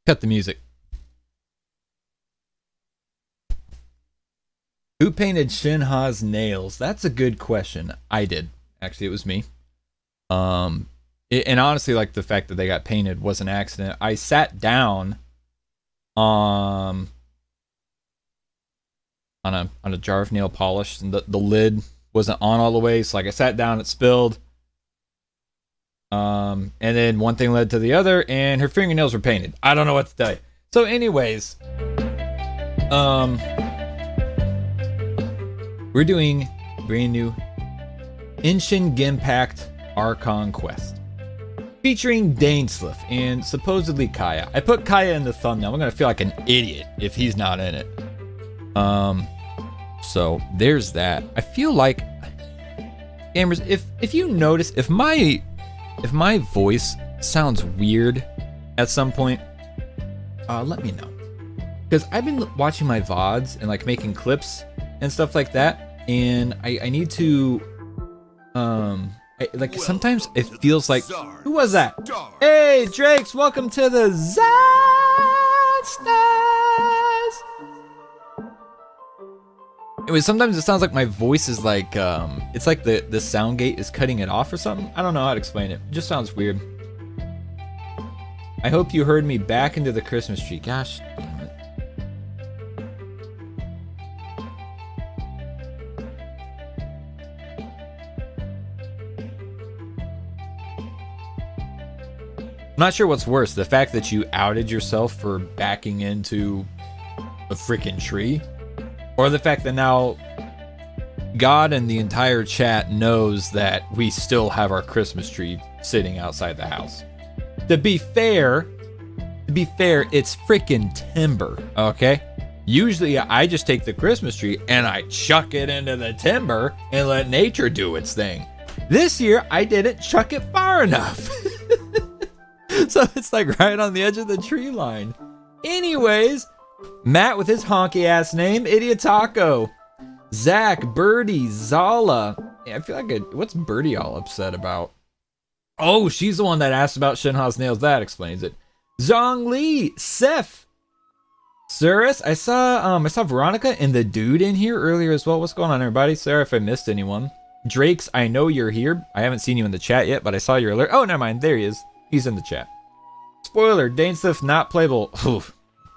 Cut the music. Who painted Shinha's nails? That's a good question. I did. Actually, it was me. And honestly, like, the fact that they got painted was an accident. I sat down on a jar of nail polish, and the lid wasn't on all the way, so like I sat down, it spilled. And then one thing led to the other, and her fingernails were painted. I don't know what to tell you. So anyways, we're doing brand new Genshin Impact Archon quest featuring Dainsleif and supposedly Kaeya. I put Kaeya in the thumbnail. I'm gonna feel like an idiot if he's not in it. So there's that. I feel like, gamers, if you notice, if my voice sounds weird at some point, let me know. Because I've been watching my VODs and like making clips and stuff like that, and I need to, like sometimes it feels like, who was that? Hey, Drakes, welcome to the ZARD Stars. Anyway, sometimes it sounds like my voice is like, it's like the sound gate is cutting it off or something. I don't know how to explain it. It just sounds weird. I hope you heard me back into the Christmas tree. Gosh damn it. I'm not sure what's worse, the fact that you outed yourself for backing into a freaking tree, or the fact that now God and the entire chat knows that we still have our Christmas tree sitting outside the house. To be fair, it's freaking timber, okay? Usually I just take the Christmas tree and I chuck it into the timber and let nature do its thing. This year I didn't chuck it far enough. So it's like right on the edge of the tree line. Anyways, Matt with his honky ass name, Idiot Taco, Zach, Birdie, Zala. Yeah, I feel like what's Birdie all upset about? Oh, she's the one that asked about Shinha's nails. That explains it. Zhong Li, Seth, Cirrus. I saw Veronica and the dude in here earlier as well. What's going on, everybody? Sorry if I missed anyone. Drakes, I know you're here. I haven't seen you in the chat yet, but I saw your alert. Oh, never mind. There he is. He's in the chat. Spoiler, Dainsleif not playable. Oof.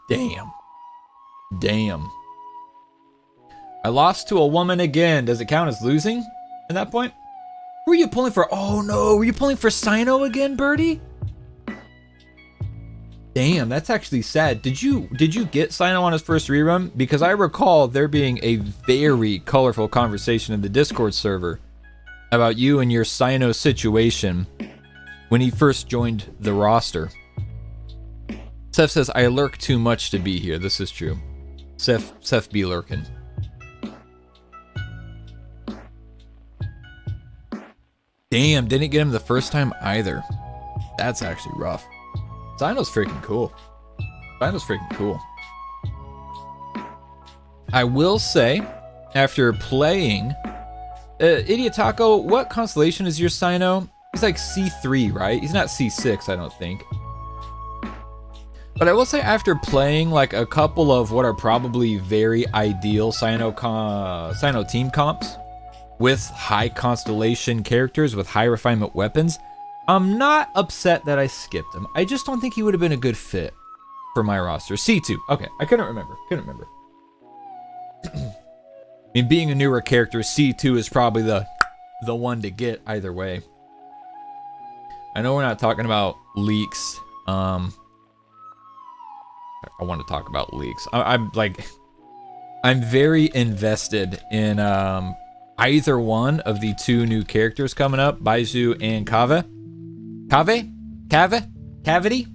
Damn. I lost to a woman again. Does it count as losing at that point? Who are you pulling for? Oh no, were you pulling for Sino again, Birdie? Damn, that's actually sad. Did you get Sino on his first rerun? Because I recall there being a very colorful conversation in the Discord server about you and your Sino situation when he first joined the roster. Seth says, I lurk too much to be here. This is true. Seth be lurking. Damn, didn't get him the first time either. That's actually rough. Sino's freaking cool. I will say, after playing, Idiot Taco, what constellation is your Sino? He's like C3, right? He's not C6, I don't think. But I will say, after playing like a couple of what are probably very ideal Sino team comps with high constellation characters with high refinement weapons, I'm not upset that I skipped him. I just don't think he would have been a good fit for my roster. C2. Okay, I couldn't remember. I mean, being a newer character, C2 is probably the one to get either way. I know we're not talking about leaks. I want to talk about leaks. I'm very invested in either one of the two new characters coming up, Baizu and Cavity?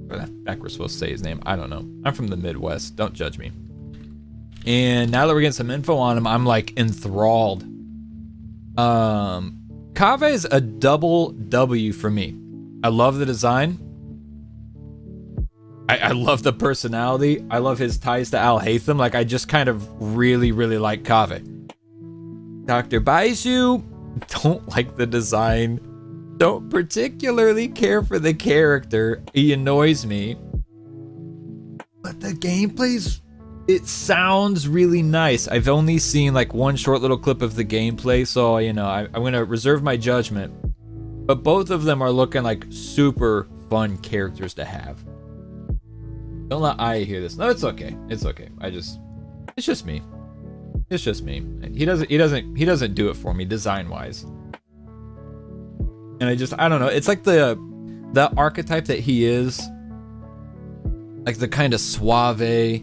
Or the heck we're supposed to say his name. I don't know. I'm from the Midwest. Don't judge me. And now that we're getting some info on him, I'm like enthralled. Kave is a double W for me. I love the design. I love the personality. I love his ties to Al Haytham. Like, I just kind of really, really like Kave. Dr. Baizu, don't like the design. Don't particularly care for the character. He annoys me. But the gameplay's... It sounds really nice. I've only seen like one short little clip of the gameplay, so, you know, I'm going to reserve my judgment. But both of them are looking like super fun characters to have. Don't let Aya hear this. No, it's okay. It's okay. It's just me. It's just me. He doesn't do it for me design-wise. And I don't know. It's like the archetype that he is. Like the kind of suave,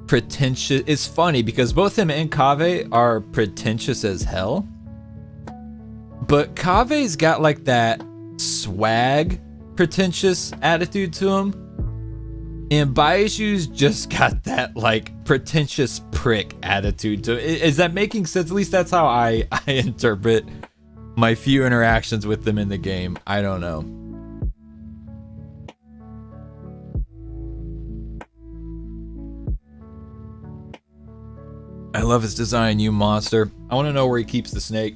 pretentious. It's funny because both him and Kave are pretentious as hell. But Kave's got like that swag, pretentious attitude to him. And Baiju's just got that like pretentious prick attitude to it. Is that making sense? At least that's how I interpret my few interactions with them in the game. I don't know. I love his design, you monster. I want to know where he keeps the snake.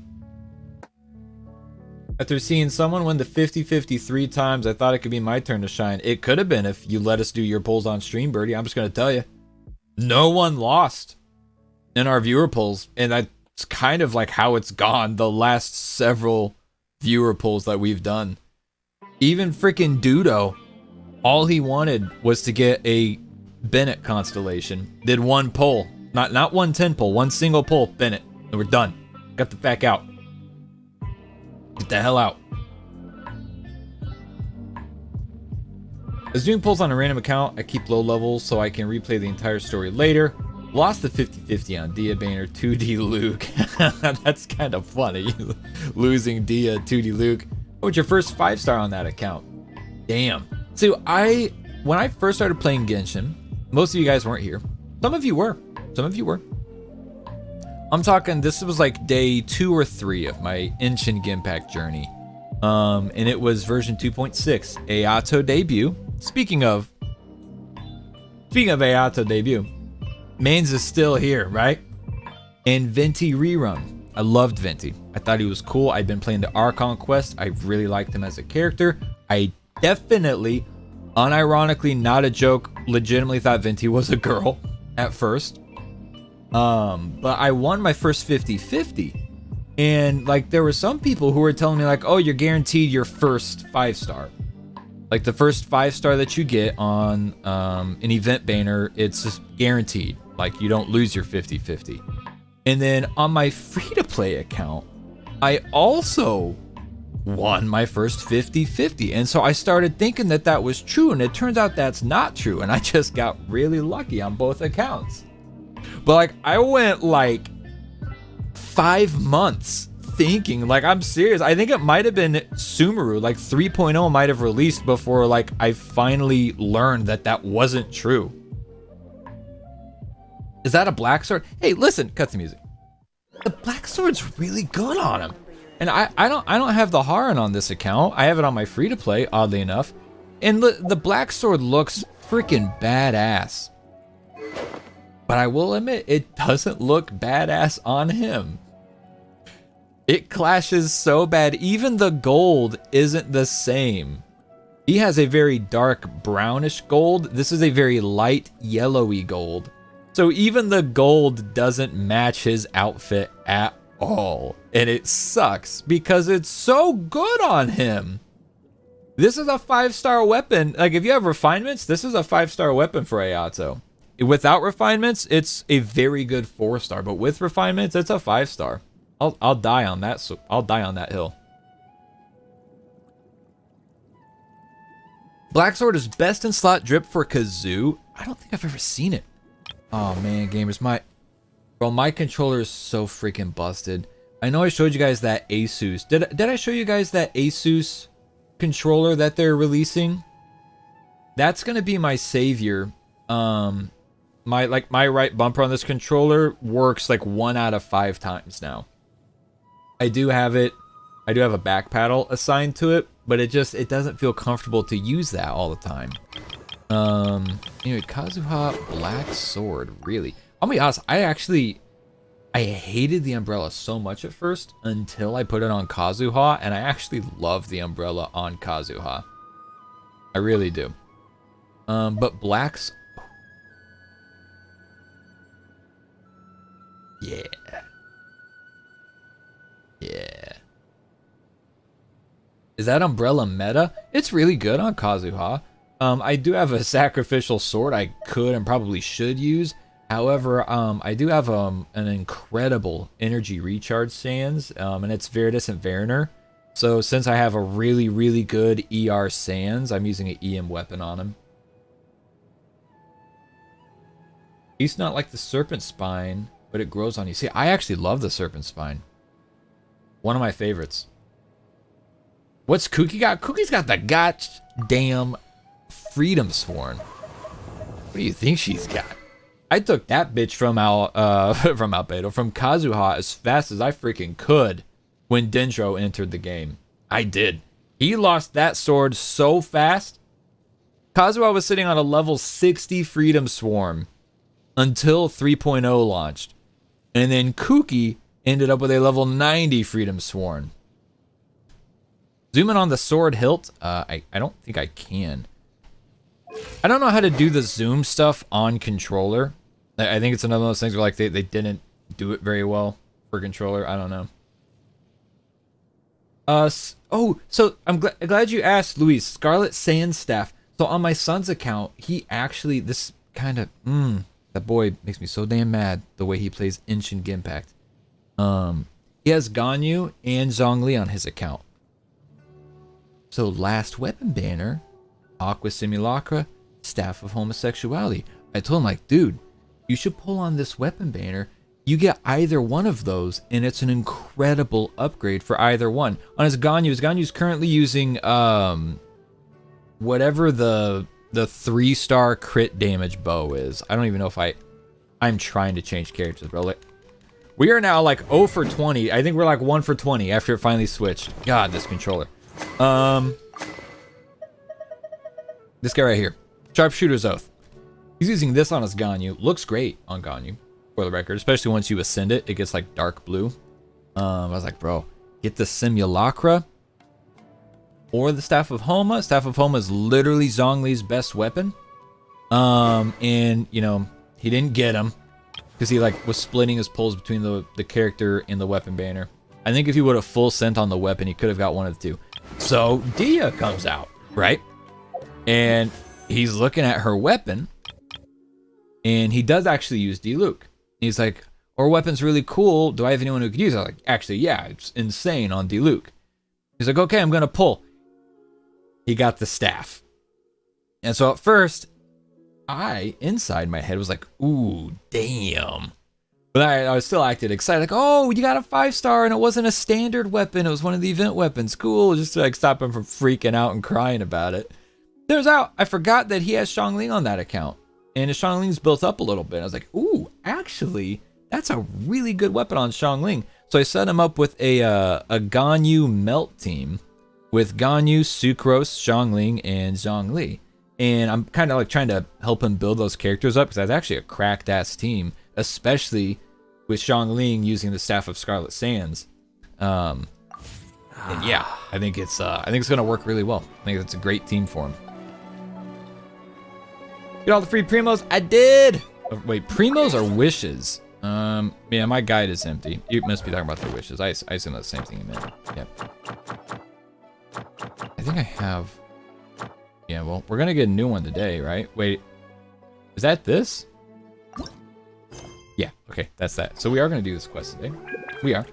After seeing someone win the 50-50 3 times, I thought it could be my turn to shine. It could have been if you let us do your polls on stream, Birdie. I'm just going to tell you. No one lost in our viewer polls. And that's kind of like how it's gone the last several viewer polls that we've done. Even freaking Dudo, all he wanted was to get a Bennett constellation. Did one poll. Not one 10 poll, one single poll, Bennett. And we're done. Got the fuck out. Get the hell out. I was doing polls on a random account. I keep low levels so I can replay the entire story later. Lost the 50-50 on Dia Banner 2D Luke. That's kind of funny. Losing Dia 2D Luke. What's your first 5-star on that account? Damn. So when I first started playing Genshin, most of you guys weren't here. Some of you were. I'm talking, this was like day 2 or 3 of my Genshin Impact journey. And it was version 2.6, Ayato debut. Speaking of Ayato debut, Mains is still here, right? And Venti rerun. I loved Venti. I thought he was cool. I'd been playing the Archon quest. I really liked him as a character. I definitely, unironically, not a joke, legitimately thought Venti was a girl at first. But I won my first 50-50. And like there were some people who were telling me like, oh, you're guaranteed your first 5-star. Like the first 5-star that you get on an event banner, it's just guaranteed. Like you don't lose your 50-50. And then on my free-to-play account, I also won my first 50-50. And so I started thinking that was true, and it turns out that's not true. And I just got really lucky on both accounts. But like I went like 5 months thinking, like I'm serious. I think it might have been Sumeru, like 3.0 might have released before like I finally learned that wasn't true. Is that a black sword? Hey, listen, cut the music. The black sword's really good on him. And I don't have the Haran on this account. I have it on my free to play, oddly enough. And the black sword looks freaking badass. But I will admit, it doesn't look badass on him. It clashes so bad. Even the gold isn't the same. He has a very dark brownish gold. This is a very light yellowy gold. So even the gold doesn't match his outfit at all. And it sucks because it's so good on him. This is a 5-star weapon. Like if you have refinements, this is a 5-star weapon for Ayato. Without refinements, it's a very good 4-star, but with refinements, it's a 5-star. I'll die on that. So I'll die on that hill. Black Sword is best in slot drip for Kazoo. I don't think I've ever seen it. Oh man, gamers, my controller is so freaking busted. I know I showed you guys that Asus. Did I show you guys that Asus controller that they're releasing? That's gonna be my savior. My right bumper on this controller works like 1 out of 5 times now. I do have it. I do have a back paddle assigned to it, but it doesn't feel comfortable to use that all the time. Anyway, Kazuha Black Sword, really. I'll be honest, I hated the umbrella so much at first until I put it on Kazuha, and I actually love the umbrella on Kazuha. I really do. But Black's... Yeah. Yeah. Is that umbrella meta? It's really good on Kazuha. I do have a sacrificial sword I could and probably should use. However, I do have an incredible energy recharge sands, and it's Viridescent Variner. So since I have a really, really good ER sands, I'm using an EM weapon on him. He's not like the Serpent Spine, but it grows on you. See, I actually love the Serpent Spine. One of my favorites. What's Cookie got? Cookie's got the goddamn Freedom Sworn. What do you think she's got? I took that bitch from Kazuha as fast as I freaking could when Dendro entered the game. I did. He lost that sword so fast. Kazuha was sitting on a level 60 Freedom Swarm until 3.0 launched. And then Cookie ended up with a level 90 Freedom Sworn. Zoom in on the sword hilt. I don't think I can. I don't know how to do the zoom stuff on controller. I think it's another one of those things where like they didn't do it very well for controller. I don't know. Oh, so I'm glad you asked, Luis. Scarlet Sandstaff. So on my son's account, he actually, this kind of, that boy makes me so damn mad the way he plays Genshin Impact. He has Ganyu and Zhongli on his account. So last weapon banner, Aqua Simulacra, Staff of Homosexuality. I told him, like, dude, you should pull on this weapon banner. You get either one of those, and it's an incredible upgrade for either one. On his Ganyu's currently using whatever the 3-star crit damage bow is. I don't even know if I'm trying to change characters, bro. Like, we are now like 0 for 20. I think we're like 1 for 20 after it finally switched. God, this controller. This guy right here, Sharpshooter's Oath. He's using this on his Ganyu. Looks great on Ganyu, for the record. Especially once you ascend it, it gets like dark blue. I was like, bro, get the Simulacra or the Staff of Homa. Staff of Homa is literally Zhongli's best weapon. And you know, he didn't get him because he like was splitting his pulls between the character and the weapon banner. I think if he would have full sent on the weapon, he could have got one of the two. So Dehya comes out, right? And he's looking at her weapon, and he does actually use Diluc. He's like, our weapon's really cool. Do I have anyone who could use it? I'm like, actually, yeah, it's insane on Diluc. He's like, okay, I'm going to pull. He got the staff. And so at first, inside my head, was like, ooh, damn. But I was still acting excited, like, oh, you got a 5-star, and it wasn't a standard weapon. It was one of the event weapons. Cool, just to like stop him from freaking out and crying about it. Turns out, I forgot that he has Xiangling on that account. And his Xiangling's built up a little bit. I was like, ooh, actually, that's a really good weapon on Xiangling. So I set him up with a Ganyu melt team with Ganyu, Sucrose, Xiangling, and Zhongli. And I'm kind of like trying to help him build those characters up because that's actually a cracked-ass team, especially with Xiangling using the Staff of Scarlet Sands. And yeah, I think it's gonna work really well. I think it's a great team for him. Get all the free primos. I did. Oh, wait, primos or wishes? Yeah, my guide is empty. You must be talking about the wishes. I assume that's the same thing you meant. Yep. I think I have. Yeah, well, we're gonna get a new one today, right? Wait, is that this? Yeah, okay, that's that. So we are going to do this quest today. We are.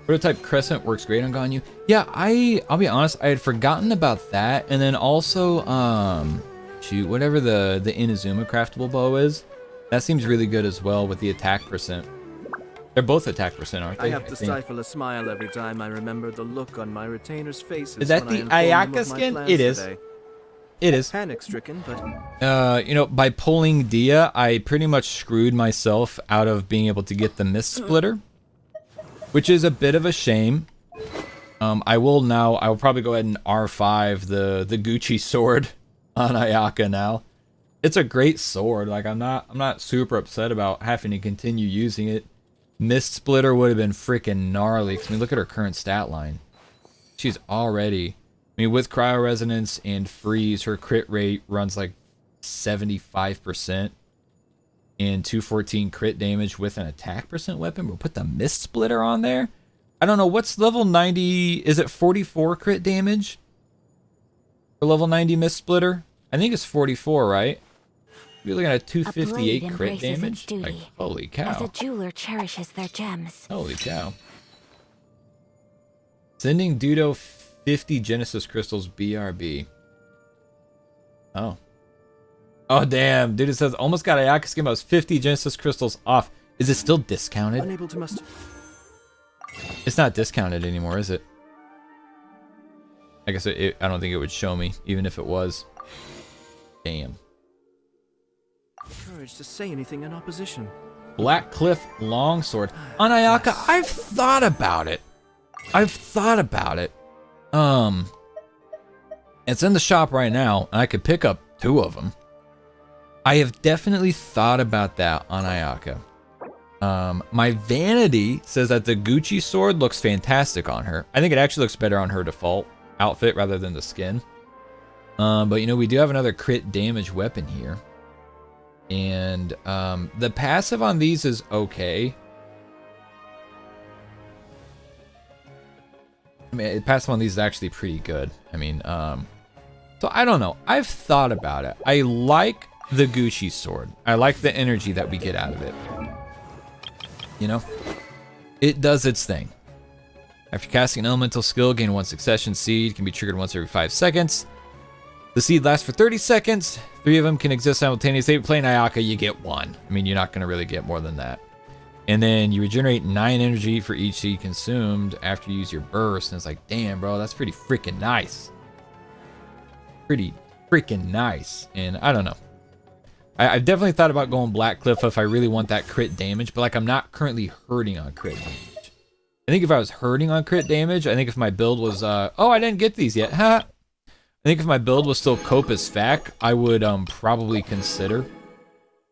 Prototype Crescent works great on Ganyu. Yeah, I'll be honest, I had forgotten about that. And then also, shoot, whatever the Inazuma craftable bow is, that seems really good as well with the attack percent. They're both attack percent, aren't they? I have to stifle a smile every time I remember the look on my retainers' faces. Is that the Ayaka skin? It is. Today. It is. Panic-stricken, but you know, by pulling Dia, I pretty much screwed myself out of being able to get the Mist Splitter, which is a bit of a shame. I will probably go ahead and R5 the Gucci sword on Ayaka now. It's a great sword. Like I'm not super upset about having to continue using it. Mist Splitter would have been freaking gnarly. 'Cause, I mean, look at her current stat line. She's already, I mean, with Cryo Resonance and Freeze, her crit rate runs like 75% and 214 crit damage with an attack percent weapon. We'll put the Mist Splitter on there. I don't know, what's level 90? Is it 44 crit damage for level 90 Mist Splitter? I think it's 44, right? You're looking at 258 crit damage. Like, holy cow. As a jeweler cherishes their gems. Holy cow. Sending Dudo 50 Genesis crystals BRB. Oh. Oh, damn. Dude, it says almost got Ayaka skin, but it was 50 Genesis crystals off. Is it still discounted? unable to muster. It's not discounted anymore, is it? I guess I don't think it would show me, even if it was. Damn. Courage to say anything in opposition. Black Cliff Longsword. On Ayaka, I've thought about it. It's in the shop right now, and I could pick up 2 of them. I have definitely thought about that on Ayaka. My vanity says that the Gucci sword looks fantastic on her. I think it actually looks better on her default outfit rather than the skin. But you know, we do have another crit damage weapon here. And the passive on these is okay. I mean, the passive on these is actually pretty good. I mean, so I don't know. I've thought about it. I like the Gucci sword. I like the energy that we get out of it. You know, it does its thing. After casting an elemental skill, gain 1 succession seed. Can be triggered once every 5 seconds. The seed lasts for 30 seconds. 3 of them can exist simultaneously. If you play Ayaka, you get 1. I mean, you're not going to really get more than that. And then you regenerate 9 energy for each seed consumed after you use your burst. And it's like, damn, bro, that's pretty freaking nice. Pretty freaking nice. And I don't know. I've definitely thought about going Black Cliff if I really want that crit damage. But like, I'm not currently hurting on crit damage. I think if I was hurting on crit damage, I think if my build was, oh, I didn't get these yet. Ha! I think if my build was still Copus Fac, I would probably consider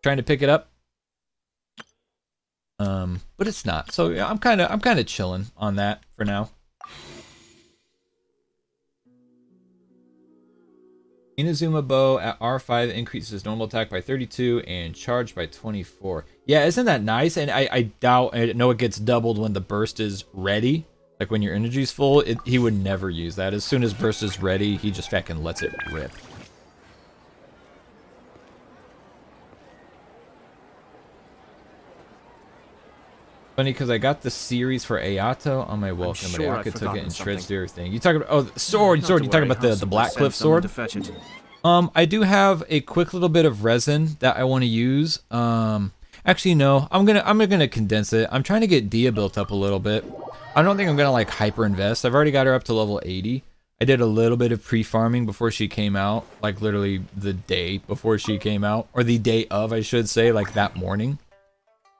trying to pick it up. But it's not. So yeah, I'm kind of chilling on that for now. Inazuma bow at R5 increases normal attack by 32 and charge by 24. Yeah, isn't that nice? And I know it gets doubled when the burst is ready. Like when your energy's full, he would never use that. As soon as burst is ready, he just fucking lets it rip. Funny because I got the series for Ayato on my welcome, but Ayaka took it and shreds everything. You talk about the sword. You talking about the Black Cliff sword? I do have a quick little bit of resin that I want to use. Actually no, I'm gonna condense it. I'm trying to get Dia built up a little bit. I don't think I'm gonna like hyper invest. I've already got her up to level 80. I did a little bit of pre-farming before she came out, like literally the day before she came out, or the day of, I should say, like that morning.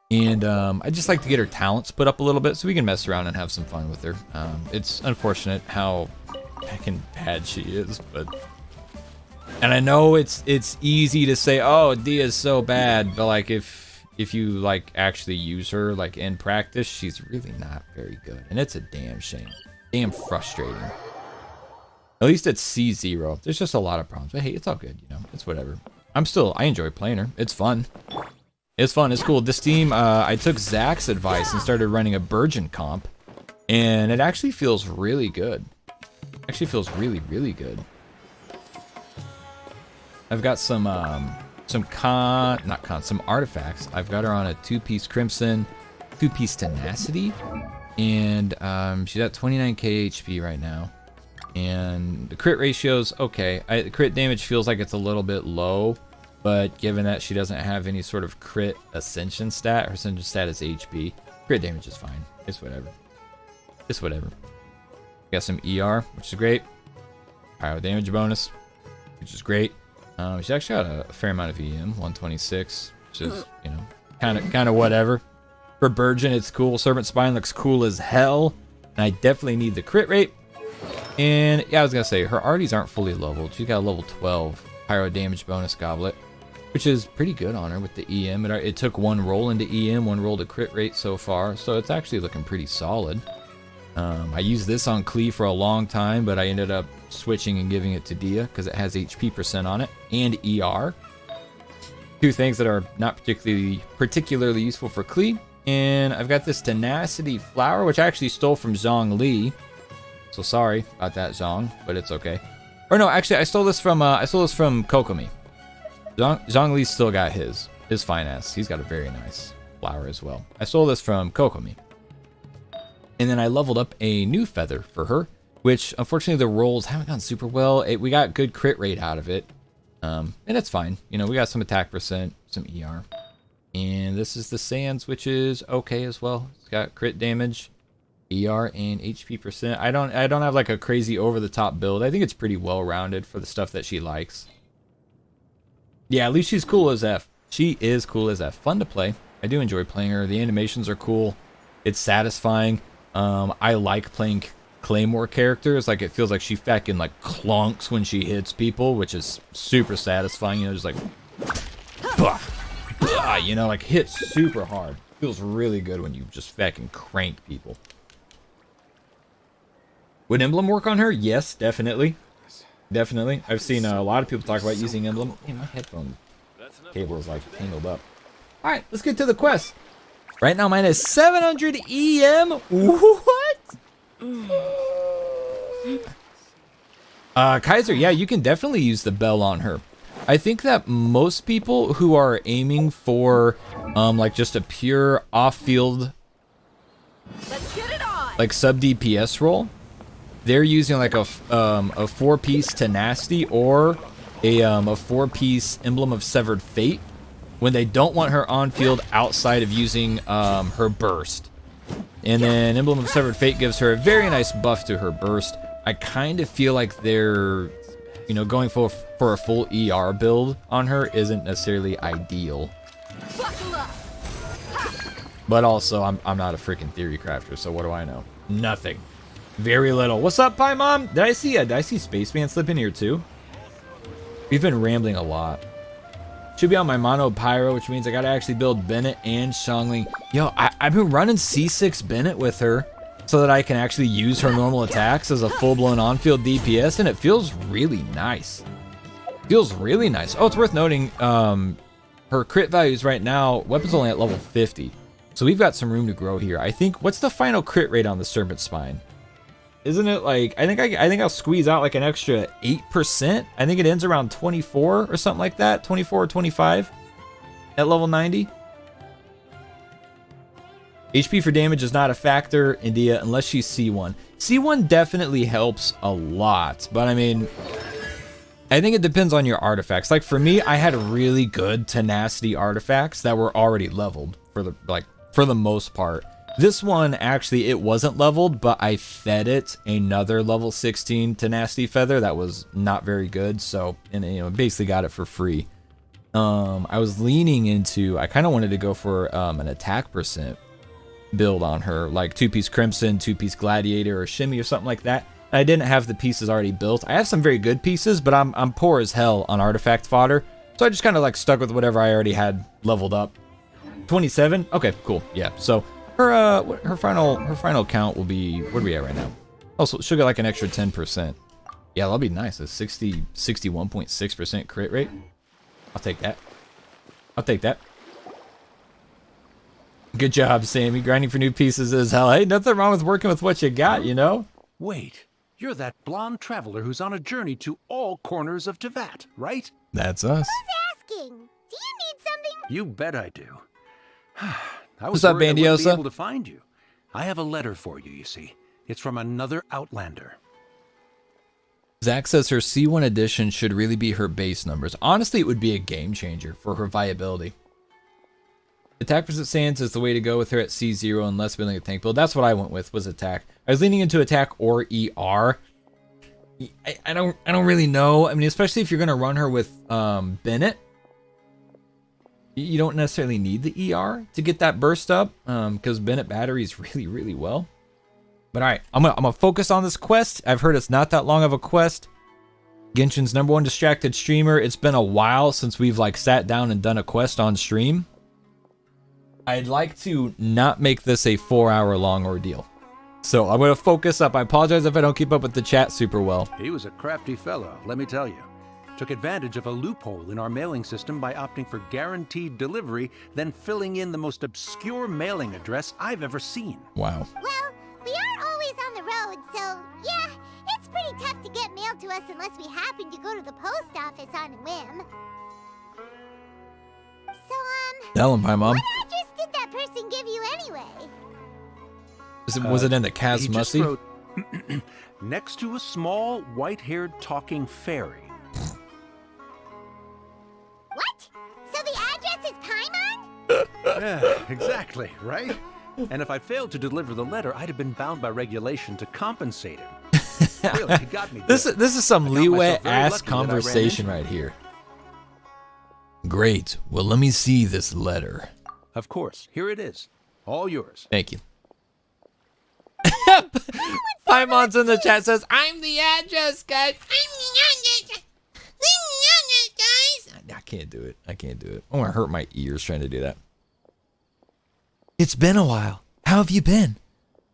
And I just like to get her talents put up a little bit so we can mess around and have some fun with her. It's unfortunate how fucking bad she is, but and I know it's easy to say, oh, Dia's so bad, but like if you like actually use her like in practice, she's really not very good, and it's a damn shame, damn frustrating. At least it's C0. There's just a lot of problems, but hey, it's all good, you know, it's whatever. I enjoy playing her. It's fun. It's fun. It's cool. This team, I took Zach's advice and started running a Burgeon comp, and it actually feels really good. Actually feels really, really good. I've got some some some artifacts. I've got her on a 2-piece Crimson, 2-piece Tenacity, and she's at 29k HP right now. And the crit ratio's okay. The crit damage feels like it's a little bit low, but given that she doesn't have any sort of crit ascension stat, her ascension stat is HP. Crit damage is fine. It's whatever. It's whatever. Got some ER, which is great. Pyro damage bonus, which is great. She's actually got a fair amount of EM, 126, which is, you know, kind of whatever. For Burgeon, it's cool. Serpent Spine looks cool as hell, and I definitely need the crit rate. And yeah, I was gonna say her arties aren't fully leveled. She's got a level 12 pyro damage bonus goblet, which is pretty good on her with the EM. It took 1 roll into EM, 1 roll to crit rate so far, so it's actually looking pretty solid. I used this on Klee for a long time, but I ended up switching and giving it to Dehya because it has HP % on it and ER. 2 things that are not particularly useful for Klee. And I've got this Tenacity Flower, which I actually stole from Zhongli. So sorry about that, Zhong, but it's okay. Or no, actually, I stole this from Kokomi. Zhongli's still got his fine ass. He's got a very nice flower as well. I stole this from Kokomi. And then I leveled up a new feather for her, which unfortunately the rolls haven't gone super well. We got good crit rate out of it, and it's fine. You know, we got some attack %, some ER. And this is the Sands, which is okay as well. It's got crit damage, ER, and HP %. I don't have like a crazy over-the-top build. I think it's pretty well-rounded for the stuff that she likes. Yeah, at least she's cool as F. She is cool as F. Fun to play. I do enjoy playing her. The animations are cool. It's satisfying. I like playing Claymore characters. Like, it feels like she fucking like clonks when she hits people, which is super satisfying. You know, just like, bah, bah, you know, like hits super hard. Feels really good when you just fucking crank people. Would Emblem work on her? Yes, definitely. Definitely. I've seen a lot of people talk about using Emblem. Hey, my headphone cable is like tangled up. All right, let's get to the quest. Right now, mine is 700 EM. What? Kaiser, yeah, you can definitely use the bell on her. I think that most people who are aiming for like just a pure off-field, like sub DPS role, they're using like a 4-piece Tenacity or a 4-piece Emblem of Severed Fate when they don't want her on field outside of using her burst. And then Emblem of Severed Fate gives her a very nice buff to her burst. I kind of feel like they're, you know, going for a full ER build on her isn't necessarily ideal. But also, I'm not a freaking theory crafter, so what do I know? Nothing. Very little. What's up, Pie Mom? Did I see Spaceman slip in here too? We've been rambling a lot. Should be on my mono pyro, which means I gotta actually build Bennett and Xiangling. Yo, I've been running C6 Bennett with her so that I can actually use her normal attacks as a full-blown on-field DPS, and it feels really nice. Feels really nice. Oh, it's worth noting, her crit values right now, weapon's only at level 50. So we've got some room to grow here. I think, what's the final crit rate on the Serpent Spine? Isn't it like, I think I'll squeeze out like an extra 8%. I think it ends around 24 or something like that. 24 or 25 at level 90. HP for damage is not a factor, India, unless she's C1. C1 definitely helps a lot, but I mean, I think it depends on your artifacts. Like for me, I had really good Tenacity artifacts that were already leveled for the most part. This one, actually, it wasn't leveled, but I fed it another level 16 Tenacity Feather that was not very good, so, and you know, basically got it for free. I was leaning into, I kind of wanted to go for an attack % build on her, like 2-piece Crimson, 2-piece Gladiator, or Shimmy, or something like that. And I didn't have the pieces already built. I have some very good pieces, but I'm poor as hell on artifact fodder, so I just kind of like stuck with whatever I already had leveled up. 27? Okay, cool, yeah, so... Her final count will be, what are we at right now? Oh, so she'll get like an extra 10%. Yeah, that'll be nice. A 61.6% crit rate. I'll take that. I'll take that. Good job, Sammy. Grinding for new pieces is hell. Hey, nothing wrong with working with what you got, you know? Wait, you're that blonde traveler who's on a journey to all corners of Tevat, right? That's us. Who's asking? You bet I do. I What's was up, worried I wouldn't be Bandiosa? able to find you. I have a letter for you, you see. It's from another Outlander. Zach says her C1 edition should really be her base numbers. Honestly, it would be a game changer for her viability. Attack versus Sands is the way to go with her at C0 and less willing to tank build. That's what I went with, was attack. I was leaning into attack or ER. I don't really know. I mean, especially if you're gonna run her with Bennett, you don't necessarily need the ER to get that burst up, because Bennett batteries really well. But all right, I'm gonna focus on this quest. I've heard it's not that long of a quest. Genshin's #1 distracted streamer. It's been a while since we've like sat down and done a quest on stream. I'd like to not make this a 4-hour long ordeal. So I'm gonna focus up. I apologize if I don't keep up with the chat super well. He was a crafty fellow, let me tell you. Took advantage of a loophole in our mailing system by opting for guaranteed delivery, then filling in the most obscure mailing address I've ever seen. Wow. Well, we are always on the road, so yeah, it's pretty tough to get mail to us unless we happen to go to the post office on a whim. So, Tell him, hi, Mom. what address did that person give you anyway? Was it in the He Kaz just Mussy? wrote, next to a small, white-haired talking fairy. What? So the address is Paimon? Yeah, exactly, right? And if I failed to deliver the letter, I'd have been bound by regulation to compensate him. Really, he got me. This good. is some I got leeway myself very ass lucky that I ran conversation into right here. Great. Well, let me see this letter. Of course, here it is. All yours. Thank you. Paimon's in the chat says, I'm the address, guys. I can't do it. I can't do it. I want to hurt my ears trying to do that. It's been a while. How have you been?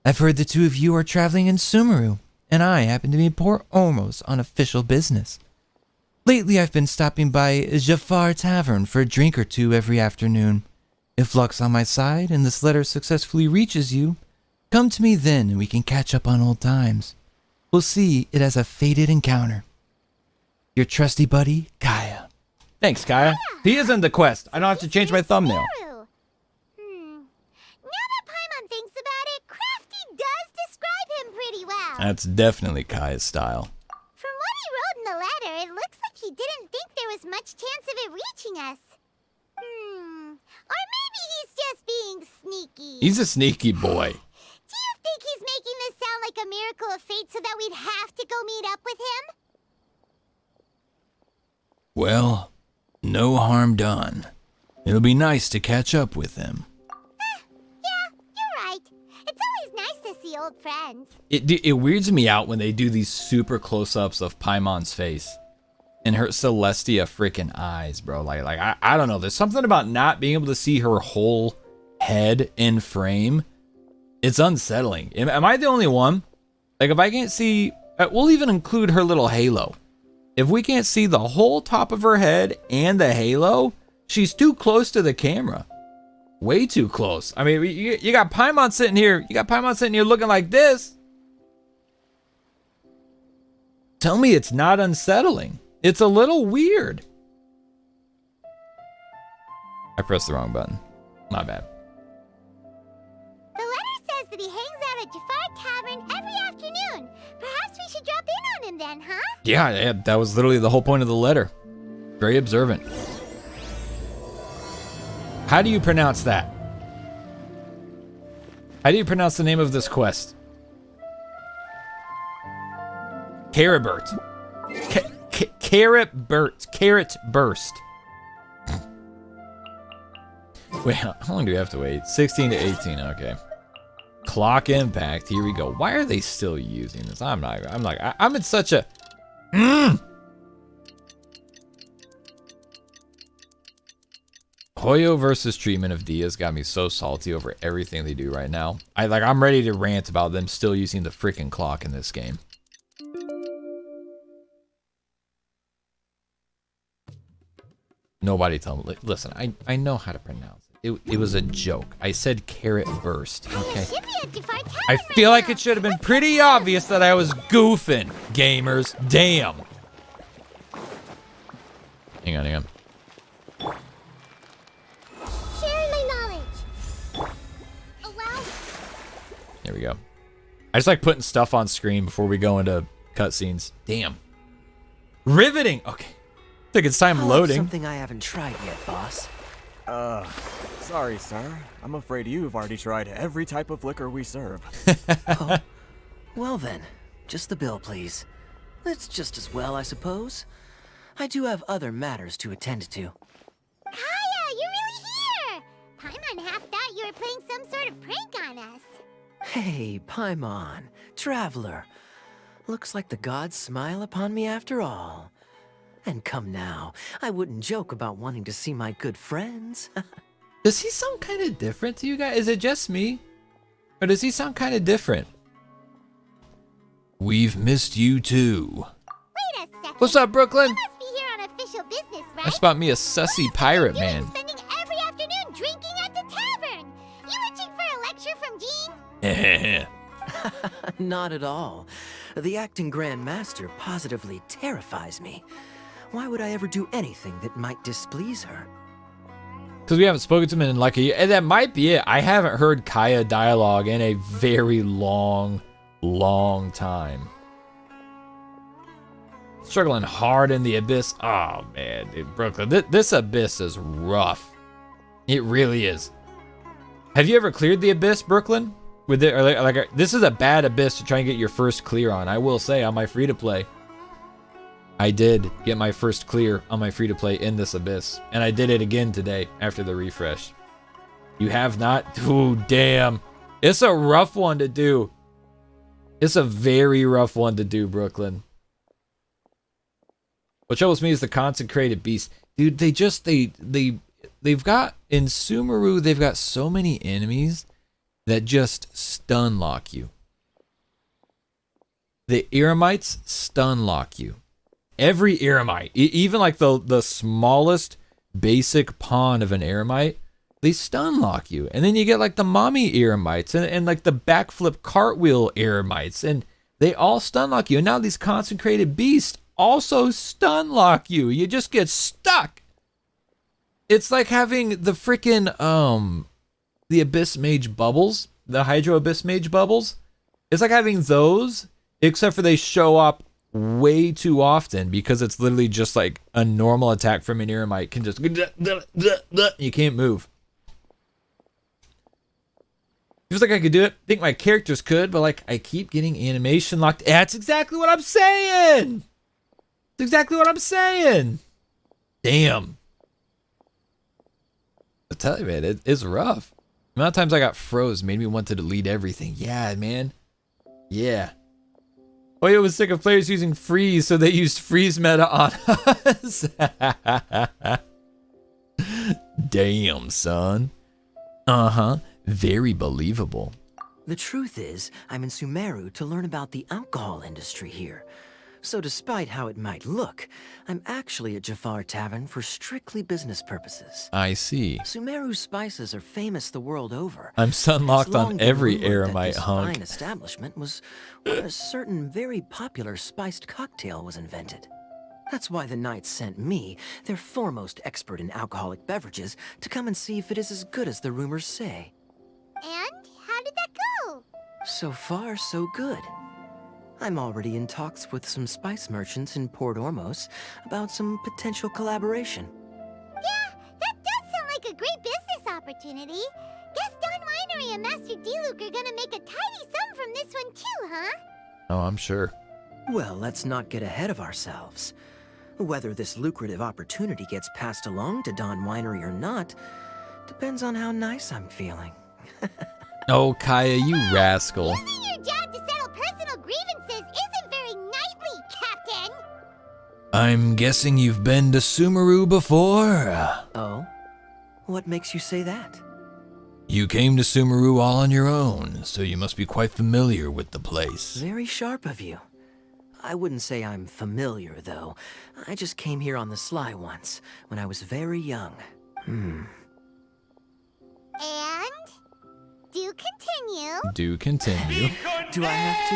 I've heard the two of you are traveling in Sumeru, and I happen to be poor Ormos on official business. Lately, I've been stopping by Jafar Tavern for a drink or two every afternoon. If luck's on my side and this letter successfully reaches you, come to me then and we can catch up on old times. We'll see it as a fated encounter. Your trusty buddy, Kaeya. Thanks, Kaeya. He is in the quest. I don't have to change my thumbnail. True. Now that Paimon thinks about it, Crafty does describe him pretty well. That's definitely Kaeya's style. From what he wrote in the letter, it looks like he didn't think there was much chance of it reaching us. Or maybe he's just being sneaky. He's a sneaky boy. Do you think he's making this sound like a miracle of fate so that we'd have to go meet up with him? Well, no harm done. It'll be nice to catch up with him. Yeah, you're right. It's always nice to see old friends. It weirds me out when they do these super close-ups of Paimon's face and her Celestia freaking eyes, bro. Like I don't know. There's something about not being able to see her whole head in frame. It's unsettling. Am I the only one? Like, if I can't see, we'll even include her little halo. If we can't see the whole top of her head and the halo, she's too close to the camera. Way too close. I mean, you got Paimon sitting here. You got Paimon sitting here looking like this. Tell me it's not unsettling. It's a little weird. I pressed the wrong button. My bad. The letter says that he hangs out at Jafar Tavern every afternoon. Perhaps we should drop in on him then, huh? Yeah, that was literally the whole point of the letter. Very observant. How do you pronounce that? How do you pronounce the name of this quest? Caribert. Carrot burst. Wait, how long do we have to wait? 16 to 18, okay. Clock impact, here we go. Why are they still using this? I'm in such a... Hoyo versus treatment of Dia's got me so salty over everything they do right now. I'm ready to rant about them still using the freaking clock in this game. Nobody tell me. Listen, I know how to pronounce it. It was a joke. I said carrot burst. Okay. I feel like it should have been pretty obvious that I was goofing, gamers. Damn. Hang on. There we go. I just like putting stuff on screen before we go into cutscenes. Damn. Riveting. Okay. I think it's time I'll have loading. something I haven't tried yet, boss. Sorry, sir. I'm afraid you've already tried every type of liquor we serve. Oh, well then, just the bill, please. It's just as well, I suppose. I do have other matters to attend to. Kaeya, you're really here! Paimon half thought you were playing some sort of prank on us. Hey, Paimon, traveler. Looks like the gods smile upon me after all. And come now, I wouldn't joke about wanting to see my good friends. Does he sound kind of different to you guys? Is it just me? Or does he sound kind of different? We've missed you too. Wait a second. What's up, Brooklyn? You must be here on official business, right? I spot me a sussy pirate man. Spending every afternoon drinking at the tavern. You itching for a lecture from Jean? Not at all. The acting Grand Master positively terrifies me. Why would I ever do anything that might displease her? Because we haven't spoken to him in like a year. And that might be it. I haven't heard Kaeya dialogue in a very long time. Struggling hard in the abyss. Oh, man. Dude, Brooklyn. This abyss is rough. It really is. Have you ever cleared the abyss, Brooklyn? With it, or like this is a bad abyss to try and get your first clear on. I will say on my free-to-play. I did get my first clear on my free-to-play in this abyss. And I did it again today after the refresh. You have not? Ooh, damn. It's a rough one to do. It's a very rough one to do, Brooklyn. What troubles me is the consecrated beast. Dude, they've got, in Sumeru, they've got so many enemies that just stun lock you. The Eremites stun lock you. Every Eremite, even like the smallest basic pawn of an Eremite, they stun lock you. And then you get like the mommy Eremites and like the backflip cartwheel Eremites, and they all stun lock you. And now these consecrated beasts also stun lock you. You just get stuck. It's like having the freaking the Abyss Mage bubbles, the Hydro Abyss Mage bubbles. It's like having those, except for they show up way too often because it's literally just like a normal attack from an Eremite can just you can't move. Feels like I could do it. Think my characters could, but like I keep getting animation locked. That's exactly what I'm saying. That's exactly what I'm saying. Damn. I tell you, man, it's rough. The amount of times I got froze made me want to delete everything. Yeah, man. Yeah. Oya was sick of players using freeze, so they used freeze meta on us. Damn, son. Uh-huh. Very believable. The truth is, I'm in Sumeru to learn about the alcohol industry here. So despite how it might look, I'm actually at Jafar Tavern for strictly business purposes. I see. Sumeru's spices are famous the world over. I'm sunlocked on every Eremite this hunk. fine establishment was where a certain very popular spiced cocktail was invented. That's why the Knights sent me, their foremost expert in alcoholic beverages, to come and see if it is as good as the rumors say. And how did that go? So far, so good. I'm already in talks with some spice merchants in Port Ormos about some potential collaboration. Yeah, that does sound like a great business opportunity. Guess Don Winery and Master D-Luke are gonna make a tidy sum from this one too, huh? Oh, I'm sure. Well, let's not get ahead of ourselves. Whether this lucrative opportunity gets passed along to Don Winery or not depends on how nice I'm feeling. Oh, Kaeya, you rascal. Using your job to settle personal grievances isn't very knightly, Captain! I'm guessing you've been to Sumeru before? Oh? What makes you say that? You came to Sumeru all on your own, so you must be quite familiar with the place. Very sharp of you. I wouldn't say I'm familiar, though. I just came here on the sly once, when I was very young. And? Do continue. Do continue. Do I have to?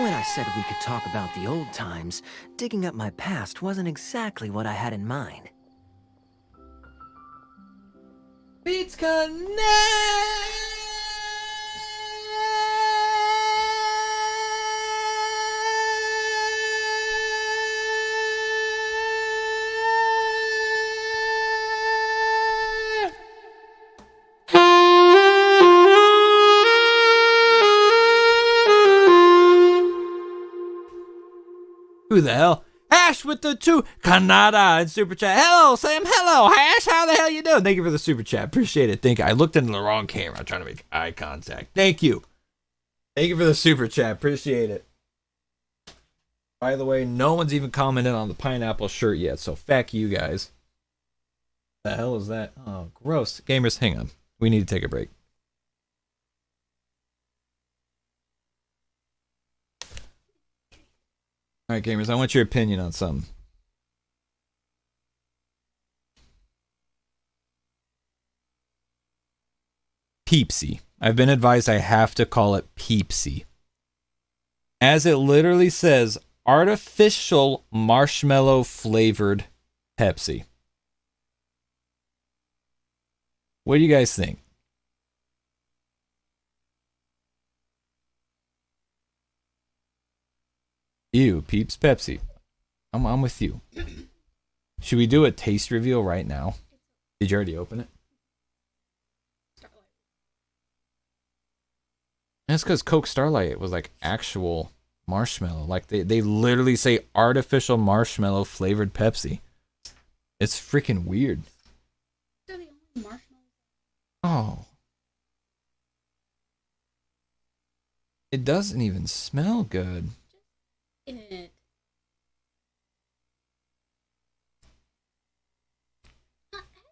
When I said we could talk about the old times, digging up my past wasn't exactly what I had in mind. Beats connect! Who the hell? Ash with the 2 Canada and super chat. Hello, Sam. Hello, Ash. How the hell you doing? Thank you for the super chat. Appreciate it. Thank you. I looked into the wrong camera. I'm trying to make eye contact. Thank you. Thank you for the super chat. Appreciate it. By the way, no one's even commented on the pineapple shirt yet, so feck you guys. The hell is that? Oh, gross. Gamers, hang on. We need to take a break. All right, gamers, I want your opinion on something. Peepsy. I've been advised I have to call it Peepsy. As it literally says, artificial marshmallow flavored Pepsi. What do you guys think? Ew, Peeps Pepsi. I'm with you. Should we do a taste reveal right now? Did you already open it? That's because Coke Starlight was like actual marshmallow. Like they literally say artificial marshmallow flavored Pepsi. It's freaking weird. They're the only marshmallows. Oh. It doesn't even smell good. It.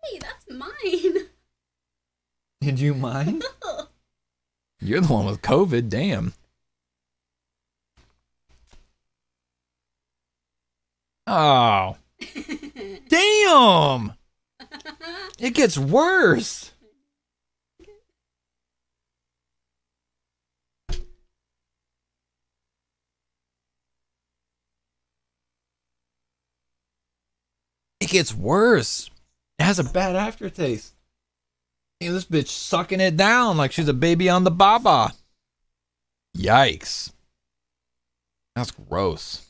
Hey, that's mine. Did you mind? You're the one with COVID, damn. Oh. Damn! It gets worse. It gets worse. It has a bad aftertaste. Hey, this bitch sucking it down like she's a baby on the baba. Yikes. That's gross.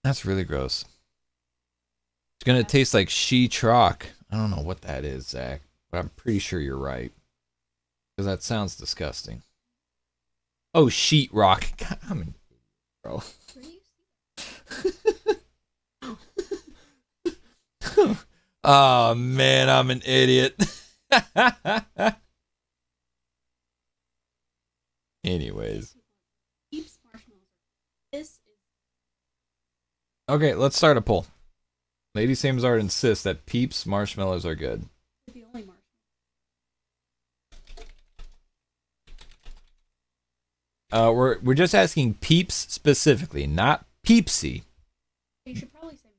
That's really gross. It's gonna taste like she-trock. I don't know what that is, Zach, but I'm pretty sure you're right. Because that sounds disgusting. Oh, sheetrock. God, I'm an idiot, bro. Oh man, I'm an idiot. Anyways. Okay, let's start a poll. Lady Samizard insists that Peeps marshmallows are good. The only marshmallow. We're just asking Peeps specifically, not Peepsy. You should probably say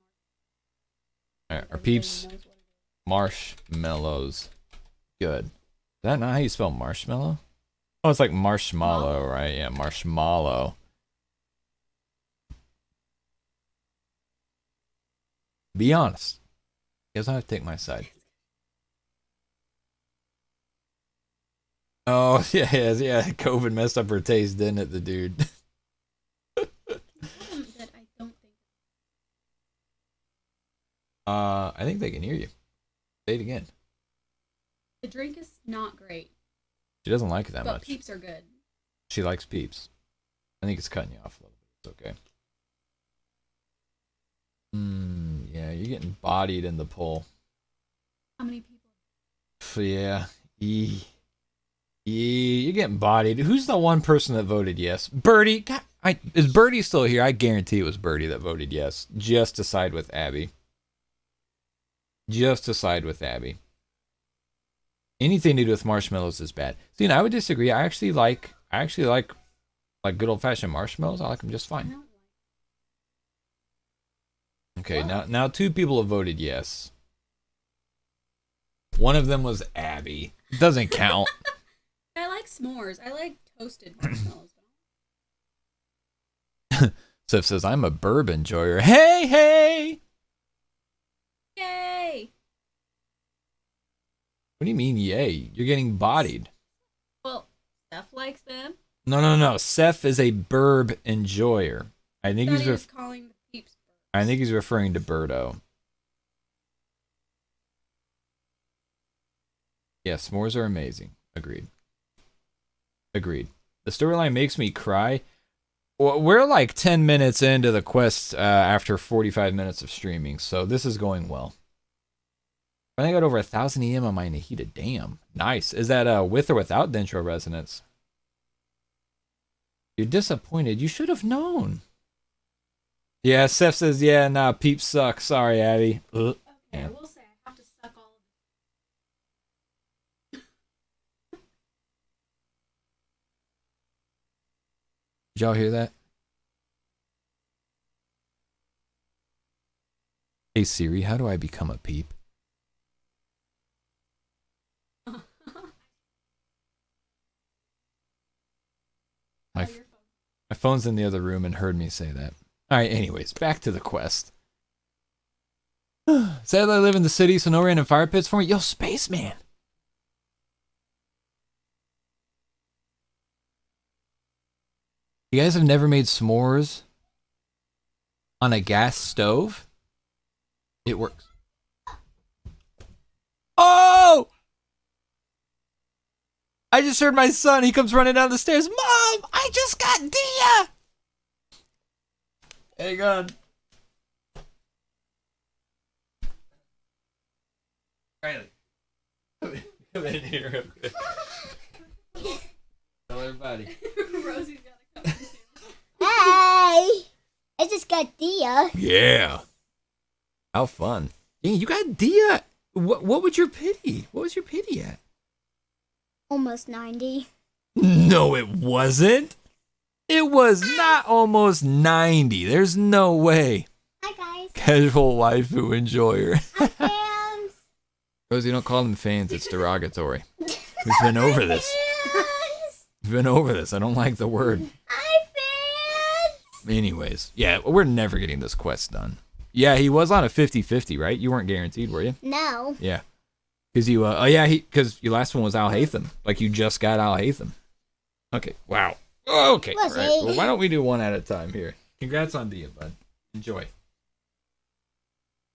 Alright, are Peeps marshmallows good? Is that not how you spell marshmallow? Oh, it's like marshmallow, right? Yeah, marshmallow. Be honest. You guys don't have to take my side. Oh, yeah. COVID messed up her taste, didn't it, the dude? that I don't think. I think they can hear you. Say it again. The drink is not great. She doesn't like it that but much. Peeps are good. She likes Peeps. I think it's cutting you off a little bit. It's okay. Yeah, you're getting bodied in the poll. How many people? Yeah. You're getting bodied. Who's the one person that voted yes? Birdie. God, is Birdie still here? I guarantee it was Birdie that voted yes. Just to side with Abby. Just to side with Abby. Anything to do with marshmallows is bad. See, and I would disagree. I actually like good old fashioned marshmallows. I like them just fine. Okay, now 2 people have voted yes. One of them was Abby. It doesn't count. I like s'mores. I like toasted marshmallows. Sif says, I'm a bourbon enjoyer. Hey! Yay! What do you mean, yay? You're getting bodied. Well, Steph likes them. No. Seth is a burb enjoyer. I think he's calling the Peeps. I think he's referring to Birdo. Yeah, s'mores are amazing. Agreed. The storyline makes me cry. We're like 10 minutes into the quest after 45 minutes of streaming, so this is going well. I think I got over 1,000 EM on my Nahida. Damn. Nice. Is that with or without Dentro Resonance? You're disappointed. You should have known. Yeah, Seth says, yeah, nah, peeps suck. Sorry, Abby. Okay, Yeah. I will say I have to suck all of Did y'all hear that? Hey Siri, how do I become a peep? My phone's in the other room and heard me say that. Alright, anyways, back to the quest. Sadly, I live in the city, so no random fire pits for me. Yo, spaceman! You guys have never made s'mores on a gas stove? It works. Oh! I just heard my son. He comes running down the stairs. Mom, I just got Dia! Hang on. Riley, come in here real quick. Tell everybody. Rosie's gotta come in too. Hey! I just got Dia. Yeah. How fun. Dang, you got Dia. What was your pity? What was your pity at? Almost 90. No, it wasn't. It was not almost 90. There's no way. Hi, guys. Casual waifu enjoyer. Hi, fans. Rosie, don't call them fans. It's derogatory. We've been over this. Fans. We've been over this. I don't like the word. Hi, fans. Anyways, yeah, we're never getting this quest done. Yeah, he was on a 50-50, right? You weren't guaranteed, were you? No. Yeah. Because you, because your last one was Al Hatham. Like, you just got Al Hatham. Okay, wow. Okay, all Was right. he? Well, why don't we do one at a time here? Congrats on Dia, bud. Enjoy.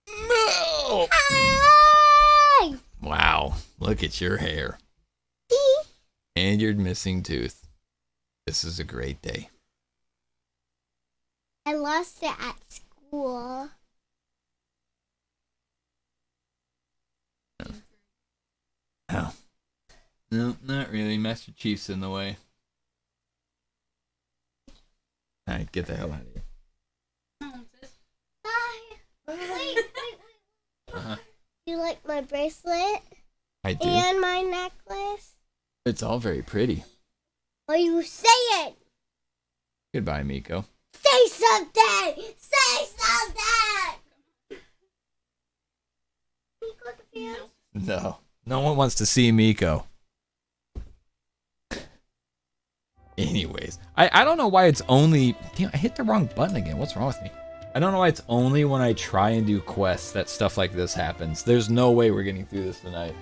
No! Hi. Wow, look at your hair. And your missing tooth. This is a great day. I lost it at school. Oh. No, not really. Master Chief's in the way. Alright, get the hell out of here. Hi. Wait. Uh-huh. You like my bracelet I do. and my necklace? It's all very pretty. Or you say it. Goodbye, Miko. Say something. Say something. Miko the fans? No. No one wants to see Miko. Anyways, I don't know why it's only... Damn, I hit the wrong button again. What's wrong with me? I don't know why it's only when I try and do quests that stuff like this happens. There's no way we're getting through this tonight.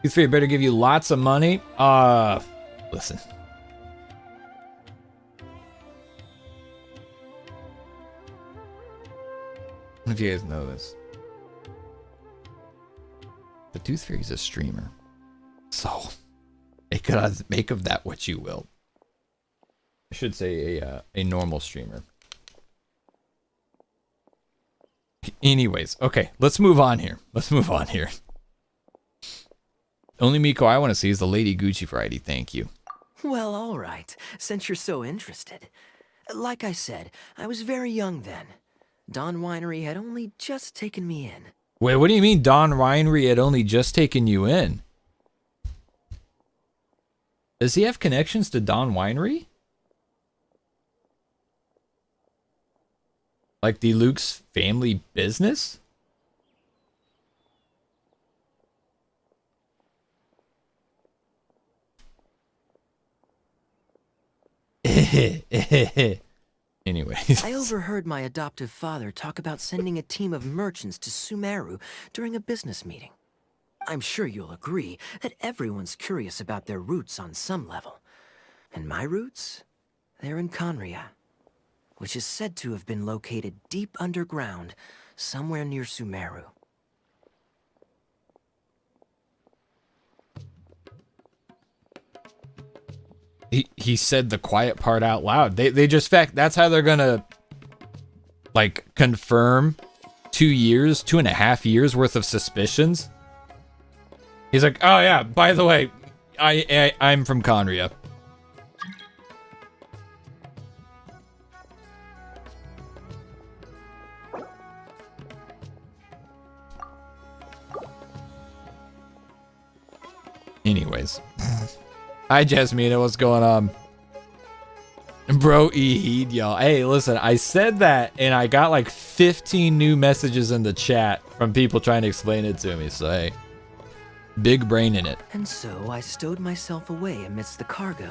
These three better give you lots of money. Listen. I don't know if you guys know this. The Tooth Fairy's a streamer. So, make of that what you will. I should say a normal streamer. Anyways, okay, let's move on here. Only Miko I want to see is the Lady Gucci variety, thank you. Well, all right, since you're so interested. Like I said, I was very young then. Dawn Winery had only just taken me in. Wait, what do you mean Dawn Winery had only just taken you in? Does he have connections to Dawn Winery? Like the Luke's family business? Anyways. I overheard my adoptive father talk about sending a team of merchants to Sumeru during a business meeting. I'm sure you'll agree that everyone's curious about their roots on some level. And my roots? They're in Khaenri'ah, which is said to have been located deep underground, somewhere near Sumeru. He said the quiet part out loud. They just that's how they're gonna like confirm 2.5 years worth of suspicions. He's like, oh yeah, by the way, I'm from Khaenri'ah. Anyways. Hi, Jasmina. What's going on? Bro, heed y'all. Hey, listen, I said that and I got like 15 new messages in the chat from people trying to explain it to me. So, hey, big brain in it. And so I stowed myself away amidst the cargo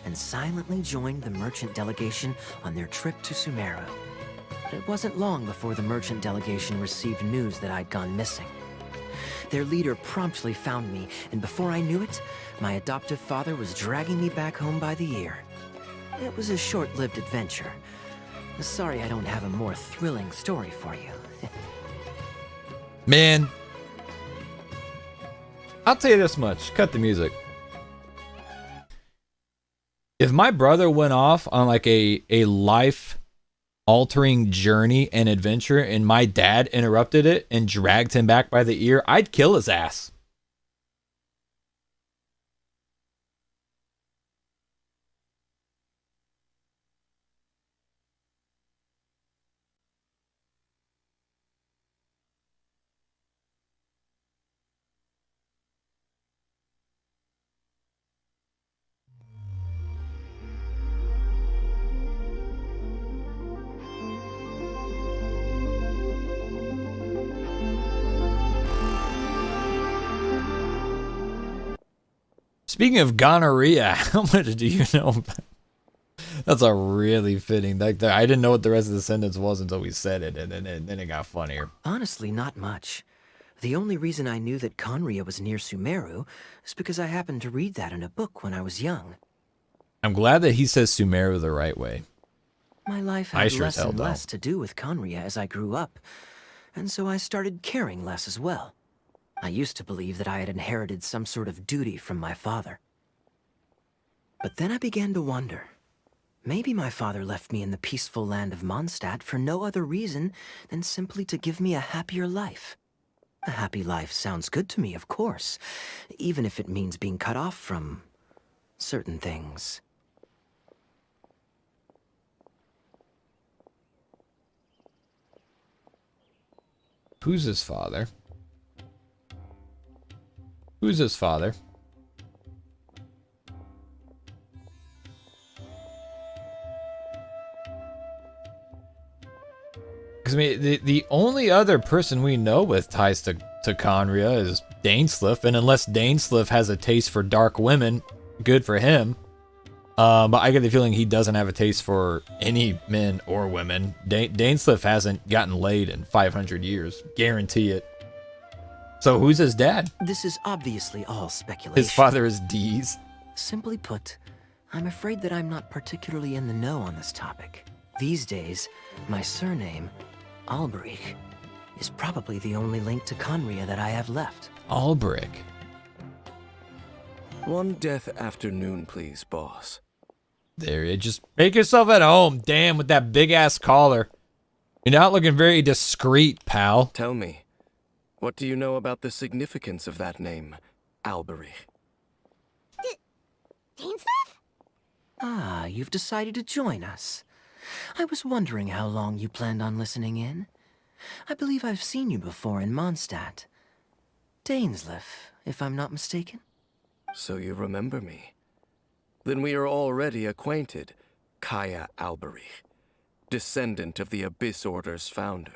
and silently joined the merchant delegation on their trip to Sumeru. But it wasn't long before the merchant delegation received news that I'd gone missing. Their leader promptly found me, and before I knew it, my adoptive father was dragging me back home by the ear. It was a short-lived adventure. Sorry I don't have a more thrilling story for you. Man, I'll tell you this much. Cut the music. If my brother went off on like a life-altering journey and adventure and my dad interrupted it and dragged him back by the ear, I'd kill his ass. Speaking of gonorrhea, how much do you know about? That's a really fitting. Like, I didn't know what the rest of the sentence was until we said it, and then it got funnier. Honestly, not much. The only reason I knew that Khaenri'ah was near Sumeru is because I happened to read that in a book when I was young. I'm glad that he says Sumeru the right way. My life had less and less to do with Khaenri'ah as I grew up, and so I started caring less as well. I used to believe that I had inherited some sort of duty from my father. But then I began to wonder. Maybe my father left me in the peaceful land of Mondstadt for no other reason than simply to give me a happier life. A happy life sounds good to me, of course, even if it means being cut off from certain things. Who's his father? Who's his father? Because I mean, the only other person we know with ties to Khaenri'ah is Dainsleif, and unless Dainsleif has a taste for dark women, good for him. But I get the feeling he doesn't have a taste for any men or women. Dainsleif hasn't gotten laid in 500 years. Guarantee it. So who's his dad? This is obviously all speculation. His father is Dees. Simply put, I'm afraid that I'm not particularly in the know on this topic. These days, my surname, Alberich, is probably the only link to Khaenri'ah that I have left. Alberich. One death afternoon, please, boss. There, you just make yourself at home. Damn, with that big-ass collar. You're not looking very discreet, pal. Tell me, what do you know about the significance of that name, Alberich? Dainsleif? Ah, you've decided to join us. I was wondering how long you planned on listening in. I believe I've seen you before in Mondstadt. Dainsleif, if I'm not mistaken. So you remember me. Then we are already acquainted, Kaeya Alberich, descendant of the Abyss Order's founder.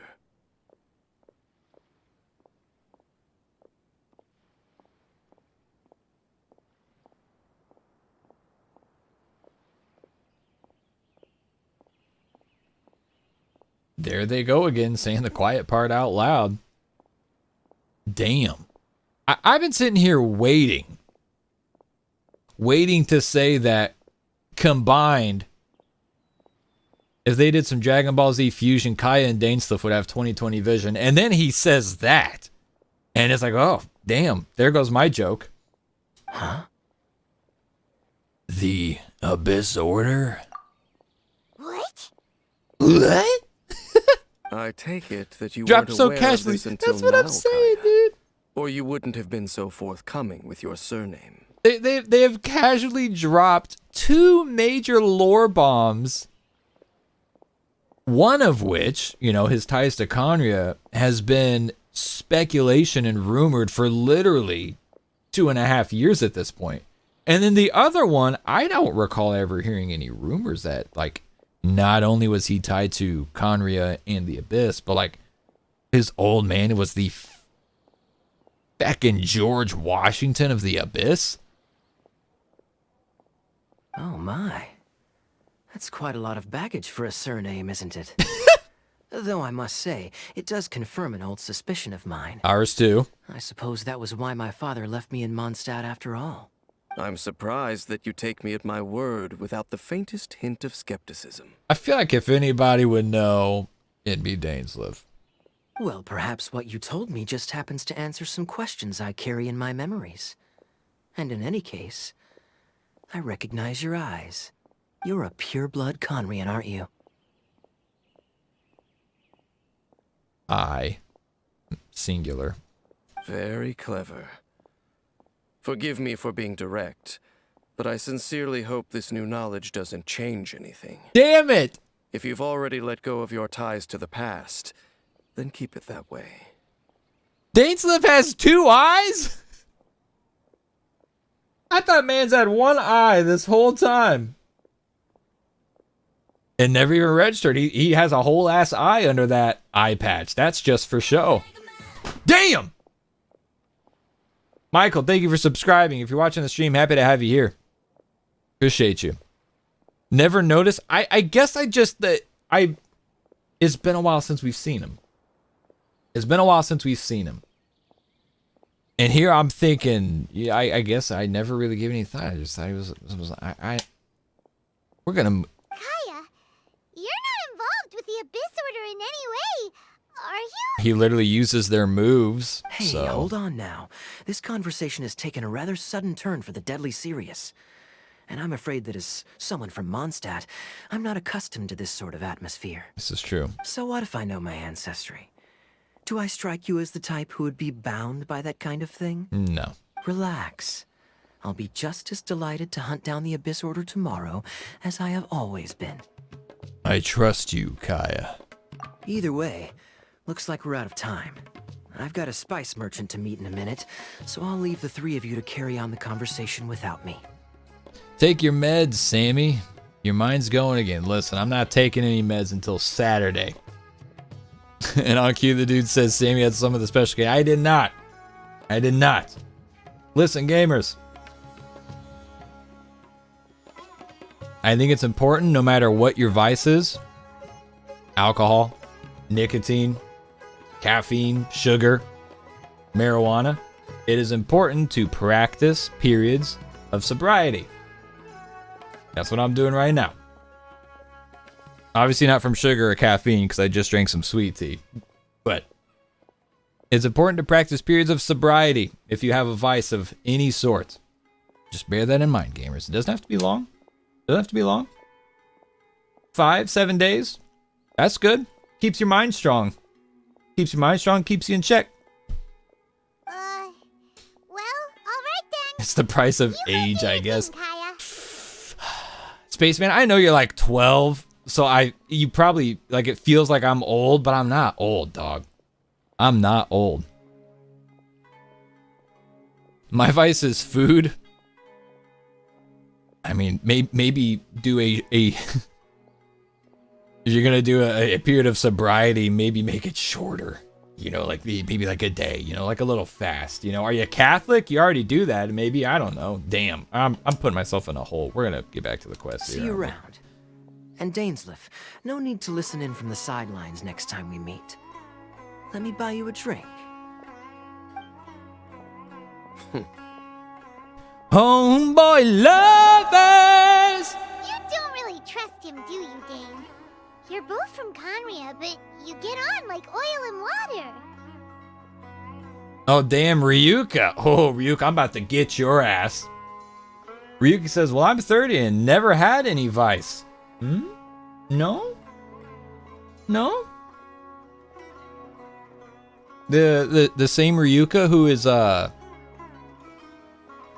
There they go again, saying the quiet part out loud. Damn. I've been sitting here waiting to say that combined, if they did some Dragon Ball Z fusion, Kaeya and Dainsleif would have 20/20 vision. And then he says that. And it's like, oh, damn, there goes my joke. Huh? The Abyss Order? What? What? I take it that you Dropped weren't so aware casually. of this until That's what now, I'm saying, Kaeya. dude. Or you wouldn't have been so forthcoming with your surname. They have casually dropped 2 major lore bombs. One of which, you know, his ties to Khaenri'ah, has been speculation and rumored for literally 2.5 years at this point. And then the other one, I don't recall ever hearing any rumors that, like, not only was he tied to Khaenri'ah and the Abyss, but, like, his old man was the feckin' George Washington of the Abyss. Oh my. That's quite a lot of baggage for a surname, isn't it? Though I must say, it does confirm an old suspicion of mine. Ours too. I suppose that was why my father left me in Mondstadt after all. I'm surprised that you take me at my word without the faintest hint of skepticism. I feel like if anybody would know, it'd be Dainsleif. Well, perhaps what you told me just happens to answer some questions I carry in my memories. And in any case, I recognize your eyes. You're a pure-blood Khaenri'ah, aren't you? I. Singular. Very clever. Forgive me for being direct, but I sincerely hope this new knowledge doesn't change anything. Damn it! If you've already let go of your ties to the past, then keep it that way. Dainsleif has 2 eyes? I thought man's had 1 eye this whole time. And never even registered. He has a whole ass eye under that eye patch. That's just for show. Damn! Michael, thank you for subscribing. If you're watching the stream, happy to have you here. Appreciate you. Never noticed. I guess it's been a while since we've seen him. It's been a while since we've seen him. And here I'm thinking, yeah, I guess I never really gave any thought. I just thought he was we're gonna. Kaeya, you're not involved with the Abyss Order in any way, are you? He literally uses their moves. Hey, so. hold on now. This conversation has taken a rather sudden turn for the deadly serious. And I'm afraid that as someone from Mondstadt, I'm not accustomed to this sort of atmosphere. This is true. So what if I know my ancestry? Do I strike you as the type who would be bound by that kind of thing? No. Relax. I'll be just as delighted to hunt down the Abyss Order tomorrow as I have always been. I trust you, Kaeya. Either way, looks like we're out of time. I've got a spice merchant to meet in a minute, so I'll leave the 3 of you to carry on the conversation without me. Take your meds, Sammy. Your mind's going again. Listen, I'm not taking any meds until Saturday. And on cue, the dude says Sammy had some of the special K. I did not. I did not. Listen, gamers. I think it's important, no matter what your vice is, alcohol, nicotine, caffeine, sugar, marijuana, it is important to practice periods of sobriety. That's what I'm doing right now. Obviously not from sugar or caffeine because I just drank some sweet tea. But it's important to practice periods of sobriety if you have a vice of any sort. Just bear that in mind, gamers. It doesn't have to be long. It doesn't have to be long. 5, 7 days. That's good. Keeps your mind strong. Keeps your mind strong, keeps you in check. Well, alright then. It's the price of You age, go do I your guess. thing, Kaeya. Spaceman, I know you're like 12, so you probably, like, it feels like I'm old, but I'm not old, dog. I'm not old. My vice is food. I mean, maybe do a if you're gonna do a period of sobriety, maybe make it shorter. You know, like maybe like a day. You know, like a little fast. You know, are you Catholic? You already do that. Maybe, I don't know. Damn, I'm putting myself in a hole. We're gonna get back to the quest. See you around. And Dainsleif, no need to listen in from the sidelines next time we meet. Let me buy you a drink. Homeboy lovers. You don't really trust him, do you, Dane? You're both from Khaenri'ah, but you get on like oil and water. Oh damn, Ryuka. Oh Ryuka, I'm about to get your ass. Ryuki says, well, I'm 30 and never had any vice. No? No? The same Ryuka who is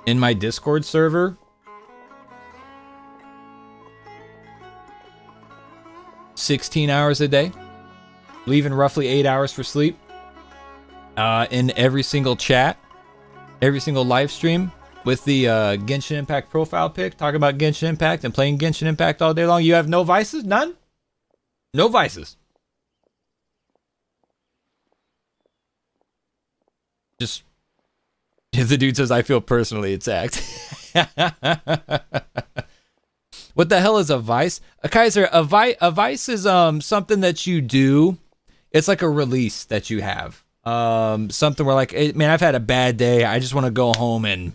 in my Discord server. "16 hours a day, leaving roughly 8 hours for sleep. In every single chat, every single live stream with the Genshin Impact profile pic, talking about Genshin Impact and playing Genshin Impact all day long. You have no vices? None? No vices. Just, the dude says, I feel personally attacked. What the hell is a vice? Kaiser, a vice is something that you do. It's like a release that you have. Something where like, hey, man, I've had a bad day. I just want to go home and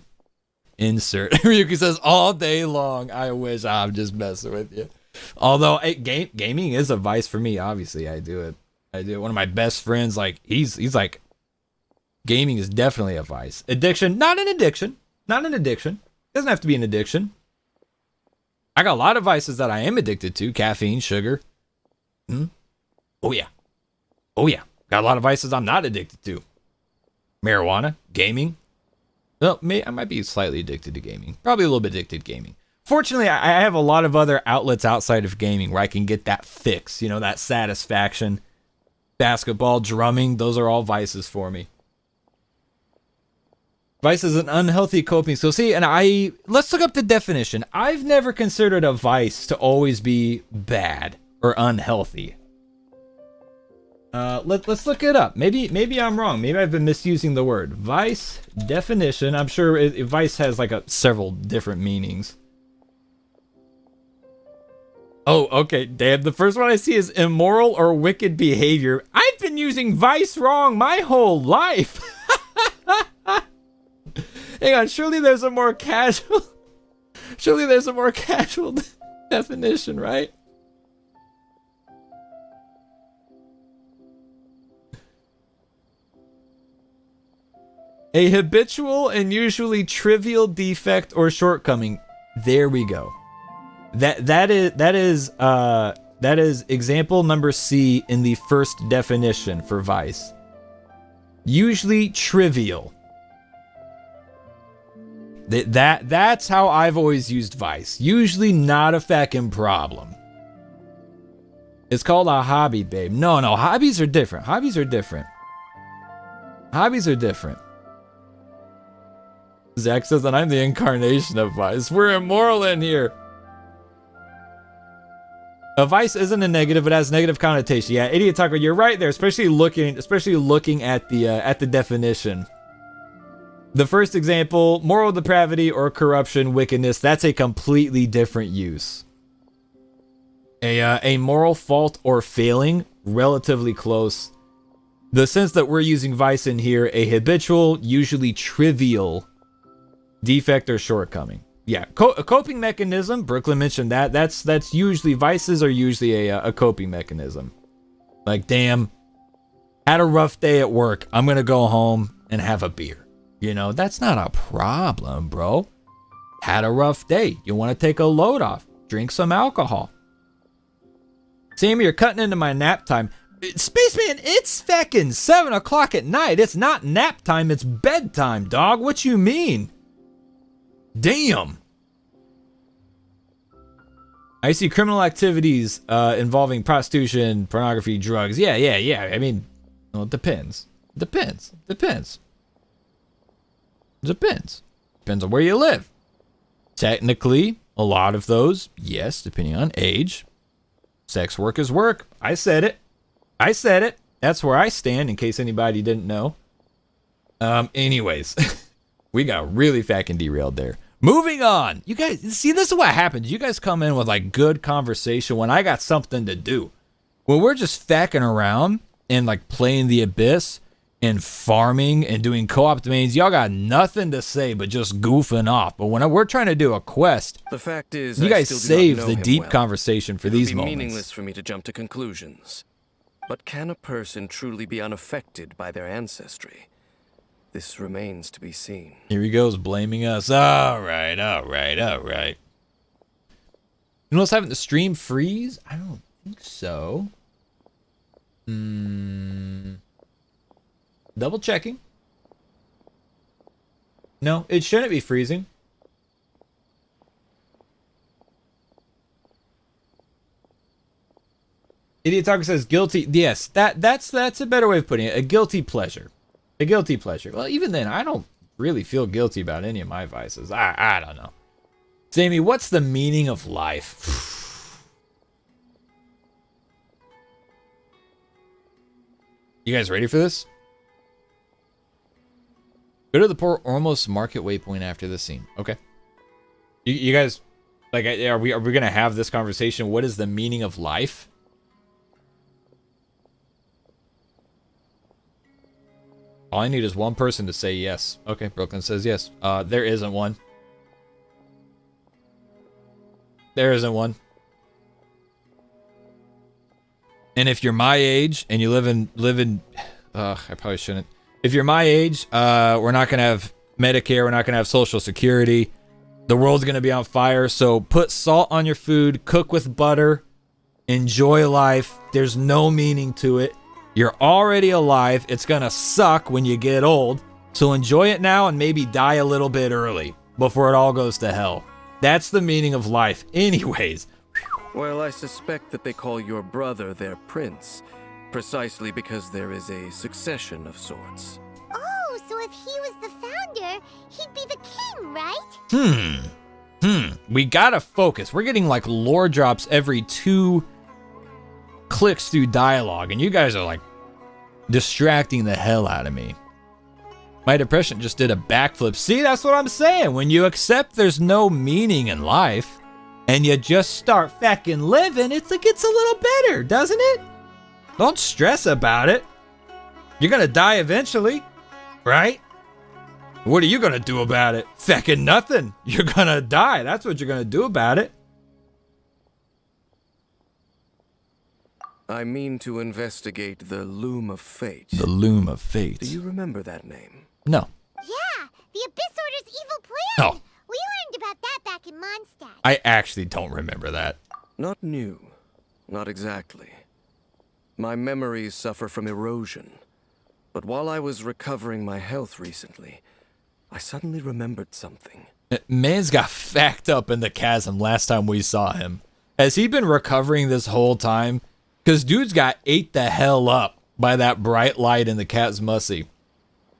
insert. Ryuki says, all day long. I wish. I'm just messing with you. Although gaming is a vice for me. Obviously, I do it. One of my best friends, like he's like, gaming is definitely a vice. Addiction, not an addiction. Not an addiction. Doesn't have to be an addiction. I got a lot of vices that I am addicted to. Caffeine, sugar. Oh yeah. Oh yeah. Got a lot of vices I'm not addicted to. Marijuana, gaming. Well, I might be slightly addicted to gaming. Probably a little bit addicted to gaming. Fortunately, I have a lot of other outlets outside of gaming where I can get that fix, you know, that satisfaction. Basketball, drumming, those are all vices for me. Vice is an unhealthy coping skill. See, and let's look up the definition. I've never considered a vice to always be bad or unhealthy. Let's look it up. Maybe I'm wrong. Maybe I've been misusing the word. Vice definition. I'm sure vice has like several different meanings. Oh, okay. Damn. The first one I see is immoral or wicked behavior. I've been using vice wrong my whole life. Hang on. Surely there's a more casual. Surely there's a more casual definition, right? A habitual and usually trivial defect or shortcoming. There we go. That is example number C in the first definition for vice. Usually trivial. That's how I've always used vice. Usually not a fucking problem. It's called a hobby, babe. No, hobbies are different. Hobbies are different. Zach says that I'm the incarnation of vice. We're immoral in here. A vice isn't a negative, it has negative connotation. Yeah, Idiot Taco, you're right there, especially looking at the definition. The first example, moral depravity or corruption, wickedness, that's a completely different use. A moral fault or failing, relatively close. The sense that we're using vice in here, a habitual, usually trivial defect or shortcoming. Yeah, a coping mechanism. Brooklyn mentioned that. That's usually, vices are usually a coping mechanism. Like, damn, had a rough day at work. I'm gonna go home and have a beer. You know, that's not a problem, bro. Had a rough day. You want to take a load off. Drink some alcohol. Sammy, you're cutting into my nap time. Spaceman, it's fucking 7 o'clock at night. It's not nap time, it's bedtime, dog. What you mean? Damn. I see criminal activities involving prostitution, pornography, drugs. Yeah. I mean, well, it depends. Depends on where you live. Technically, a lot of those, yes, depending on age. Sex work is work. I said it. That's where I stand, in case anybody didn't know. Anyways, we got really fucking derailed there. Moving on. You guys, see, this is what happens. You guys come in with like good conversation when I got something to do. When we're just facking around and like playing the Abyss and farming and doing co-op domains, y'all got nothing to say but just goofing off. But when we're trying to do a quest, the fact is, you guys save the deep conversation for these moments. It would be meaningless for me to jump to conclusions. But can a person truly be unaffected by their ancestry? This remains to be seen. Here he goes, blaming us. All right, all right, all right. You know what's having the stream freeze? I don't think so. Double checking. No, it shouldn't be freezing. Idiot Talker says guilty. Yes, that's a better way of putting it. A guilty pleasure. A guilty pleasure. Well, even then, I don't really feel guilty about any of my vices. I don't know. Sammy, what's the meaning of life? You guys ready for this? Go to the Port Ormos market waypoint after this scene. Okay. You guys, like, are we gonna have this conversation? What is the meaning of life? All I need is one person to say yes. Okay, Brooklyn says yes. There isn't one. There isn't one. And if you're my age and you live in I probably shouldn't. If you're my age, we're not gonna have Medicare, we're not gonna have Social Security. The world's gonna be on fire, so put salt on your food, cook with butter, enjoy life. There's no meaning to it. You're already alive. It's gonna suck when you get old. So enjoy it now and maybe die a little bit early before it all goes to hell. That's the meaning of life. Anyways. Well, I suspect that they call your brother their prince, precisely because there is a succession of sorts. Oh, so if he was the founder, he'd be the king, right? We gotta focus. We're getting like lore drops every 2 clicks through dialogue, and you guys are like distracting the hell out of me. My depression just did a backflip. See, that's what I'm saying. When you accept there's no meaning in life and you just start fucking living, it's like it's a little better, doesn't it? Don't stress about it. You're gonna die eventually, right? What are you gonna do about it? Fucking nothing. You're gonna die. That's what you're gonna do about it. I mean to investigate the Loom of Fate. The Loom of Fate. Do you remember that name? No. Yeah, the Abyss Order's evil plan. Oh. We learned about that back in Mondstadt. I actually don't remember that. Not new. Not exactly. My memories suffer from erosion. But while I was recovering my health recently, I suddenly remembered something. Man's got facked up in the chasm last time we saw him. Has he been recovering this whole time? Because dude's got ate the hell up by that bright light in the Chasmussy.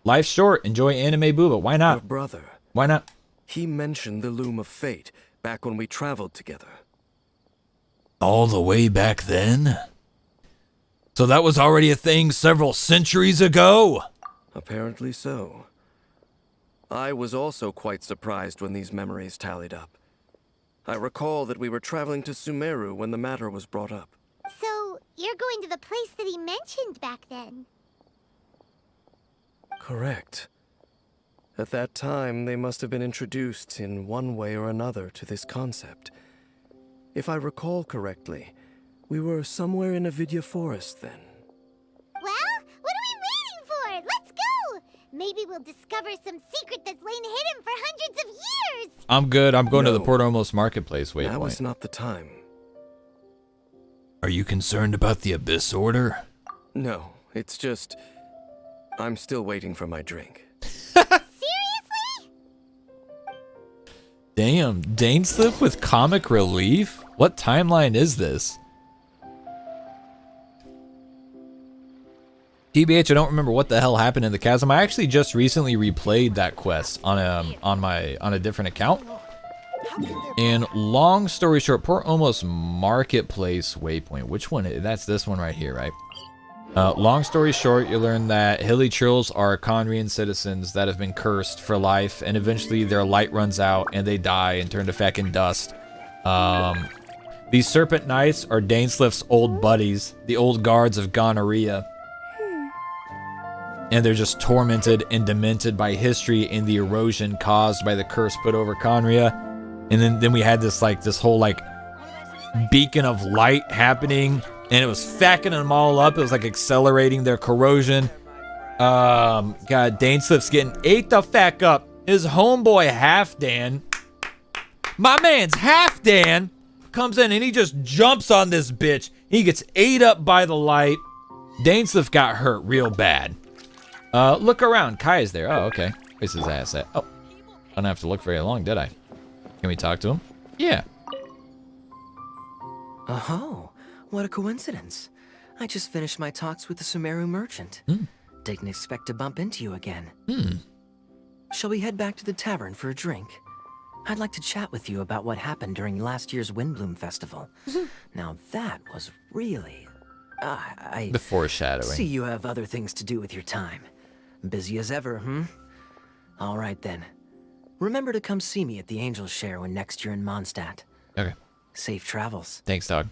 Life's short. Enjoy anime booba. Why not? Your brother. Why not? He mentioned the Loom of Fate back when we traveled together. All the way back then? So that was already a thing several centuries ago? Apparently so. I was also quite surprised when these memories tallied up. I recall that we were traveling to Sumeru when the matter was brought up. So, you're going to the place that he mentioned back then? Correct. At that time, they must have been introduced in one way or another to this concept. If I recall correctly, we were somewhere in Avidya Forest then. Well, what are we waiting for? Let's go! Maybe we'll discover some secret that's lain hidden for hundreds of years! I'm good. I'm going to the No. Port Ormos Marketplace That waypoint. was not the time. Are you concerned about the Abyss Order? No, it's just... I'm still waiting for my drink. Seriously? Damn, Dainsleif with comic relief? What timeline is this? TBH, I don't remember what the hell happened in the chasm. I actually just recently replayed that quest on a different account. And long story short, Port Ormos Marketplace waypoint. Which one? That's this one right here, right? Long story short, you learn that Hilly Trills are Khaenri'ah citizens that have been cursed for life, and eventually their light runs out and they die and turn to feckin' dust. These Serpent Knights are Dainsleif's old buddies, the old guards of Khaenri'ah. And they're just tormented and demented by history and the erosion caused by the curse put over Khaenri'ah. And then we had this whole beacon of light happening, and it was facking them all up. It was like accelerating their corrosion. God, Dainsleif's getting ate the feck up. His homeboy Halfdan, my man's Halfdan, comes in and he just jumps on this bitch. He gets ate up by the light. Dainsleif got hurt real bad. Look around. Kaeya's there. Oh, okay. Where's his ass at? Oh, I don't have to look very long, did I? Can we talk to him? Yeah. Oh, what a coincidence. I just finished my talks with the Sumeru merchant. Didn't expect to bump into you again. Shall we head back to the tavern for a drink? I'd like to chat with you about what happened during last year's Windbloom Festival. Now that was really... The foreshadowing. See you have other things to do with your time. Busy as ever, All right then. Remember to come see me at the Angel Share when next you're in Mondstadt. Okay. Safe travels. Thanks, dog.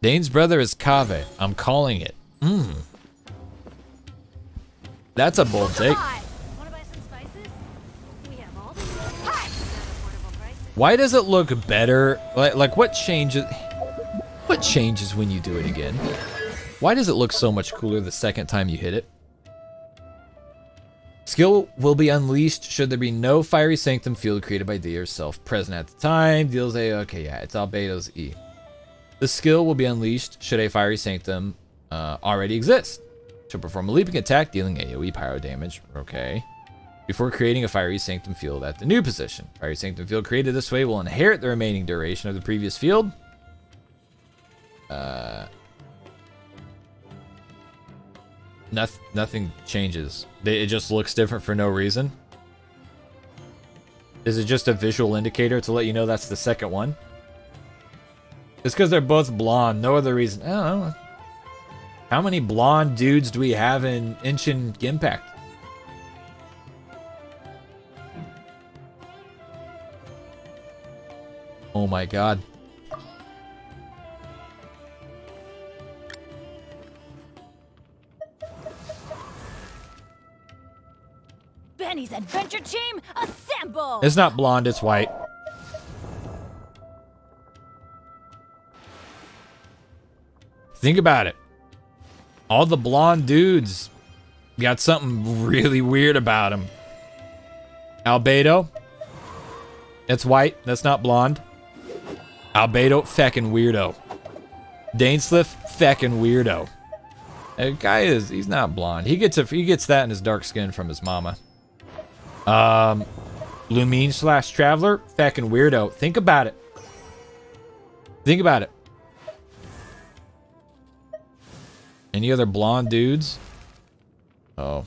Dane's brother is Kave. I'm calling it. That's a bold take. Why does it look better? Like what changes? What changes when you do it again? Why does it look so much cooler the second time you hit it? Skill will be unleashed should there be no Fiery Sanctum field created by D herself present at the time. Deals a... Okay, yeah, it's Albedo's E. The skill will be unleashed should a Fiery Sanctum already exist. She'll perform a leaping attack dealing AoE pyro damage. Okay. Before creating a Fiery Sanctum field at the new position. Fiery Sanctum field created this way will inherit the remaining duration of the previous field. Nothing changes. It just looks different for no reason. Is it just a visual indicator to let you know that's the second one? It's because they're both blonde. No other reason. I don't know. How many blonde dudes do we have in Genshin Impact? Oh my god. Benny's adventure team, assemble! It's not blonde, it's white. Think about it. All the blonde dudes got something really weird about them. Albedo, that's white, that's not blonde. Albedo, feckin' weirdo. Dainsleif, feckin' weirdo. That guy he's not blonde. He gets that in his dark skin from his mama. Lumine / Traveler, feckin' weirdo. Think about it. Think about it. Any other blonde dudes? Oh.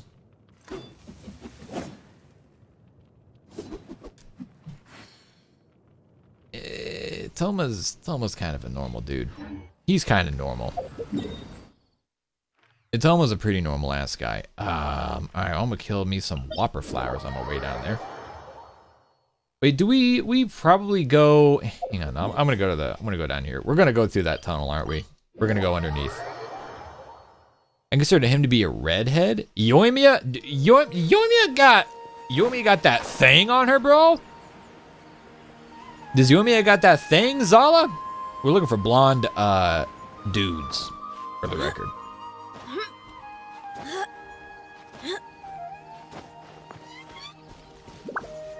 Toma's kind of a normal dude. He's kind of normal. Toma's a pretty normal ass guy. Alright, I'm gonna kill me some whopper flowers on my way down there. Wait, do we probably go... Hang on, I'm gonna go down here. We're gonna go through that tunnel, aren't we? We're gonna go underneath. I consider him to be a redhead. Yoimiya got that thing on her, bro? Does Yoimiya got that thing, Zala? We're looking for blonde dudes, for the record.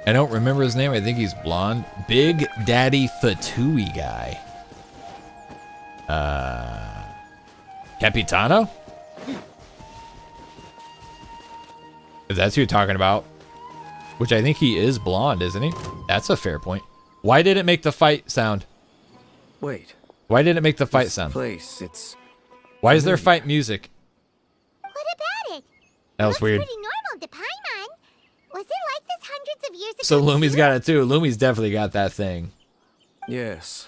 I don't remember his name. I think he's blonde. Big Daddy Fatui guy. Capitano? If that's who you're talking about. Which I think he is blonde, isn't he? That's a fair point. Why did it make the fight sound? Wait. Why did it make the fight sound? Place, it's... Why is there fight music? What about it? That was weird. Pretty normal to Paimon. Was it like this hundreds of years ago? So Lumi's got it too. Lumi's definitely got that thing. Yes.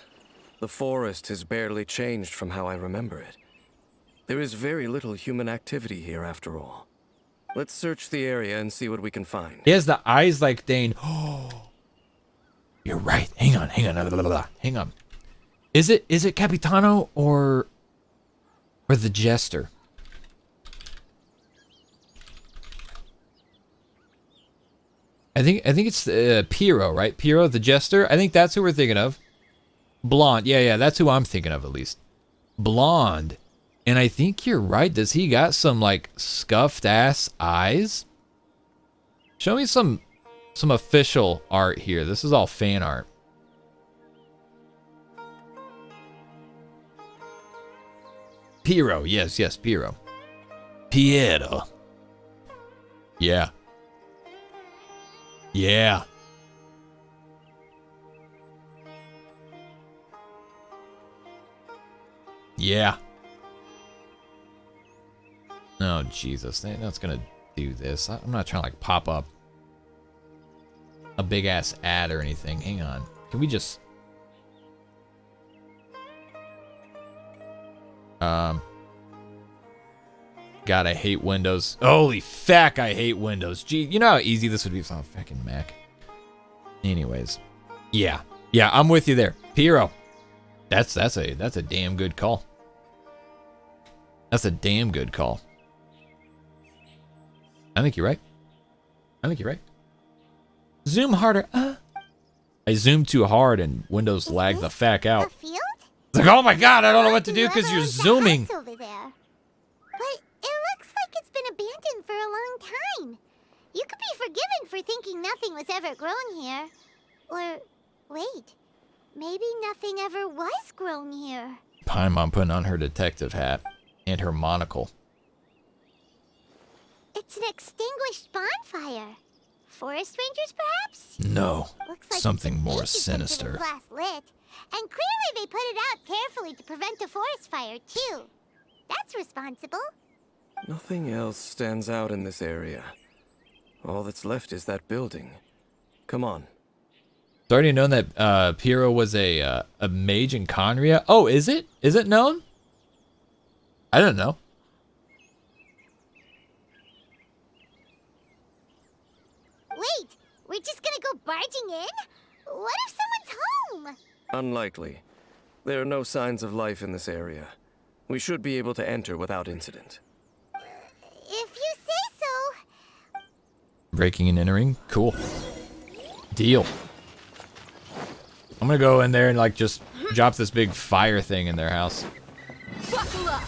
The forest has barely changed from how I remember it. There is very little human activity here after all. Let's search the area and see what we can find. He has the eyes like Dane. Oh, you're right. Hang on. Hang on. Is it Capitano or the Jester? I think it's Pyro, right? Pyro the Jester. I think that's who we're thinking of. Blonde. Yeah, that's who I'm thinking of at least. Blonde And I think you're right. Does he got some like scuffed ass eyes? Show me some official art here. This is all fan art. Piero, yes, Piero. Piero. Yeah. Yeah. Yeah. Oh, Jesus. That's gonna do this. I'm not trying to like pop up a big ass ad or anything. Hang on. Can we just... God, I hate Windows. Holy fuck, I hate Windows. Gee, you know how easy this would be for fucking Mac. Anyways. Yeah. Yeah, I'm with you there. Piero. That's a damn good call. That's a damn good call. I think you're right. Zoom harder. I zoomed too hard and Windows lagged the fuck out. A field? It's like, oh my god, I don't know what to do because you're zooming. Over there. But it looks like it's been abandoned for a long time. You could be forgiven for thinking nothing was ever grown here. Or, wait, maybe nothing ever was grown here. Paimon putting on her detective hat and her monocle. It's an extinguished bonfire. Forest rangers, perhaps? No, Looks like something it's been more ages since it was sinister. last lit. And clearly they put it out carefully to prevent a forest fire, too. That's responsible. Nothing else stands out in this area. All that's left is that building. Come on. It's already known that Piero was a mage in Khaenri'ah. Oh, is it? Is it known? I don't know. Wait, we're just gonna go barging in? What if someone's home? Unlikely. There are no signs of life in this area. We should be able to enter without incident. If you say so. Breaking and entering? Cool. Deal. I'm gonna go in there and like just drop this big fire thing in their house. Buckle up.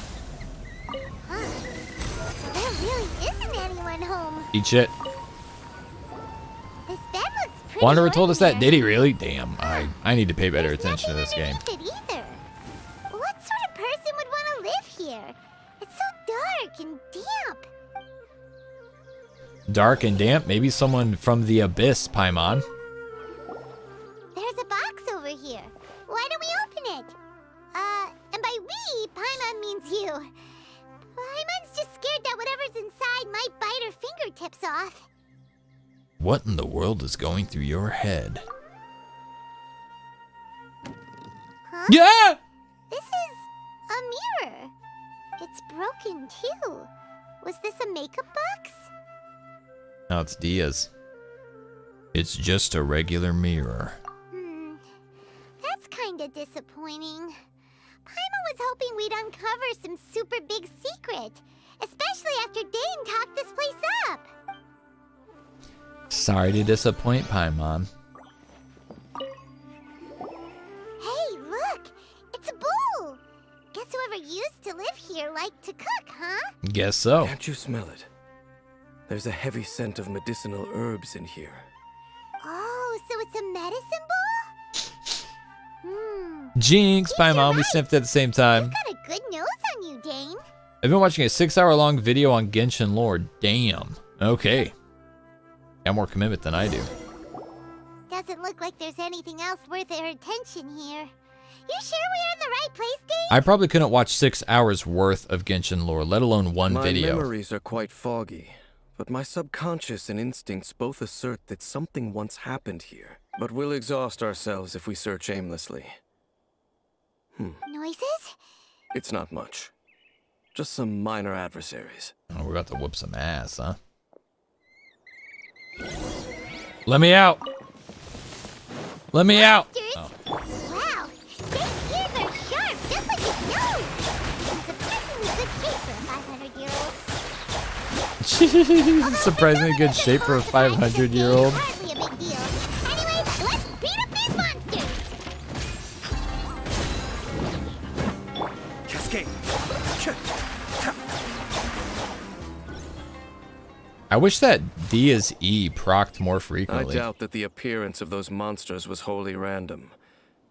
Huh. So there really isn't anyone home. Eat shit. This bed looks pretty Wanderer told us that. ordinary. Did he really? Damn. I need to pay better There's attention to this nothing game. underneath it either. What sort of person would want to live here? It's so dark and damp. Dark and damp. Maybe someone from the abyss, Paimon. There's a box over here. Why don't we open it? And by we, Paimon means you. Paimon's just scared that whatever's inside might bite her fingertips off. What in the world is going through your head? Huh? Yeah! This is a mirror. It's broken too. Was this a makeup box? No, it's Dia's. It's just a regular mirror. That's kinda disappointing. Paimon was hoping we'd uncover some super big secret, especially after Dane talked this place up. Sorry to disappoint, Paimon. Hey, look! It's a bull! Guess whoever used to live here liked to cook, huh? Guess so. Can't you smell it? There's a heavy scent of medicinal herbs in here. Oh, so it's a medicine bowl? Jinx, Yes, you're Paimon, we right. sniffed at the same time. You've got a good nose on you, Dane. I've been watching a 6-hour-long video on Genshin lore. Damn. Okay. Got more commitment than I do. Doesn't look like there's anything else worth our attention here. You sure we're in the right place, Dane? I probably couldn't watch 6 hours worth of Genshin lore, let alone one My video. memories are quite foggy, but my subconscious and instincts both assert that something once happened here. But we'll exhaust ourselves if we search aimlessly. Noises? It's not much. Just some minor adversaries. Oh, we're about to whoop some ass, huh? Let me out! Let me out! Monsters? Oh. Wow, Dane's ears are sharp, just like his nose. He's surprisingly good shape for a 500-year-old. Surprisingly good shape for a 500-year-old. Hardly a big deal. Anyway, let's beat up these monsters. Cascade. I wish that Dia's E procced more I frequently. doubt that the appearance of those monsters was wholly random.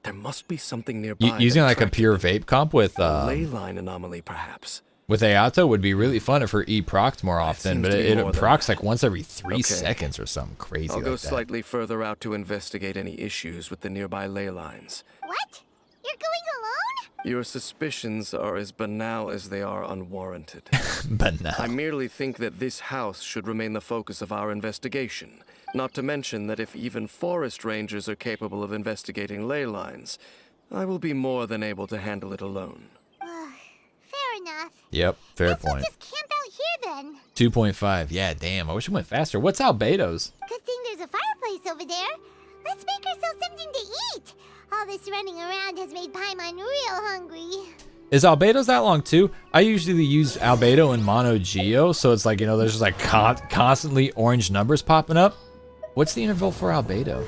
There must be something nearby. Using that like a attracted pure them. vape comp with A ley line anomaly, perhaps. with Ayato would be really fun if her E procced more often, seems but to be it more than procs that. like once every 3 Okay. seconds or something crazy I'll like go that. slightly further out to investigate any issues with the nearby ley lines. What? You're going alone? Your suspicions are as banal as they are unwarranted. But now, I merely think that this house should remain the focus of our investigation. Not to mention that if even forest rangers are capable of investigating ley lines, I will be more than able to handle it alone. Fair enough. yep, fair Guess we'll point. just camp out here then. 2.5. Yeah, damn. I wish it went faster. What's Albedo's? Good thing there's a fireplace over there. Let's make ourselves something to eat. All this running around has made Paimon real hungry. Is Albedo's that long too? I usually use Albedo in Mono Geo, so it's like, you know, there's just like constantly orange numbers popping up. What's the interval for Albedo?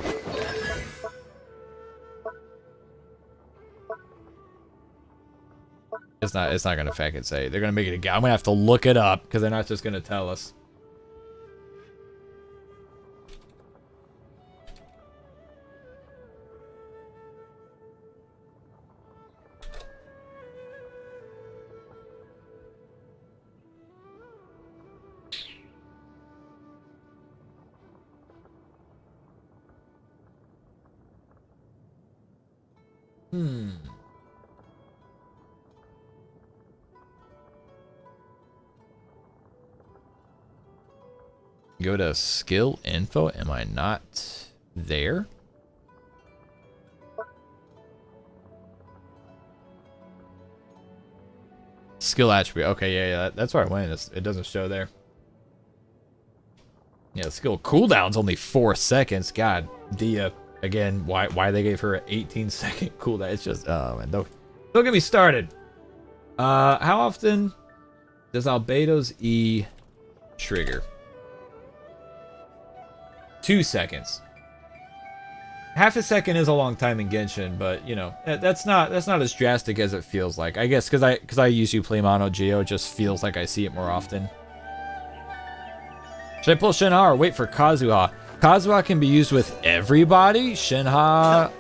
It's not gonna fucking say. They're gonna make it a guy. I'm gonna have to look it up because they're not just gonna tell us. Go to skill info. Am I not there? Skill attribute. Okay, yeah, that's where I went. It doesn't show there. Yeah, skill cooldown's only 4 seconds. God, Dia again. Why they gave her an 18-second cooldown? It's just man, don't get me started. How often does Albedo's E trigger? 2 seconds. Half a second is a long time in Genshin, but you know that's not as drastic as it feels like. I guess because I usually play Mono Geo, it just feels like I see it more often. Should I pull Shinha or wait for Kazuha? Kazuha can be used with everybody. Shinha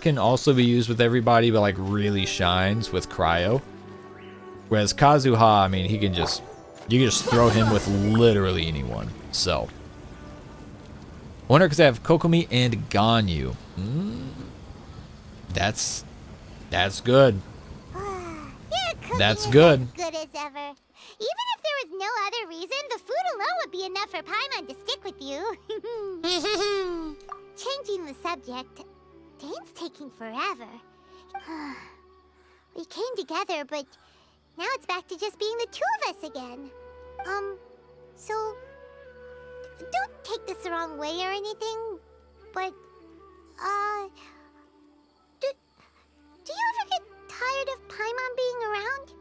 can also be used with everybody, but like really shines with Cryo. Whereas Kazuha, I mean, you can just throw him with literally anyone. So. I wonder because I have Kokomi and Ganyu. That's good. That's good. As good as ever. Even if there was no other reason, the food alone would be enough for Paimon to stick with you. Changing the subject, Dane's taking forever. We came together, but now it's back to just being the two of us again. So don't take this the wrong way or anything, but do you ever get tired of Paimon being around?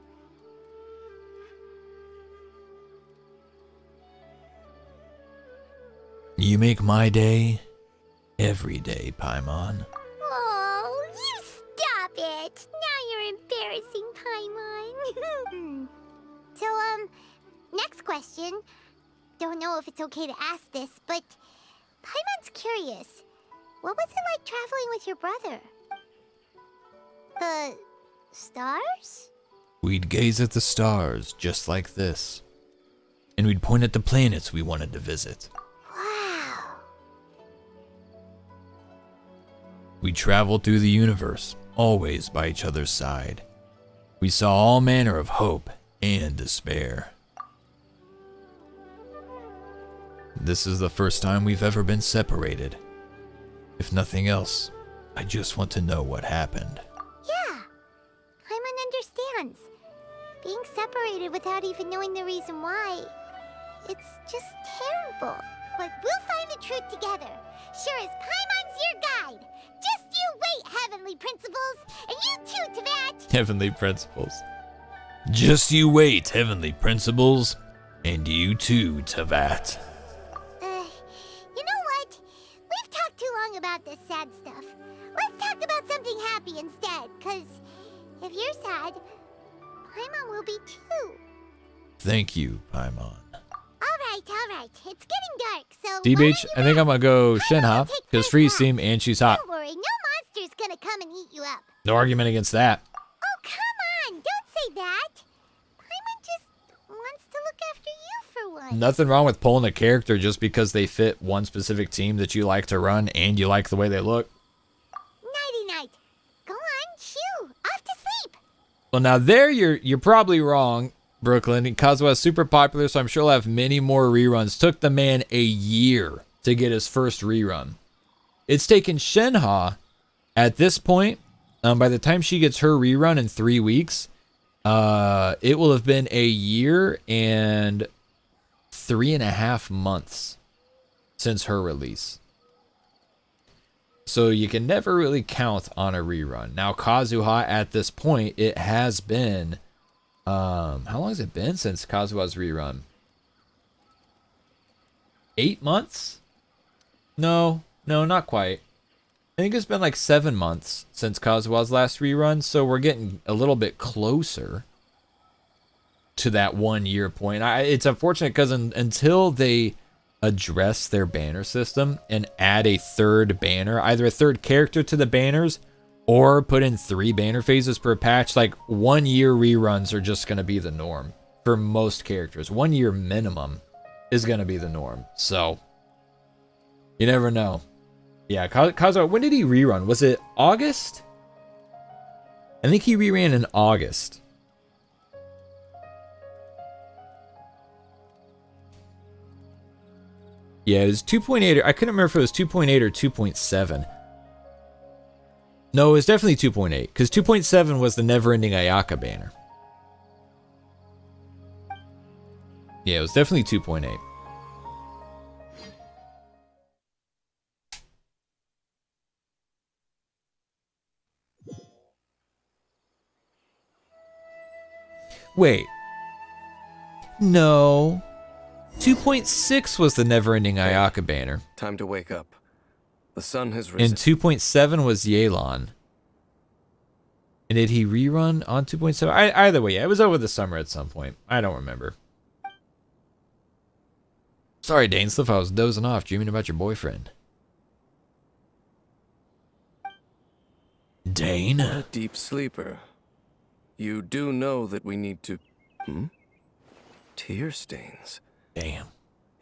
You make my day every day, Paimon. Oh, you stop it! Now you're embarrassing, Paimon. So, next question. Don't know if it's okay to ask this, but Paimon's curious. What was it like traveling with your brother? The stars? We'd gaze at the stars just like this. And we'd point at the planets we wanted to visit. Wow. We traveled through the universe, always by each other's side. We saw all manner of hope and despair. This is the first time we've ever been separated. If nothing else, I just want to know what happened. Yeah, Paimon understands. Being separated without even knowing the reason why, it's just terrible. But we'll find the truth together. Sure as Paimon's your guide. Just you wait, Heavenly Principles. And you too, Teyvat. Heavenly Principles. Just you wait, Heavenly Principles. And you too, Teyvat. You know what? We've talked too long about this sad stuff. Let's talk about something happy instead, because if you're sad, Paimon will be too. Thank you, Paimon. All all right. It's getting dark, so... Sea why Beach, don't I you think I'm gonna go rest? Shinha, Take because first Freeze class. Steam and she's hot. Don't worry, no monster's gonna come and eat you up. No argument against that. Oh, come on, don't say that. Paimon just wants to look after you for once. Nothing wrong with pulling a character just because they fit one specific team that you like to run and you like the way they look. Nighty-night. Go on, shoo, off to sleep. Well, now there you're probably wrong, Brooklyn. Kazuha is super popular, so I'm sure he'll have many more reruns. Took the man a year to get his first rerun. It's taken Shinha, at this point, by the time she gets her rerun in 3 weeks, it will have been a year and 3.5 months since her release. So you can never really count on a rerun. Now, Kazuha, at this point, it has been... how long has it been since Kazuha's rerun? 8 months? No, not quite. I think it's been like 7 months since Kazuha's last rerun, so we're getting a little bit closer to that 1 year point. It's unfortunate because until they address their banner system and add a third banner, either a third character to the banners or put in 3 banner phases per patch, like 1 year reruns are just going to be the norm for most characters. 1 year minimum is going to be the norm. So you never know. Yeah, Kazuha, when did he rerun? Was it August? I think he reran in August. Yeah, it was 2.8. I couldn't remember if it was 2.8 or 2.7. No, it was definitely 2.8, because 2.7 was the never-ending Ayaka banner. Yeah, it was definitely 2.8. Wait. No. 2.6 was the never-ending Ayaka banner. Time to wake up. The sun has And risen. 2.7 was Yelan. And did he rerun on 2.7? Either way, yeah, it was over the summer at some point. I don't remember. Sorry, Dainsleif, I was dozing off, dreaming about your boyfriend. Dane? What a deep sleeper. You do know that we need to... Tear stains. Damn.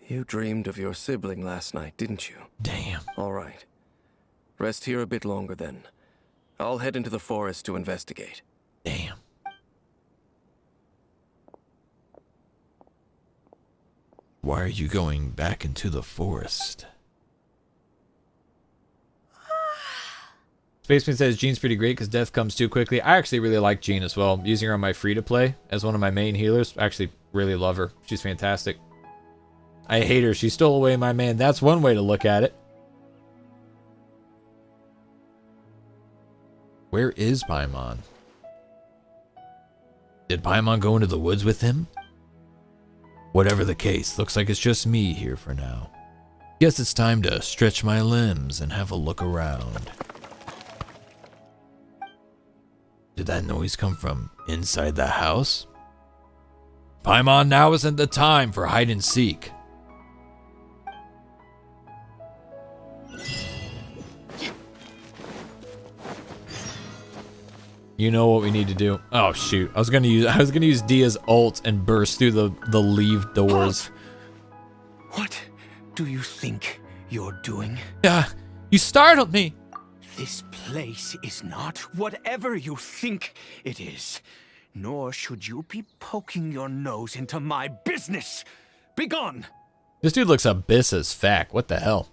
You dreamed of your sibling last night, didn't you? Damn. All right. Rest here a bit longer then. I'll head into the forest to investigate. Damn. Why are you going back into the forest? Spaceman says Jean's pretty great because death comes too quickly. I actually really like Jean as well. Using her on my free-to-play as one of my main healers. I actually really love her. She's fantastic. I hate her. She stole away my man. That's one way to look at it. Where is Paimon? Did Paimon go into the woods with him? Whatever the case, looks like it's just me here for now. Guess it's time to stretch my limbs and have a look around. Did that noise come from inside the house? Paimon, now isn't the time for hide and seek. You know what we need to do. Oh shoot. I was gonna use Dia's ult and burst through the leave doors. What do you think you're doing? You startled me. This place is not whatever you think it is. Nor should you be poking your nose into my business. Begone! This dude looks abyss as fact. What the hell?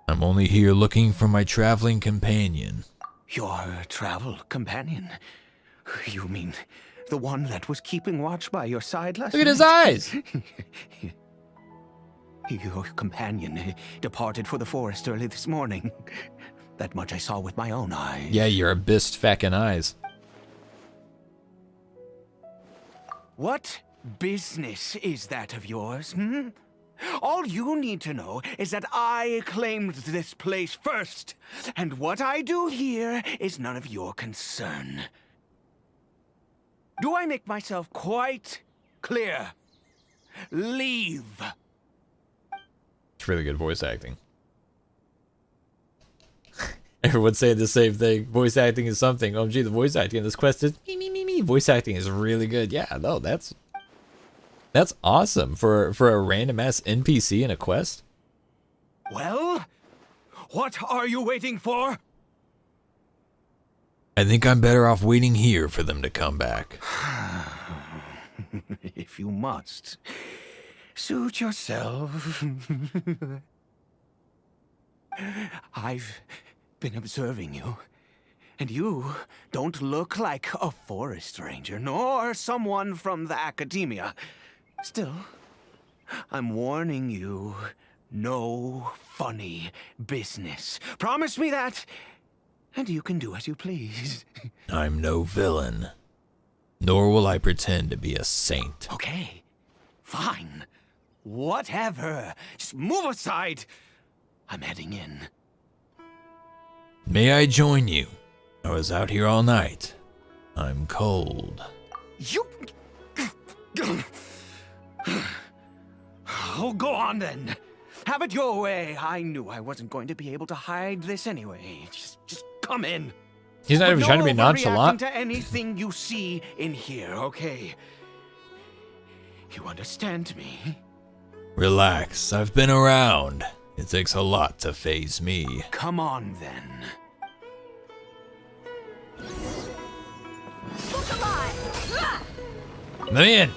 I'm only here looking for my traveling companion. Your travel companion? You mean the one that was keeping watch by your side last night? Look at his eyes! Your companion departed for the forest early this morning. That much I saw with my own eyes. Yeah, your abyss feckin' eyes. What business is that of yours, All you need to know is that I claimed this place first, and what I do here is none of your concern. Do I make myself quite Clear. Leave. It's really good voice acting. Everyone's saying the same thing. Voice acting is something. OMG, the voice acting in this quest is me. Voice acting is really good. Yeah, no, that's awesome for a random ass NPC in a quest. Well, what are you waiting for? I think I'm better off waiting here for them to come back. If you must, suit yourself. I've been observing you, and you don't look like a forest ranger, nor someone from the academia. Still, I'm warning you, no funny business. Promise me that, and you can do as you please. I'm no villain, nor will I pretend to be a saint. Okay, fine. Whatever. Just move aside. I'm heading in. May I join you? I was out here all night. I'm cold. You... Oh, go on then. Have it your way. I knew I wasn't going to be able to hide this anyway. Just come in. He's not even trying to be overreacting nonchalant. to anything you see in here, okay? You understand me? Relax, I've been around. It takes a lot to faze me. Come on then. Look alive! Ah! Let me in.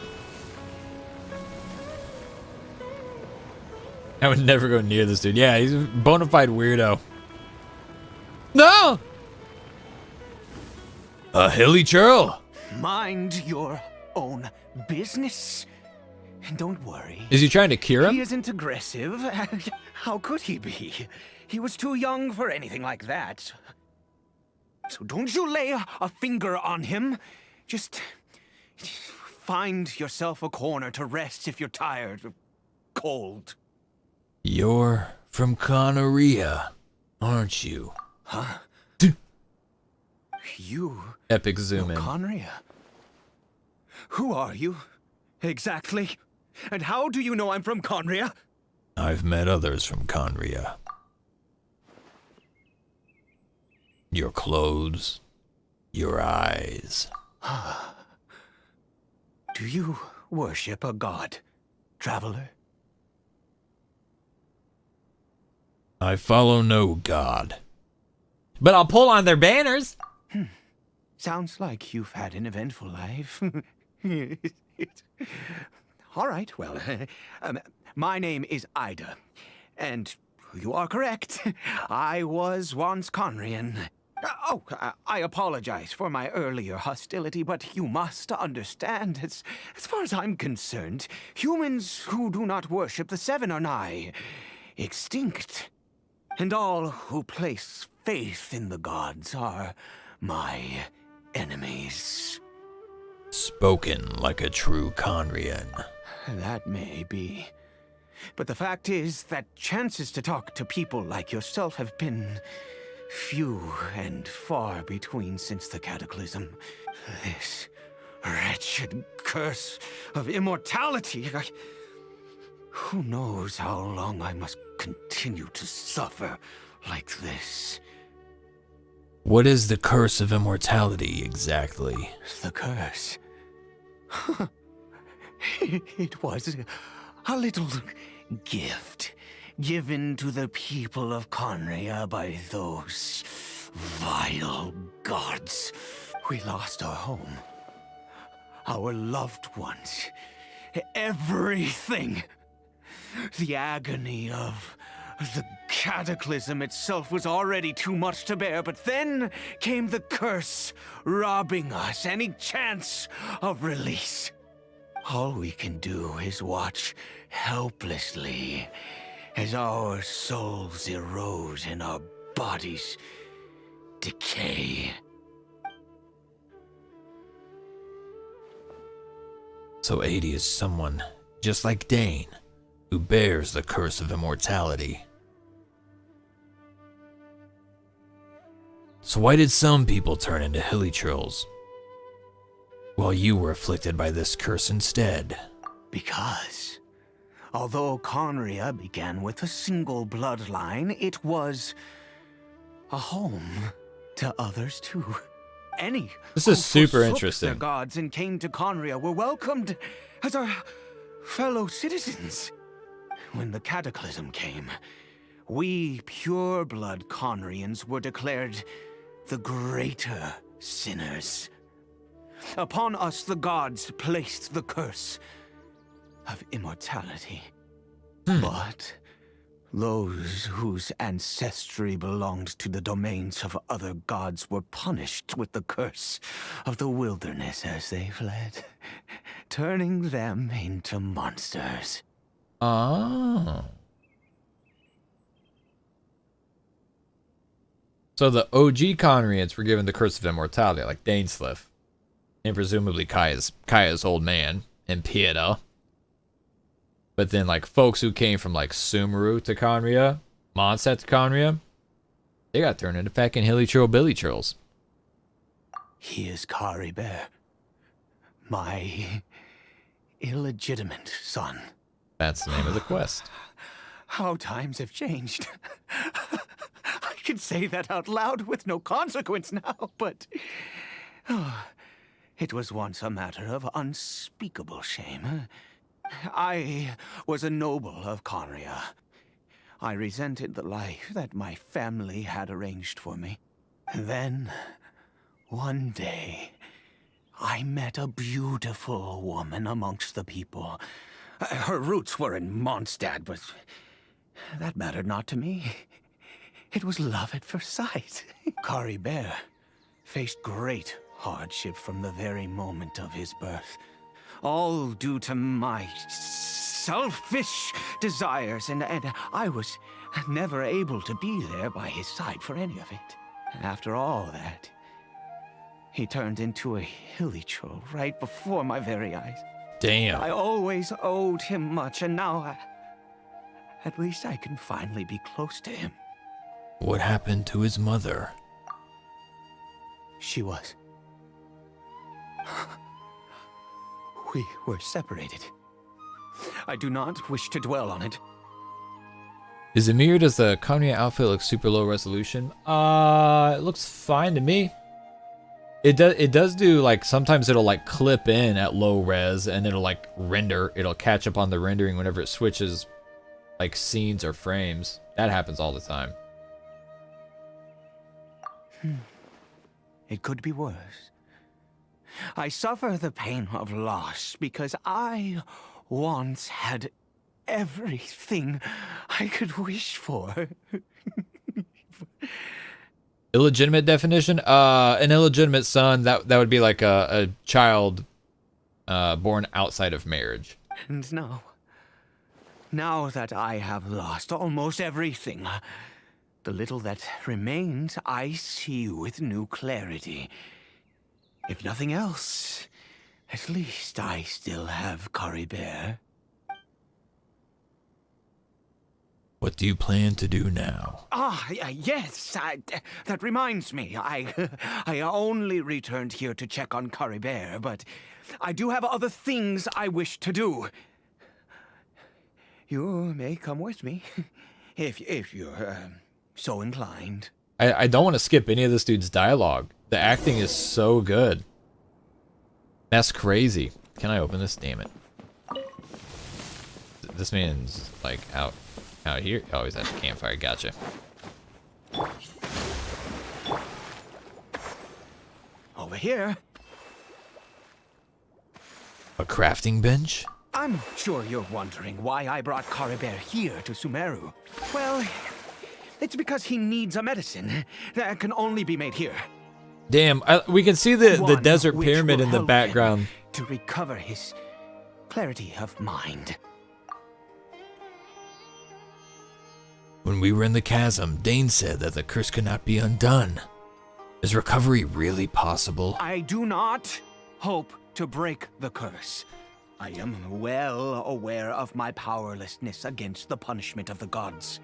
I would never go near this dude. Yeah, he's a bona fide weirdo. No! A hilly churl. Mind your own business. And don't worry. Is he trying to cure him? He isn't aggressive. How could he be? He was too young for anything like that. So don't you lay a finger on him. Just find yourself a corner to rest if you're tired or cold. You're from Khaenri'ah, aren't you? Huh? You... Epic zoom in. Khaenri'ah? Who are you? Exactly. And how do you know I'm from Khaenri'ah? I've met others from Khaenri'ah. Your clothes, your eyes. Do you worship a god, traveler? I follow no god. But I'll pull on their banners. Sounds like you've had an eventful life. All right, well, my name is Ida, and you are correct. I was once Khaenri'ah. I apologize for my earlier hostility, but you must understand, as far as I'm concerned, humans who do not worship the Seven are nigh extinct. And all who place faith in the gods are my enemies. Spoken like a true Khaenri'ah. That may be. But the fact is that chances to talk to people like yourself have been few and far between since the cataclysm. This wretched curse of immortality. Who knows how long I must continue to suffer like this? What is the curse of immortality exactly? The curse? It was a little gift given to the people of Khaenri'ah by those vile gods. We lost our home, our loved ones, everything. The agony of the cataclysm itself was already too much to bear, but then came the curse, robbing us any chance of release. All we can do is watch helplessly as our souls erode and our bodies decay. So 80 is someone just like Dane, who bears the curse of immortality. So why did some people turn into hilly churls? while you were afflicted by this curse instead? Because, although Khaenri'ah began with a single bloodline, it was a home to others too. Any This who is super forsook interesting. their gods and came to Khaenri'ah were welcomed as our fellow citizens. When the cataclysm came, we pure-blood Khaenri'ans were declared the greater sinners. Upon us, the gods placed the curse of immortality. But those whose ancestry belonged to the domains of other gods were punished with the curse of the wilderness as they fled, turning them into monsters. Oh. So the OG Khaenri'ans were given the curse of immortality, like Dainsleif, and presumably Kaeya's old man, and Pieta. But then, like, folks who came from, like, Sumeru to Khaenri'ah, Mondstadt to Khaenri'ah, they got turned into fucking hilly troll billy trolls. He is Caribert, my illegitimate son. That's the name of the quest. How times have changed. I can say that out loud with no consequence now, but it was once a matter of unspeakable shame. I was a noble of Khaenri'ah. I resented the life that my family had arranged for me. Then, one day, I met a beautiful woman amongst the people. Her roots were in Mondstadt, but that mattered not to me. It was love at first sight. Caribert faced great hardship from the very moment of his birth. All due to my selfish desires, and I was never able to be there by his side for any of it. After all that, he turned into a hilly troll right before my very eyes. Damn. I always owed him much, and now at least I can finally be close to him. What happened to his mother? She was. We were separated. I do not wish to dwell on it. Is it mirrored? Does the Khaenri'ah outfit look super low resolution? It looks fine to me. It does do, like, sometimes it'll, like, clip in at low res and it'll, like, render. It'll catch up on the rendering whenever it switches, like, scenes or frames. That happens all the time. It could be worse. I suffer the pain of loss because I once had everything I could wish for. Illegitimate definition? An illegitimate son, that would be like a child born outside of marriage. And now that I have lost almost everything, the little that remains I see with new clarity. If nothing else, at least I still have Caribert. What do you plan to do now? Yes, that reminds me. I only returned here to check on Caribert, but I do have other things I wish to do. You may come with me, if you're so inclined. I don't want to skip any of this dude's dialogue. The acting is so good. That's crazy. Can I open this? Damn it. This man's like out here. Oh, he's at the campfire. Gotcha. Over here. A crafting bench? I'm sure you're wondering why I brought Caribert here to Sumeru. Well, it's because he needs a medicine that can only be made here. Damn, we can see the One desert which pyramid will in the help background. him to recover his clarity of mind. When we were in the chasm, Dane said that the curse could not be undone. Is recovery really possible? I do not hope to break the curse. I am well aware of my powerlessness against the punishment of the gods.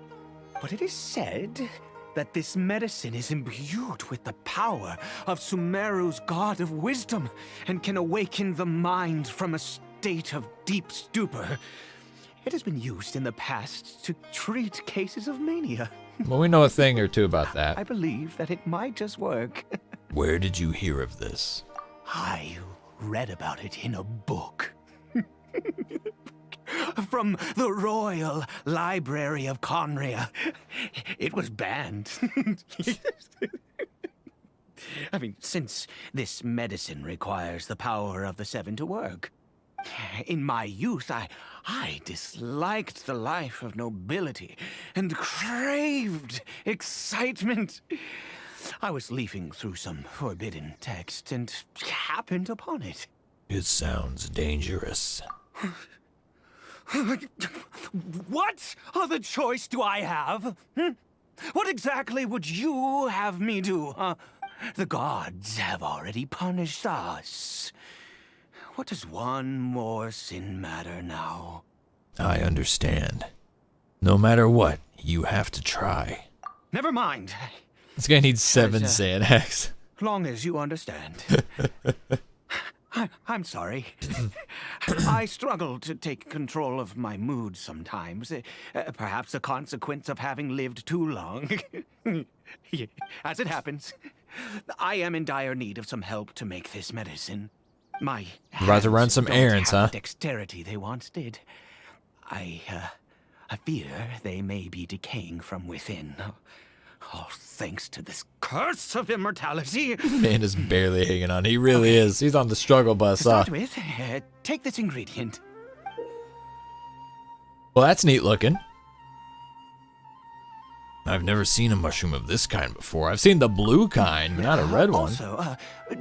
But it is said that this medicine is imbued with the power of Sumeru's god of wisdom and can awaken the mind from a state of deep stupor. It has been used in the past to treat cases of mania. Well, we know a thing or two about that. I believe that it might just work. Where did you hear of this? I read about it in a book. From the Royal Library of Khaenri'ah. It was banned. I mean, since this medicine requires the power of the Seven to work. In my youth, I disliked the life of nobility and craved excitement. I was leafing through some forbidden text and happened upon it. It sounds dangerous. What other choice do I have? What exactly would you have me do? The gods have already punished us. What does one more sin matter now? I understand. No matter what, you have to try. Never mind. This guy needs 7 Xanax. Long as you understand. I'm sorry. I struggle to take control of my mood sometimes. Perhaps a consequence of having lived too long. As it happens, I am in dire need of some help to make this medicine. My You're about to run hands some don't errands, have huh? the dexterity they once did. I fear they may be decaying from within. All thanks to this curse of immortality. Man is barely hanging on. He really is. He's on the struggle bus. To start with, take this ingredient. Well, that's neat looking. I've never seen a mushroom of this kind before. I've seen the blue kind, but not a red one. Also,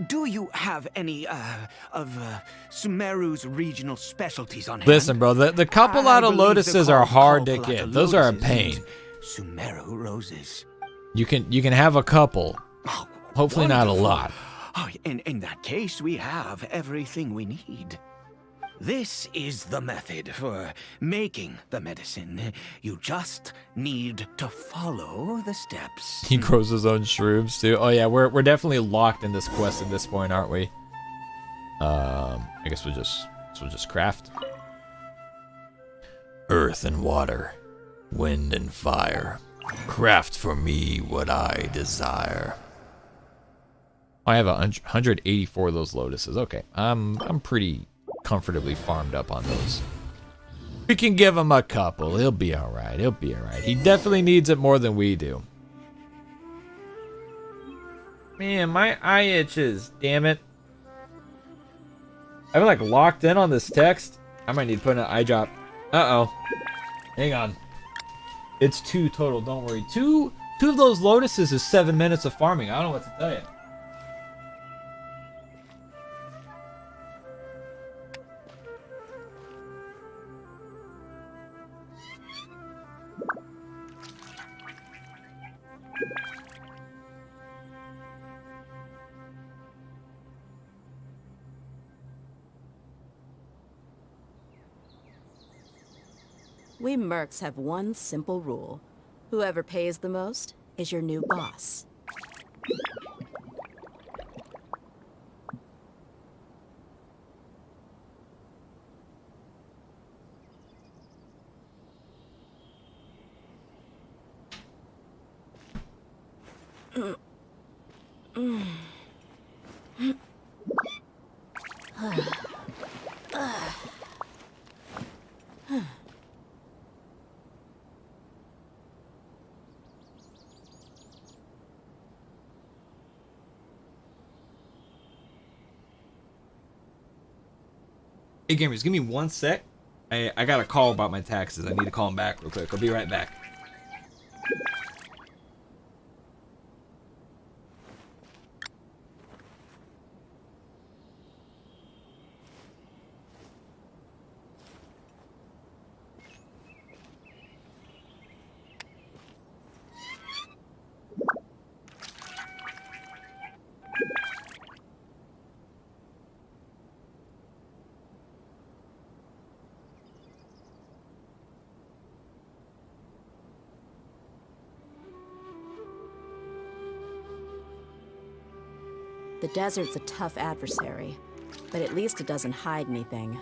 do you have any of Sumeru's regional specialties on hand? Listen, bro, the couple out of I believe lotuses they're are hard called to get. Copalata Those are a lotuses pain. and Sumeru roses. You can have a couple. Oh, Hopefully not a wonderful. lot. Oh, in that case, we have everything we need. This is the method for making the medicine. You just need to follow the steps. He grows his own shrooms too. Oh yeah, we're definitely locked in this quest at this point, aren't we? I guess we'll just craft. Earth and water, wind and fire. Craft for me what I desire. I have 184 of those lotuses. Okay, I'm pretty comfortably farmed up on those. We can give him a couple. He'll be all right. He'll be all right. He definitely needs it more than we do. Man, my eye itches. Damn it. I've been like locked in on this text. I might need to put in an eye drop. Uh-oh. Hang on. It's 2 total, don't worry. Two of those lotuses is 7 minutes of farming. I don't know what to tell you. We mercs have one simple rule. Whoever pays the most is your new boss. Hey gamers, give me 1 sec. I got a call about my taxes. I need to call him back real quick. I'll be right back. The desert's a tough adversary, but at least it doesn't hide anything.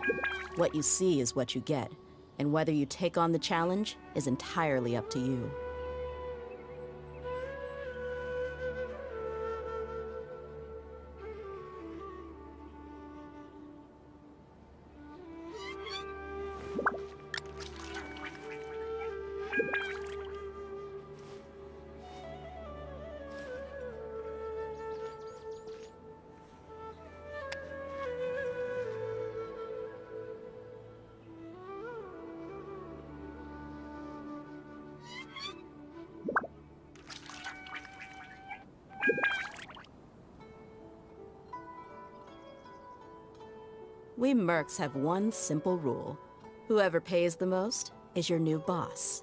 What you see is what you get, and whether you take on the challenge is entirely up to you. We mercs have one simple rule. Whoever pays the most is your new boss.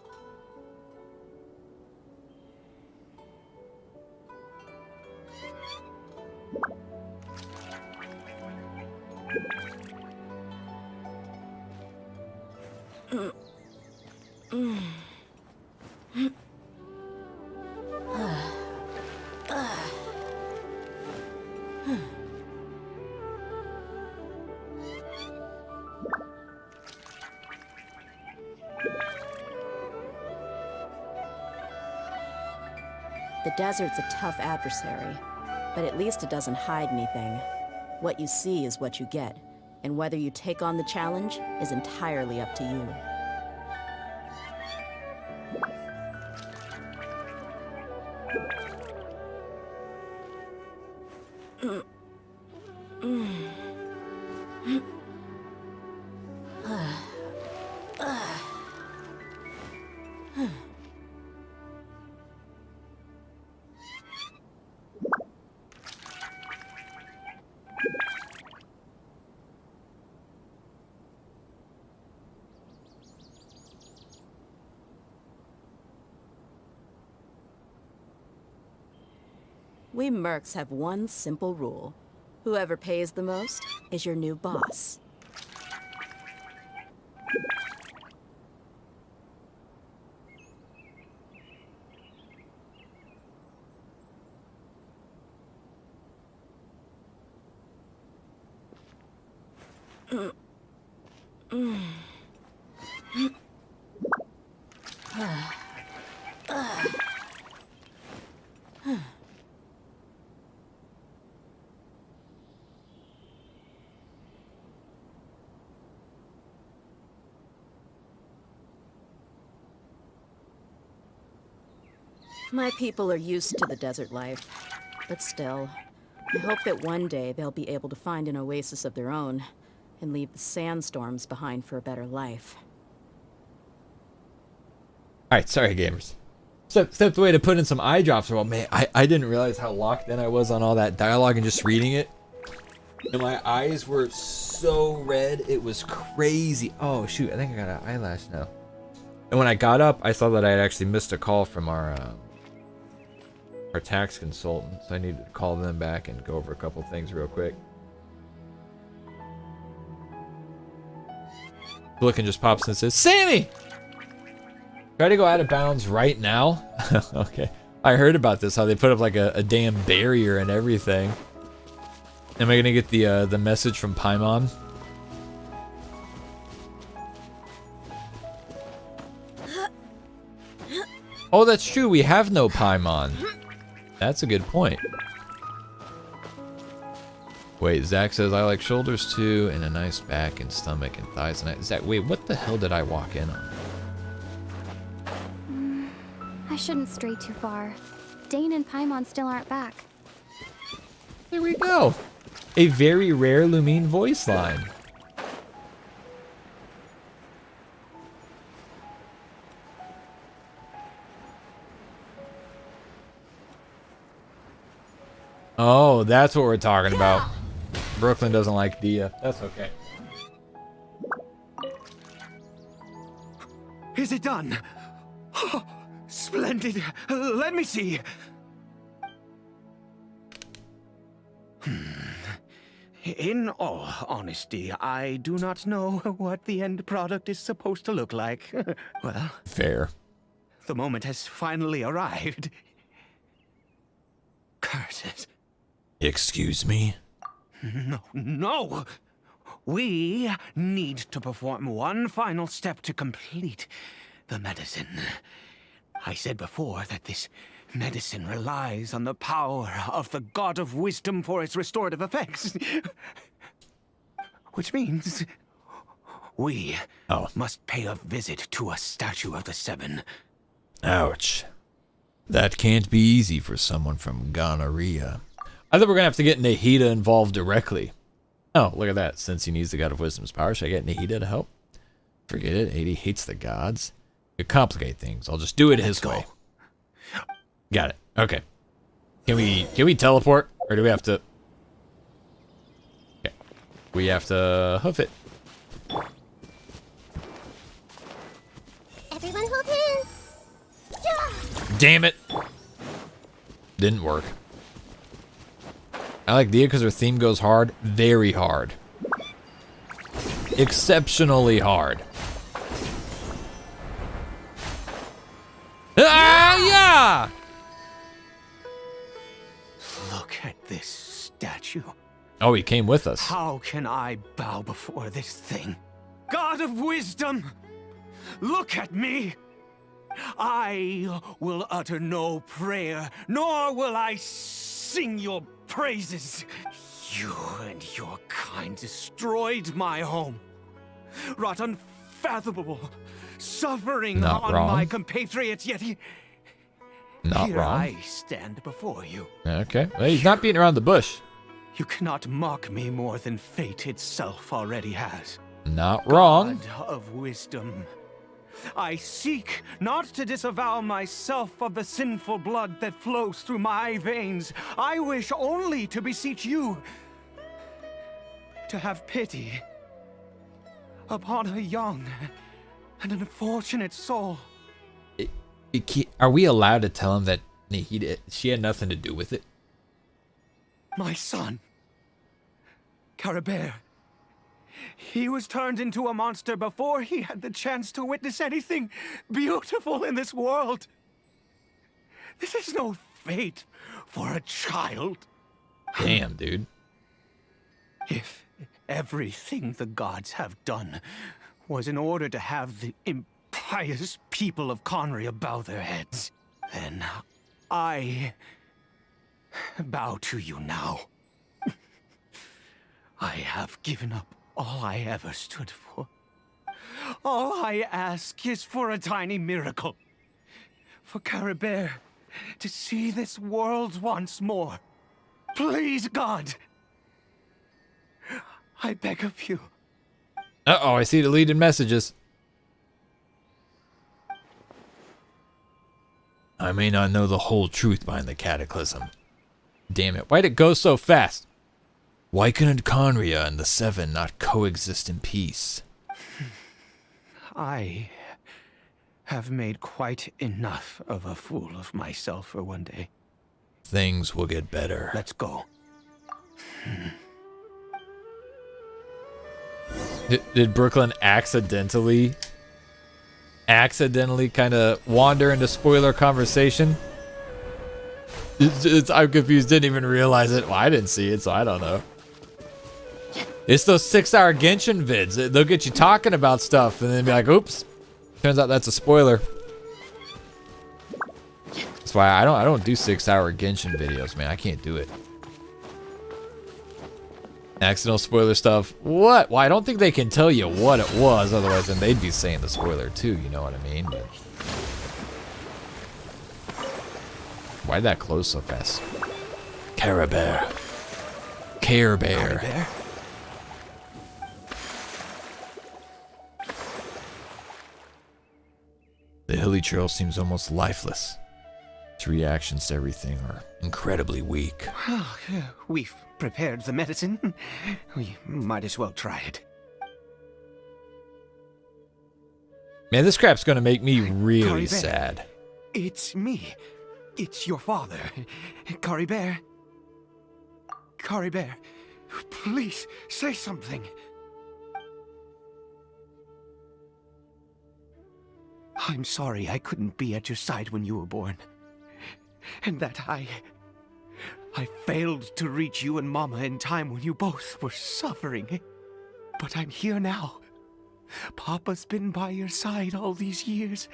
The desert's a tough adversary, but at least it doesn't hide anything. What you see is what you get, and whether you take on the challenge is entirely up to you. We mercs have one simple rule. Whoever pays the most is your new boss. My people are used to the desert life, but still, I hope that one day they'll be able to find an oasis of their own and leave the sandstorms behind for a better life. Alright, sorry gamers. Stepped away to put in some eye drops. Well, man, I didn't realize how locked in I was on all that dialogue and just reading it. And my eyes were so red, it was crazy. Oh shoot, I think I got an eyelash now. And when I got up, I saw that I had actually missed a call from our tax consultant, so I needed to call them back and go over a couple things real quick. Blicken just pops in and says, Sammy! Try to go out of bounds right now? Okay. I heard about this, how they put up like a damn barrier and everything. Am I gonna get the message from Paimon? Oh, that's true. We have no Paimon. That's a good point. Wait, Zach says I like shoulders too, and a nice back and stomach and thighs. And Zach, wait, what the hell did I walk in on? I shouldn't stray too far. Dane and Paimon still aren't back. There we go. A very rare Lumine voice line. Oh, that's what we're talking about. Brooklyn doesn't like Dia. That's okay. Is it done? Oh, splendid. Let me see. In all honesty, I do not know what the end product is supposed to look like. Well, fair. The moment has finally arrived. Curses. Excuse me? No! We need to perform one final step to complete the medicine. I said before that this medicine relies on the power of the God of Wisdom for its restorative effects. Which means we must pay a visit to a statue of the Seven. Ouch. That can't be easy for someone from Khaenri'ah. I thought we're gonna have to get Nahida involved directly. Oh, look at that. Since he needs the God of Wisdom's power, should I get Nahida to help? Forget it. 80 hates the gods. It complicate things. I'll just do it his way. Got it. Okay. Can we teleport? Or do we have to... Okay. We have to hoof it. Everyone hold hands. Damn it. Didn't work. I like Dia because her theme goes hard. Very hard. Exceptionally hard. Ah, yeah! Look at this statue. Oh, he came with us. How can I bow before this thing? God of Wisdom, look at me. I will utter no prayer, nor will I sing your praises. You and your kind destroyed my home, wrought unfathomable suffering Not on wrong. my compatriots, yet Not here wrong. I stand before you. Okay. Well, he's not beating around the bush. You cannot mock me more than fate itself already has. Not wrong. God of Wisdom, I seek not to disavow myself of the sinful blood that flows through my veins. I wish only to beseech you to have pity upon a young and unfortunate soul. Are we allowed to tell him that she had nothing to do with it? My son, Caribert. He was turned into a monster before he had the chance to witness anything beautiful in this world. This is no fate for a child. Damn, dude. If everything the gods have done was in order to have the impious people of Khaenri'ah bow their heads, then I bow to you now. I have given up all I ever stood for. All I ask is for a tiny miracle. For Caribert to see this world once more. Please, God. I beg of you. Uh-oh, I see deleted messages. I may not know the whole truth behind the cataclysm. Damn it, why'd it go so fast? Why couldn't Khaenri'ah and the Seven not coexist in peace? I have made quite enough of a fool of myself for one day. Things will get better. Let's go. Did Brooklyn accidentally kind of wander into spoiler conversation? I'm confused, didn't even realize it. Well, I didn't see it, so I don't know. It's those 6-hour Genshin vids. They'll get you talking about stuff and then be like, oops. Turns out that's a spoiler. That's why I don't do 6-hour Genshin videos, man. I can't do it. Accidental spoiler stuff. What? Well, I don't think they can tell you what it was, otherwise then they'd be saying the spoiler too, you know what I mean? But why'd that close so fast? Caribert. Caribert. The hilly trail seems almost lifeless. Its reactions to everything are incredibly weak. We've prepared the medicine. We might as well try it. Man, this crap's gonna make me really Caribert. sad. It's me. It's your father. Caribert. Caribert, please say something. I'm sorry I couldn't be at your side when you were born. And that I failed to reach you and Mama in time when you both were suffering. But I'm here now. Papa's been by your side all these years.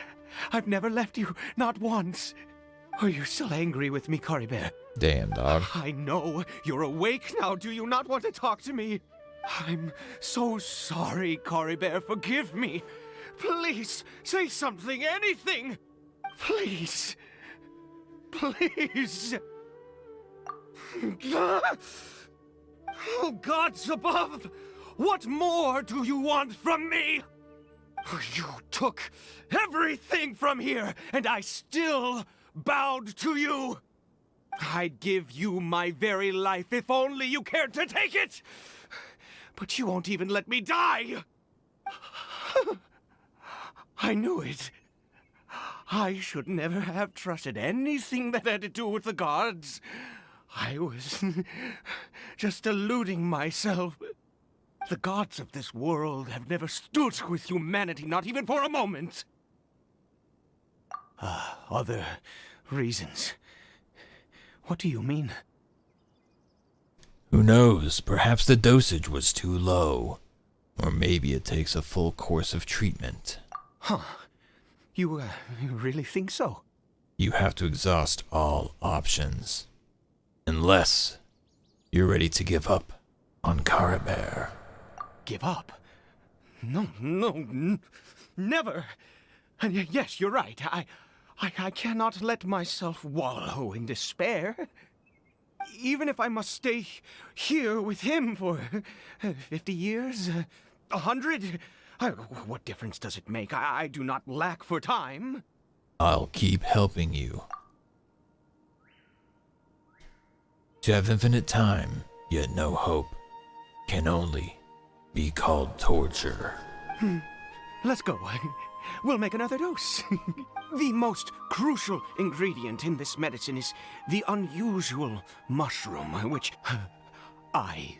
I've never left you, not once. Are you still angry with me, Caribert? Damn, dog. I know. You're awake now. Do you not want to talk to me? I'm so sorry, Caribert. Forgive me. Please, say something, anything. Please. Please. Oh, gods above! What more do you want from me? You took everything from here, and I still bowed to you. I'd give you my very life if only you cared to take it. But you won't even let me die. I knew it. I should never have trusted anything that had to do with the gods. I was just deluding myself. The gods of this world have never stood with humanity, not even for a moment. Other reasons. What do you mean? Who knows? Perhaps the dosage was too low. Or maybe it takes a full course of treatment. Huh. You really think so? You have to exhaust all options. Unless you're ready to give up on Caribert. Give up? No, never. And yes, you're right. I cannot let myself wallow in despair. Even if I must stay here with him for 50 years, 100, what difference does it make? I do not lack for time. I'll keep helping you. To have infinite time, yet no hope, can only be called torture. Let's go. We'll make another dose. The most crucial ingredient in this medicine is the unusual mushroom, which I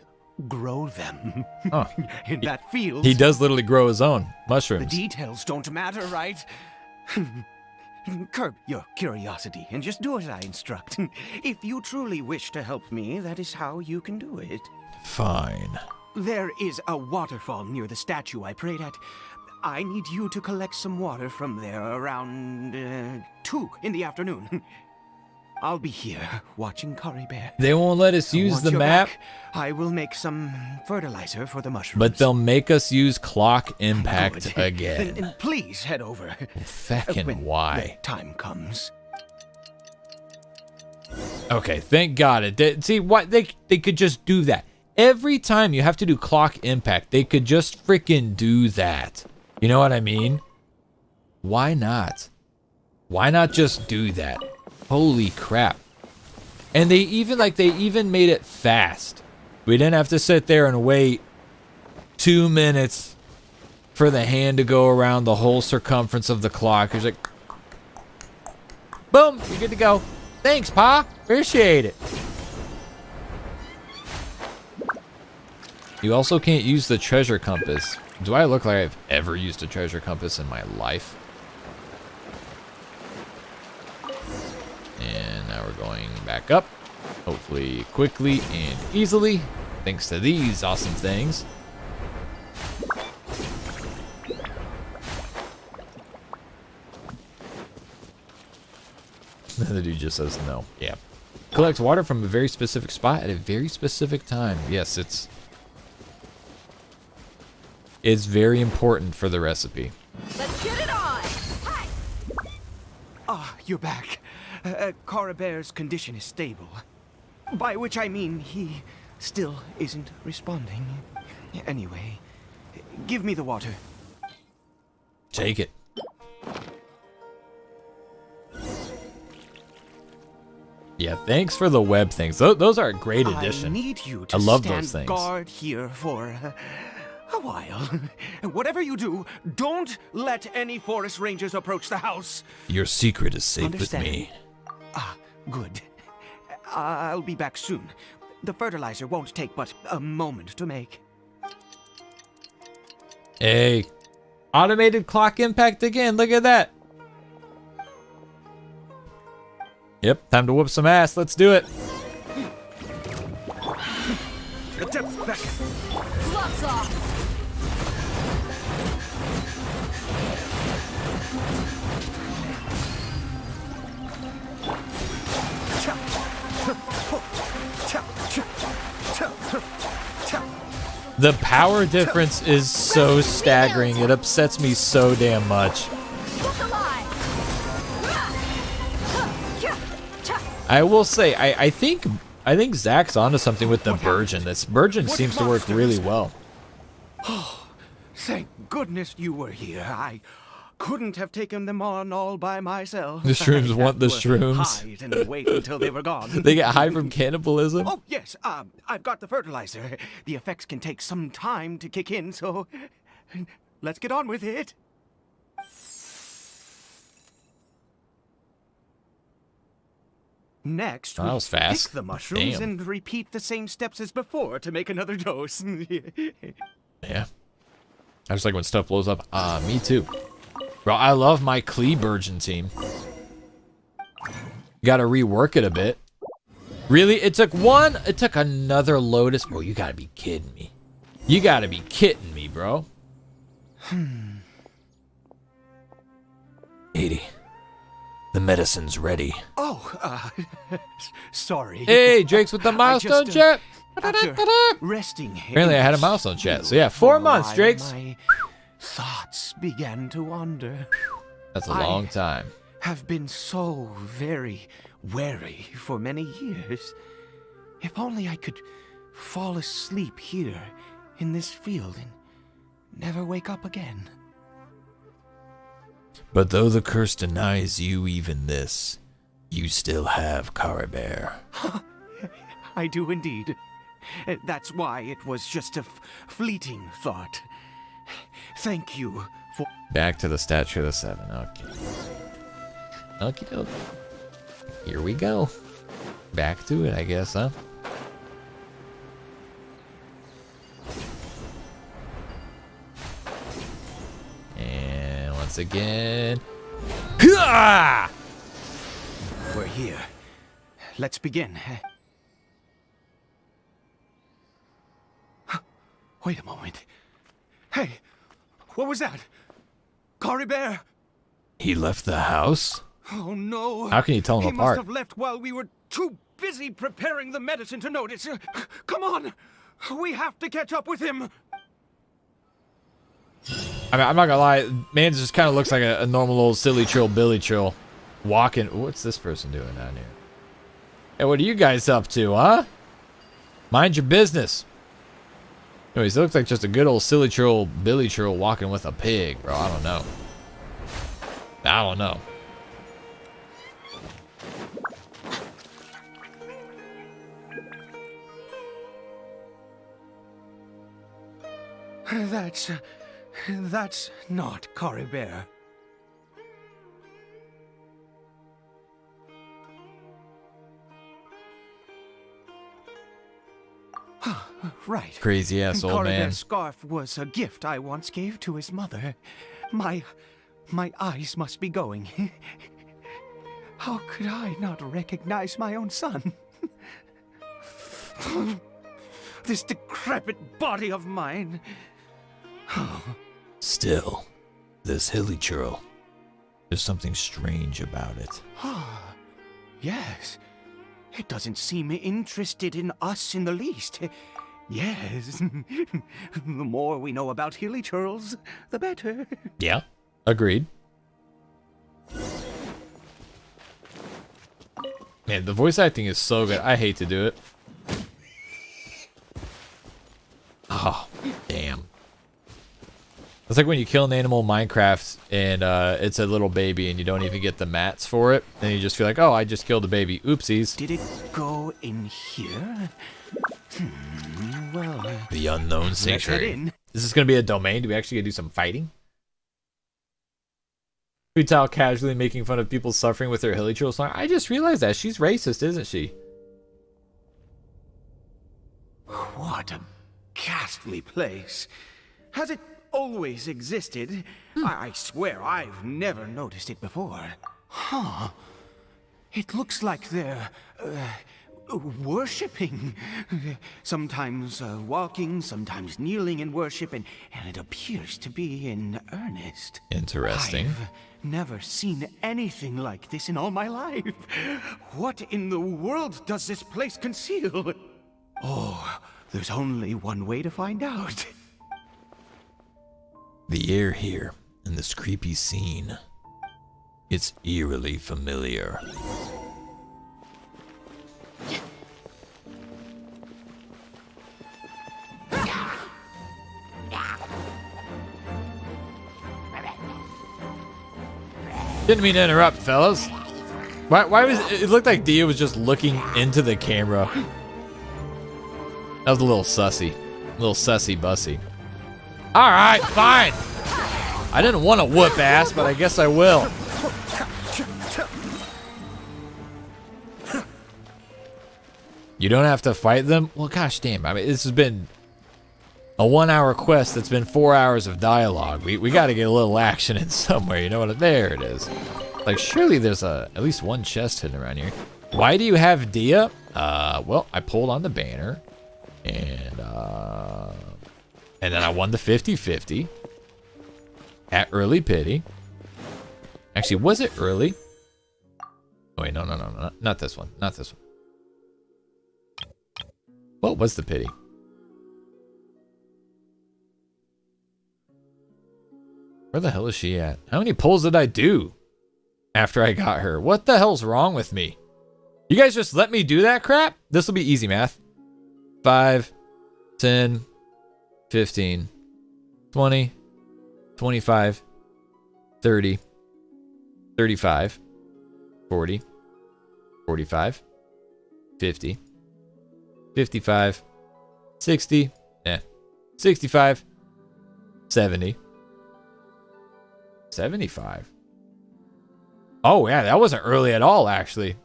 grow them. Oh, in that field. He does literally grow his own mushrooms. The details don't matter, right? Curb your curiosity and just do as I instruct. If you truly wish to help me, that is how you can do it. Fine. There is a waterfall near the statue I prayed at. I need you to collect some water from there around 2 in the afternoon. I'll be here watching Caribert. They won't let us use the map. Back, I will make some fertilizer for the mushrooms. But they'll make us use clock impact again. Then please head over. Feckin' why? The time comes. Okay, thank God it did. See, what they could just do that. Every time you have to do clock impact, they could just freaking do that. You know what I mean? Why not? Why not just do that? Holy crap. And they even made it fast. We didn't have to sit there and wait 2 minutes for the hand to go around the whole circumference of the clock. It's like, boom, you're good to go. Thanks, Pa. Appreciate it. You also can't use the treasure compass. Do I look like I've ever used a treasure compass in my life? And now we're going back up. Hopefully quickly and easily. Thanks to these awesome things. The dude just says no. Yeah. Collect water from a very specific spot at a very specific time. Yes, it's very important for the recipe. Let's get it on! Hi! Ah, you're back. Caribert's condition is stable. By which I mean he still isn't responding. Anyway, give me the water. Take it. Yeah, thanks for the web things. Those are a great addition. I need you to I love stand those things. guard here for a while. Whatever you do, don't let any forest rangers approach the house. Your secret is safe Understand? with me. Ah, good. I'll be back soon. The fertilizer won't take but a moment to make. Hey, automated clock impact again. Look at that. Yep, time to whoop some ass. Let's do it. The depths beckon. Gloves off! The power difference is so staggering. It upsets me so damn much. I will say, I think Zach's onto something with the Burgeon. This Burgeon seems to work really well. Oh, thank goodness you were here. I couldn't have taken them on all by myself. The shrooms want the Would shrooms. hide and wait until they were gone. They get high from cannibalism? Oh, yes. I've got the fertilizer. The effects can take some time to kick in, so let's get on with it. Next, That was fast. pick the mushrooms Damn. and repeat the same steps as before to make another dose. Yeah. I just like when stuff blows up. Me too. Bro, I love my Klee Burgeon team. Gotta rework it a bit. Really? It took another Lotus. Bro, you gotta be kidding me. You gotta be kidding me, bro. 80. The medicine's ready. Oh, sorry. Hey, Drake's with the milestone chat. After resting. Apparently I had a milestone chat. So yeah, 4 months, Drake's. My thoughts began to wander. That's a long time. Have been so very wary for many years. If only I could fall asleep here in this field and never wake up again. But though the curse denies you even this, you still have Caribert. I do indeed. That's why it was just a fleeting thought. Thank you for... Back to the Statue of the Seven. Okay. Okie doke. Here we go. Back to it, I guess, huh? And once again... Hah! We're here. Let's begin. Wait a moment. Hey, what was that? Caribert! He left the house? Oh no! How can you tell them He apart? must have left while we were too busy preparing the medicine to notice. Come on! We have to catch up with him! I mean, I'm not gonna lie, man just kind of looks like a normal old silly trill, Billy trill. Walking. What's this person doing down here? Hey, what are you guys up to, huh? Mind your business. Anyways, it looks like just a good old silly trill, Billy trill walking with a pig, bro. I don't know. I don't know. That's not Caribert. Right. Crazy ass old man. Caribert's scarf was a gift I once gave to his mother. My eyes must be going. How could I not recognize my own son? This decrepit body of mine. Still, this hilly churl. There's something strange about it. Yes. It doesn't seem interested in us in the least. Yes. The more we know about hilly churls, the better. Yeah, agreed. Man, the voice acting is so good. I hate to do it. Oh, damn. It's like when you kill an animal in Minecraft and it's a little baby and you don't even get the mats for it. And you just feel like, oh, I just killed a baby. Oopsies. Did it go in here? Well, The unknown let's head sanctuary. in. Is this going to be a domain? Do we actually get to do some fighting? Futile casually making fun of people suffering with their hilly churl song. I just realized that. She's racist, isn't she? What a ghastly place. Has it always existed? I swear I've never noticed it before. Huh. It looks like there worshipping. Sometimes walking, sometimes kneeling in worship, and it appears to be in earnest. Interesting. I've never seen anything like this in all my life. What in the world does this place conceal? Oh, there's only one way to find out. The air here in this creepy scene, it's eerily familiar. Didn't mean to interrupt, fellas. Why was it looked like Dia was just looking into the camera. That was a little sussy. A little sussy bussy. Alright, fine. I didn't want to whoop ass, but I guess I will. You don't have to fight them? Well, gosh damn. I mean, this has been a 1-hour quest that's been 4 hours of dialogue. We got to get a little action in somewhere. You know what? There it is. Like, surely there's at least one chest hidden around here. Why do you have Dia? Well, I pulled on the banner. And then I won the 50-50 at early pity. Actually, was it early? Oh, wait, no, not this one. Not this one. What was the pity? Where the hell is she at? How many pulls did I do after I got her? What the hell's wrong with me? You guys just let me do that crap? This will be easy math. 5, 10, 15, 20, 25, 30, 35, 40, 45, 50, 55, 60, 65, 70, 75. Oh, yeah, that wasn't early at all, actually.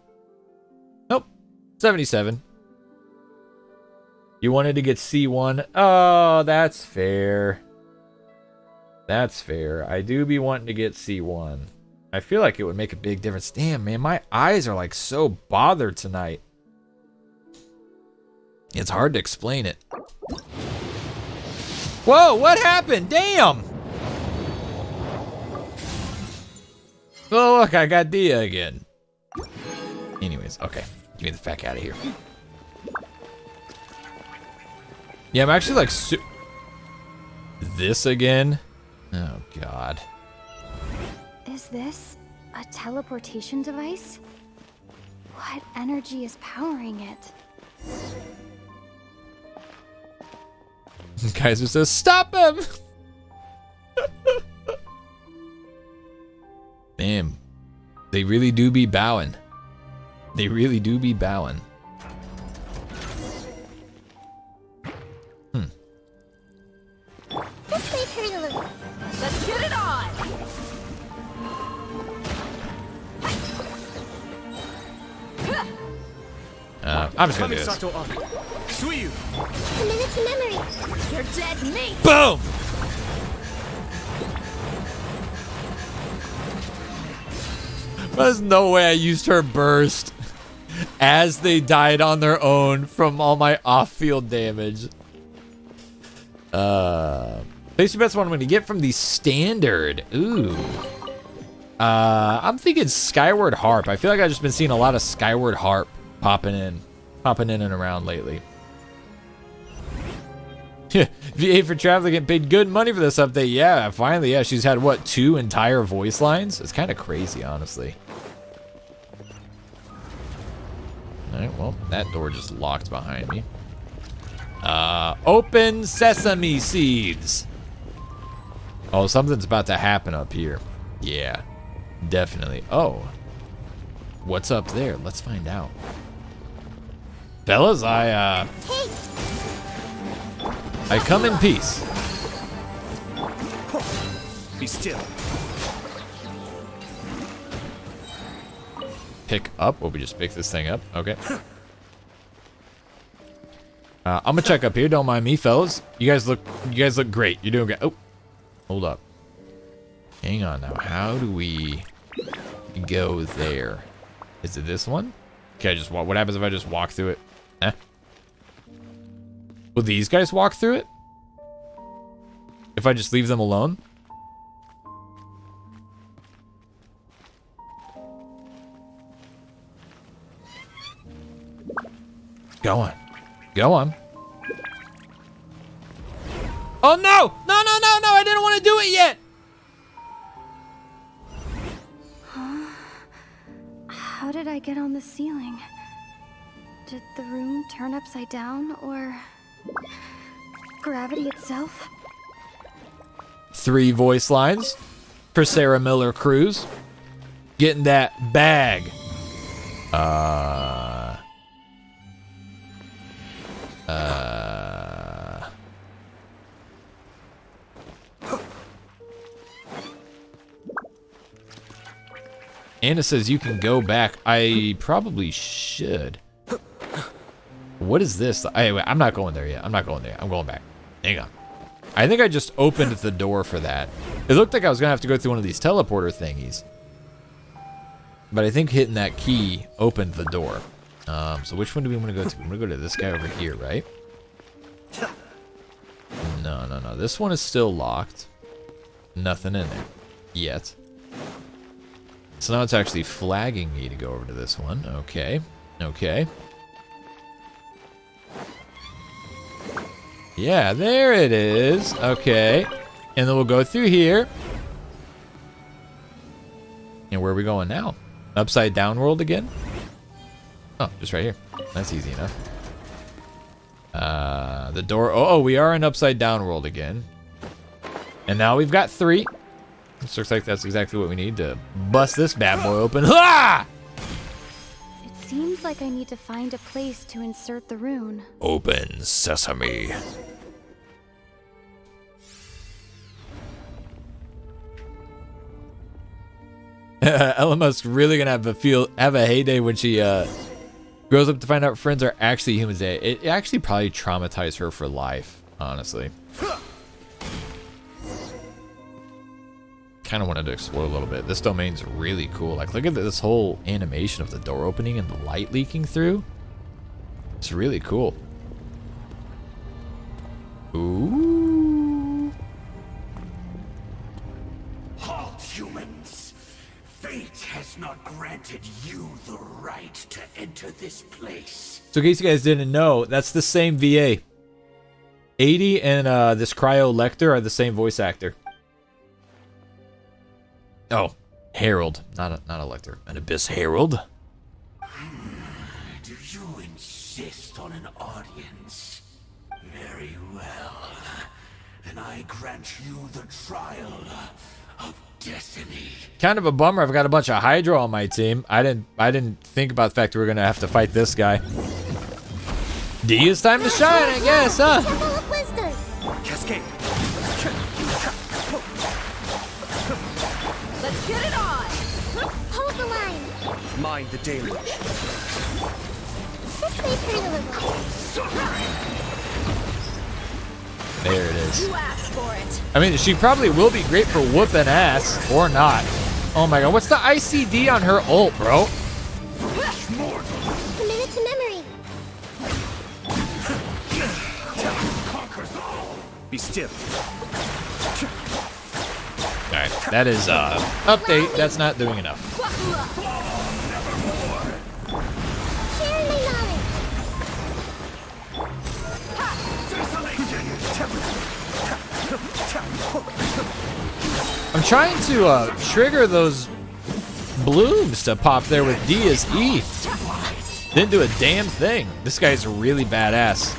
Nope, 77. You wanted to get C1. Oh, that's fair. That's fair. I do be wanting to get C1. I feel like it would make a big difference. Damn, man, my eyes are like so bothered tonight. It's hard to explain it. Whoa, what happened? Damn! Oh, look, I got Dia again. Anyways, okay. Get me the fuck out of here. Yeah, I'm actually like this again? Oh, God. Is this a teleportation device? What energy is powering it? Kaiser says, stop him! Damn. They really do be bowing. They really do be bowing. This way, interlude. Let's get it on! I'm just gonna do this. Commit it to memory. You're dead meat! Boom! There's no way I used her burst as they died on their own from all my off-field damage. Place your bets what I'm gonna get from the standard. Ooh. I'm thinking Skyward Harp. I feel like I've just been seeing a lot of Skyward Harp popping in and around lately. VA for Traveler getting paid good money for this update. Yeah, finally, yeah. She's had, what, 2 entire voice lines? It's kind of crazy, honestly. Alright, well, that door just locked behind me. Open sesame seeds. Oh, something's about to happen up here. Yeah, definitely. Oh, what's up there? Let's find out. Fellas, I come in peace. Be still. Pick up? Well, we just pick this thing up. Okay. I'm gonna check up here. Don't mind me, fellas. You guys look great. You're doing great. Oh, hold up. Hang on now. How do we go there? Is it this one? Okay, I just walk. What happens if I just walk through it? Eh? Will these guys walk through it? If I just leave them alone? Go on. Go on. Oh no! No, no, no, no! I didn't want to do it yet! How did I get on the ceiling? Did the room turn upside down, or gravity itself? 3 voice lines for Sarah Miller Cruz. Getting that bag. Anna says you can go back. I probably should. What is this? I'm not going there yet. I'm not going there. I'm going back. Hang on. I think I just opened the door for that. It looked like I was going to have to go through one of these teleporter thingies. But I think hitting that key opened the door. So which one do we want to go to? I'm going to go to this guy over here, right? No, no, no. This one is still locked. Nothing in there yet. So now it's actually flagging me to go over to this one. Okay. Okay. Yeah, there it is. Okay. And then we'll go through here. And where are we going now? Upside down world again? Oh, just right here. That's easy enough. The door. Oh, we are in upside down world again. And now we've got 3. This looks like that's exactly what we need to bust this bad boy open. Ah! It seems like I need to find a place to insert the rune. Open sesame. Elon Musk's really gonna have a heyday when she grows up to find out friends are actually humans. It actually probably traumatized her for life, honestly. Kind of wanted to explore a little bit. This domain's really cool. Like, look at this whole animation of the door opening and the light leaking through. It's really cool. Ooh. Halt, humans! Fate has not granted you the right to enter this place. So in case you guys didn't know, that's the same VA. 80 and this Cryo Lecter are the same voice actor. Oh, Herald, not a Lecter, an Abyss Herald. Do you insist on an audience? Very well. Then I grant you the trial of destiny. Kind of a bummer. I've got a bunch of Hydro on my team. I didn't think about the fact we were gonna have to fight this guy. D is time to shine, I guess, huh? Cascade. Let's get it on! Hold the line. Mind the deluge. This way, pretty There it is. You asked for it. I mean, she probably will be great for whooping ass, or not. Oh my god, what's the ICD on her ult, bro? Commit it to memory. Be still. Alright, that is, update. That's not doing enough. Sharing my knowledge. I'm trying to, trigger those blooms to pop there with D as E. Didn't do a damn thing. This guy's really badass.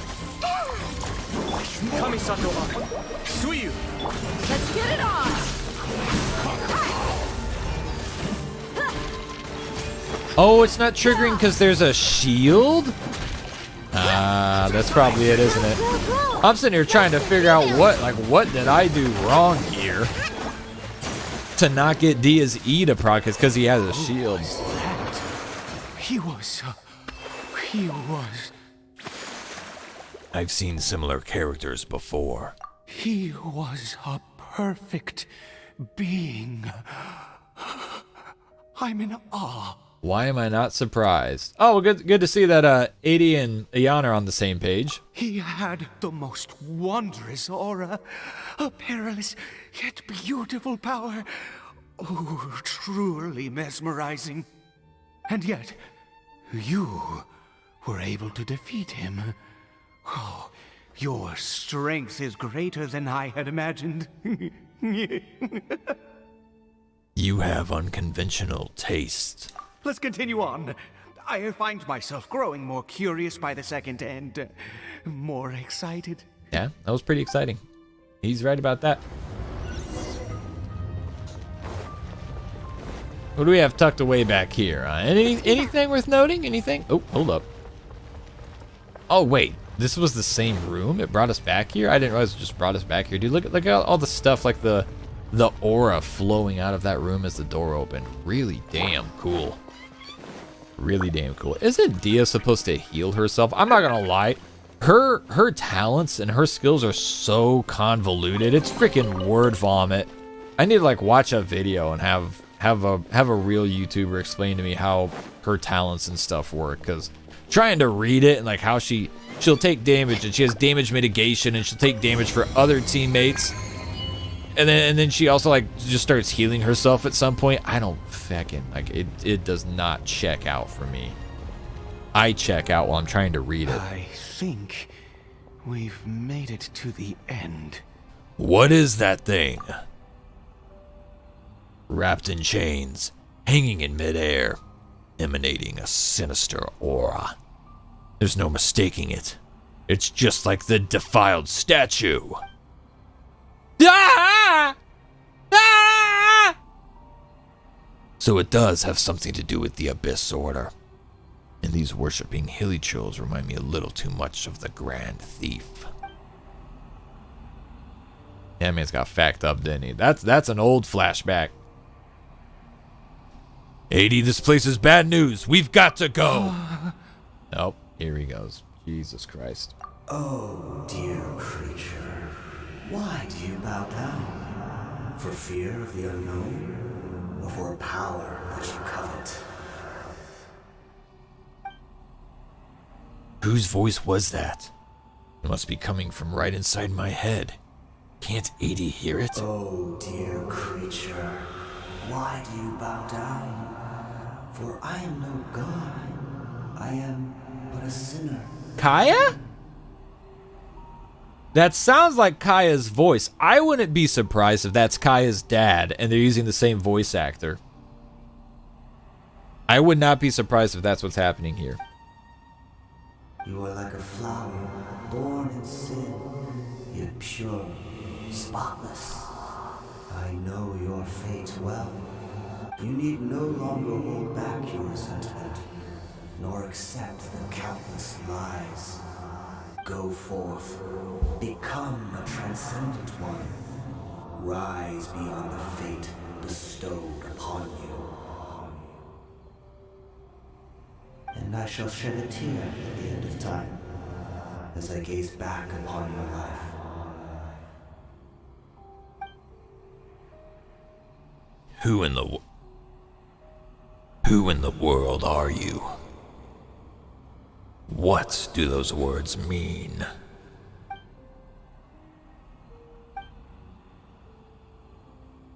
Let's get it on! Oh, it's not triggering because there's a shield? Ah, that's probably it, isn't it? I'm sitting here trying to figure out what did I do wrong here to not get D as E to proc? It's because he has a shield. He was. I've seen similar characters before. He was a perfect being. I'm in awe. Why am I not surprised? Oh, well, good to see that 80 and Ayan are on the same page. He had the most wondrous aura, a perilous yet beautiful power. Oh, truly mesmerizing. And yet, you were able to defeat him. Oh, your strength is greater than I had imagined. You have unconventional taste. Let's continue on. I find myself growing more curious by the second and more excited. Yeah, that was pretty exciting. He's right about that. What do we have tucked away back here? Anything worth noting? Anything? Oh, hold up. Oh, wait. This was the same room? It brought us back here? I didn't realize it just brought us back here. Dude, look at all the stuff, like the aura flowing out of that room as the door opened. Really damn cool. Really damn cool. Isn't Dia supposed to heal herself? I'm not gonna lie. Her talents and her skills are so convoluted. It's freaking word vomit. I need to like watch a video and have a real YouTuber explain to me how her talents and stuff work, because trying to read it and like how she'll take damage and she has damage mitigation and she'll take damage for other teammates. And then she also like just starts healing herself at some point. I don't fucking like it does not check out for me. I check out while I'm trying to read it. I think we've made it to the end. What is that thing? Wrapped in chains, hanging in midair, emanating a sinister aura. There's no mistaking it. It's just like the defiled statue. Ah! Ah! So it does have something to do with the Abyss Order. And these worshipping hilly-chills remind me a little too much of the Grand Thief. Yeah, man's got fact up, didn't he? That's an old flashback. 80, this place is bad news. We've got to go. Nope, here he goes. Jesus Christ. Oh, dear creature. Why do you bow down? For fear of the unknown? Or for a power that you covet? Whose voice was that? It must be coming from right inside my head. Can't 80 hear it? Oh, dear creature. Why do you bow down? For I am no god. I am but a sinner. Kaeya? That sounds like Kaeya's voice. I wouldn't be surprised if that's Kaeya's dad and they're using the same voice actor. I would not be surprised if that's what's happening here. You are like a flower, born in sin, yet pure, spotless. I know your fate well. You need no longer hold back your resentment, nor accept the countless lies. Go forth, become a transcendent one. Rise beyond the fate bestowed upon you. And I shall shed a tear at the end of time, as I gaze back upon your life. Who in the world are you? What do those words mean?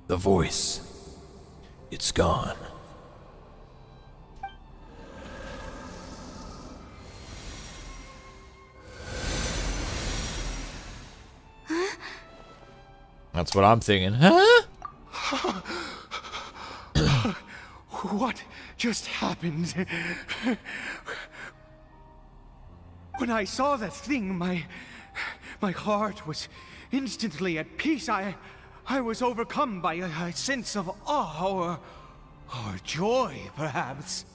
The voice. It's gone. That's what I'm thinking. Huh? What just happened? When I saw that thing, my heart was instantly at peace. I was overcome by a sense of awe or joy, perhaps.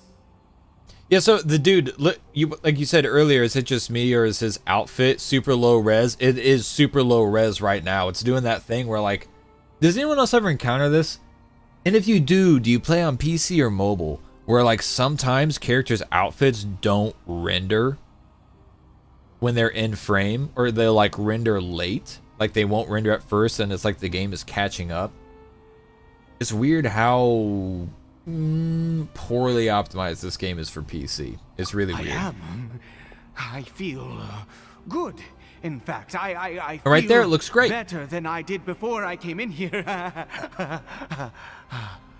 Yeah, so the dude, like you said earlier, is it just me or is his outfit super low res? It is super low res right now. It's doing that thing where, like, does anyone else ever encounter this? And if you do you play on PC or mobile? Where, like, sometimes characters' outfits don't render when they're in frame, or they'll, like, render late. Like, they won't render at first, and it's like the game is catching up. It's weird how poorly optimized this game is for PC. It's really weird. I feel good. In fact, I feel right there, it looks great. Better than I did before I came in here.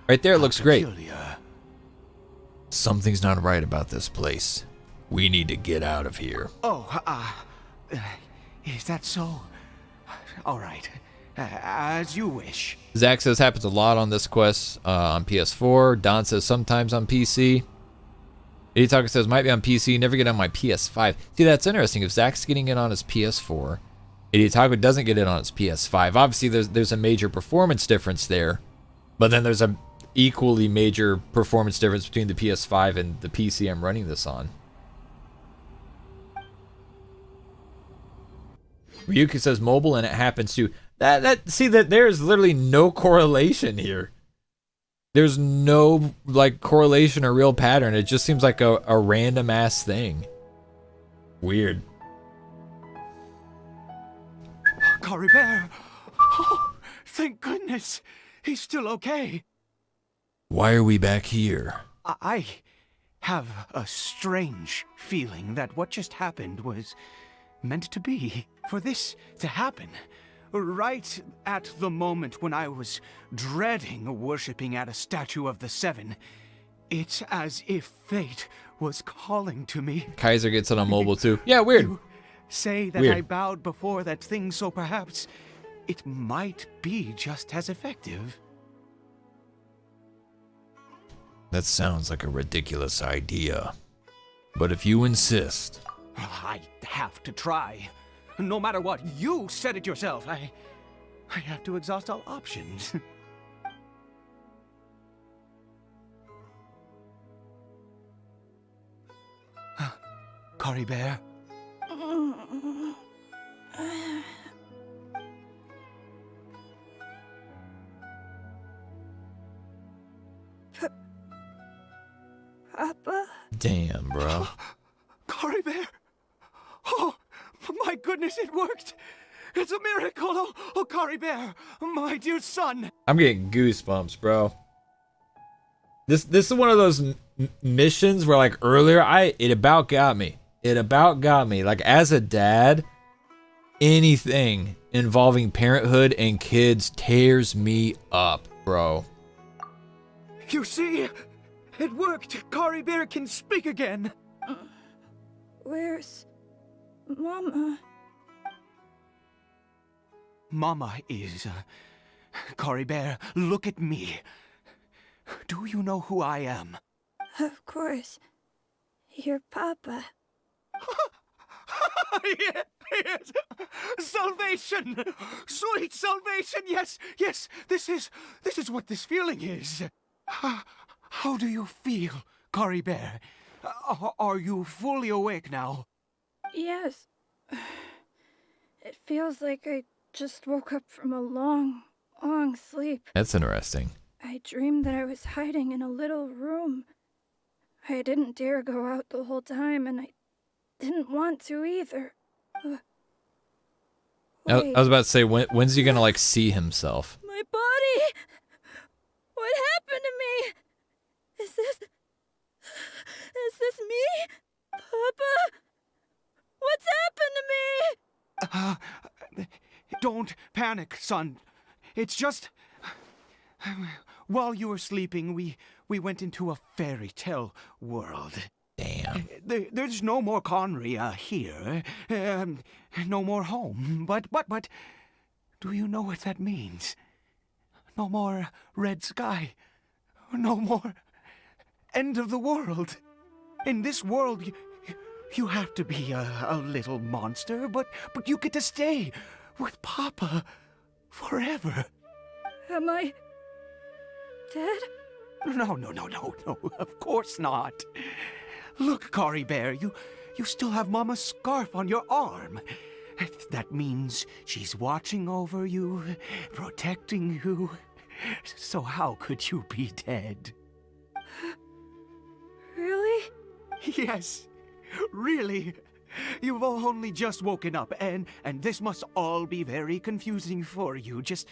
Right there, it looks great. Something's not right about this place. We need to get out of here. Oh, is that so? All right, as you wish. Zach says happens a lot on this quest on PS4. Don says sometimes on PC. Talker says might be on PC, never get on my PS5. See, that's interesting. If Zach's getting it on his PS4, Talker doesn't get it on his PS5. Obviously, there's a major performance difference there, but then there's a equally major performance difference between the PS5 and the PC I'm running this on. Ryuki says mobile and it happens too. See that there's literally no correlation here. There's no like correlation or real pattern. It just seems like a random ass thing. Weird. Caribert! Oh, thank goodness. He's still okay. Why are we back here? I have a strange feeling that what just happened was meant to be. For this to happen, right at the moment when I was dreading worshipping at a statue of the Seven, it's as if fate was calling to me. Kaiser gets it on mobile too. Yeah, weird. You say that weird. I bowed before that thing, so perhaps it might be just as effective. That sounds like a ridiculous idea. But if you insist... I have to try. No matter what, you said it yourself. I have to exhaust all options. Caribert? Papa? Damn, bro. Caribert! Oh, my goodness, it worked! It's a miracle! Oh, Caribert, my dear son! I'm getting goosebumps, bro. This is one of those missions where, like, earlier, it about got me. It about got me. Like, as a dad, anything involving parenthood and kids tears me up, bro. You see? It worked! Caribert can speak again! Where's Mama? Mama is... Caribert, look at me. Do you know who I am? Of course. Your Papa. Yes! Salvation! Sweet salvation! Yes! Yes! This is what this feeling is. How do you feel, Caribert? Are you fully awake now? Yes. It feels like I just woke up from a long, long sleep. That's interesting. I dreamed that I was hiding in a little room. I didn't dare go out the whole time, and I didn't want to either. I was about to say, when's he gonna, like, see himself? My body! What happened to me? Is this me? Papa? What's happened to me? Don't panic, son. It's just... While you were sleeping, we went into a fairy tale world. Damn. There's no more Khaenri'ah here. No more home. But, do you know what that means? No more red sky. No more end of the world. In this world, you have to be a little monster, but you get to stay with Papa forever. Am I dead? No, of course not. Look, Caribert, you still have Mama's scarf on your arm. That means she's watching over you, protecting you. So how could you be dead? Really? Yes, really. You've only just woken up, and this must all be very confusing for you. Just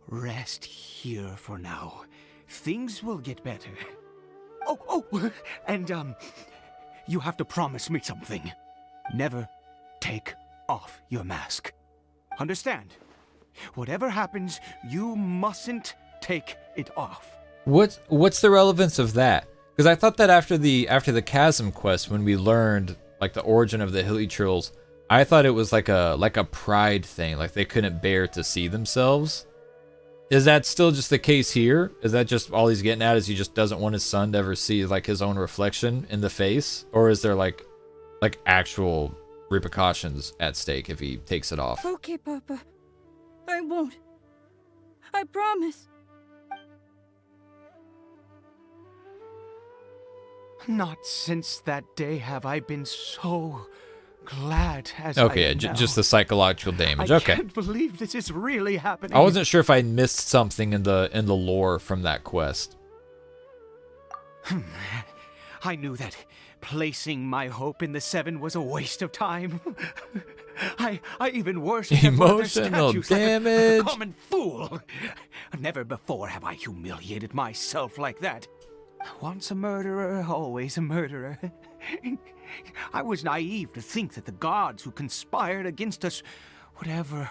rest here for now. Things will get better. And you have to promise me something. Never take off your mask. Understand? Whatever happens, you mustn't take it off. What's the relevance of that? Because I thought that after the chasm quest, when we learned like the origin of the Hilichurls, I thought it was like a pride thing, like they couldn't bear to see themselves. Is that still just the case here? Is that just all he's getting at, is he just doesn't want his son to ever see like his own reflection in the face? Or is there like actual repercussions at stake if he takes it off? Okay, Papa. I won't. I promise. Not since that day have I been so glad as okay, I am now. Just the psychological damage. I Okay. can't believe this is really happening. I wasn't sure if I missed something in the lore from that quest. I knew that placing my hope in the Seven was a waste of time. I even worshipped them for their Emotional statues like damage. a common fool. Never before have I humiliated myself like that. Once a murderer, always a murderer. I was naive to think that the gods who conspired against us would ever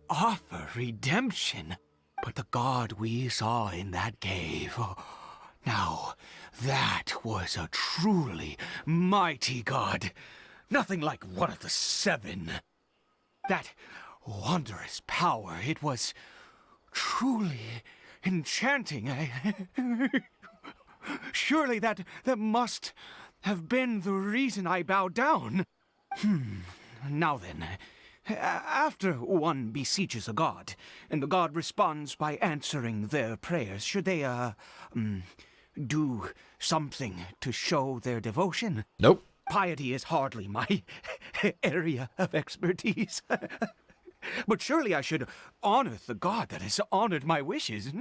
offer redemption. But the god we saw in that cave, now that was a truly mighty god. Nothing like one of the Seven. That wondrous power, it was truly enchanting. Surely that must have been the reason I bowed down. Now then, after one beseeches a god, and the god responds by answering their prayers, should they, do something to show their devotion? Nope. Piety is hardly my area of expertise. But surely I should honor the god that has honored my wishes.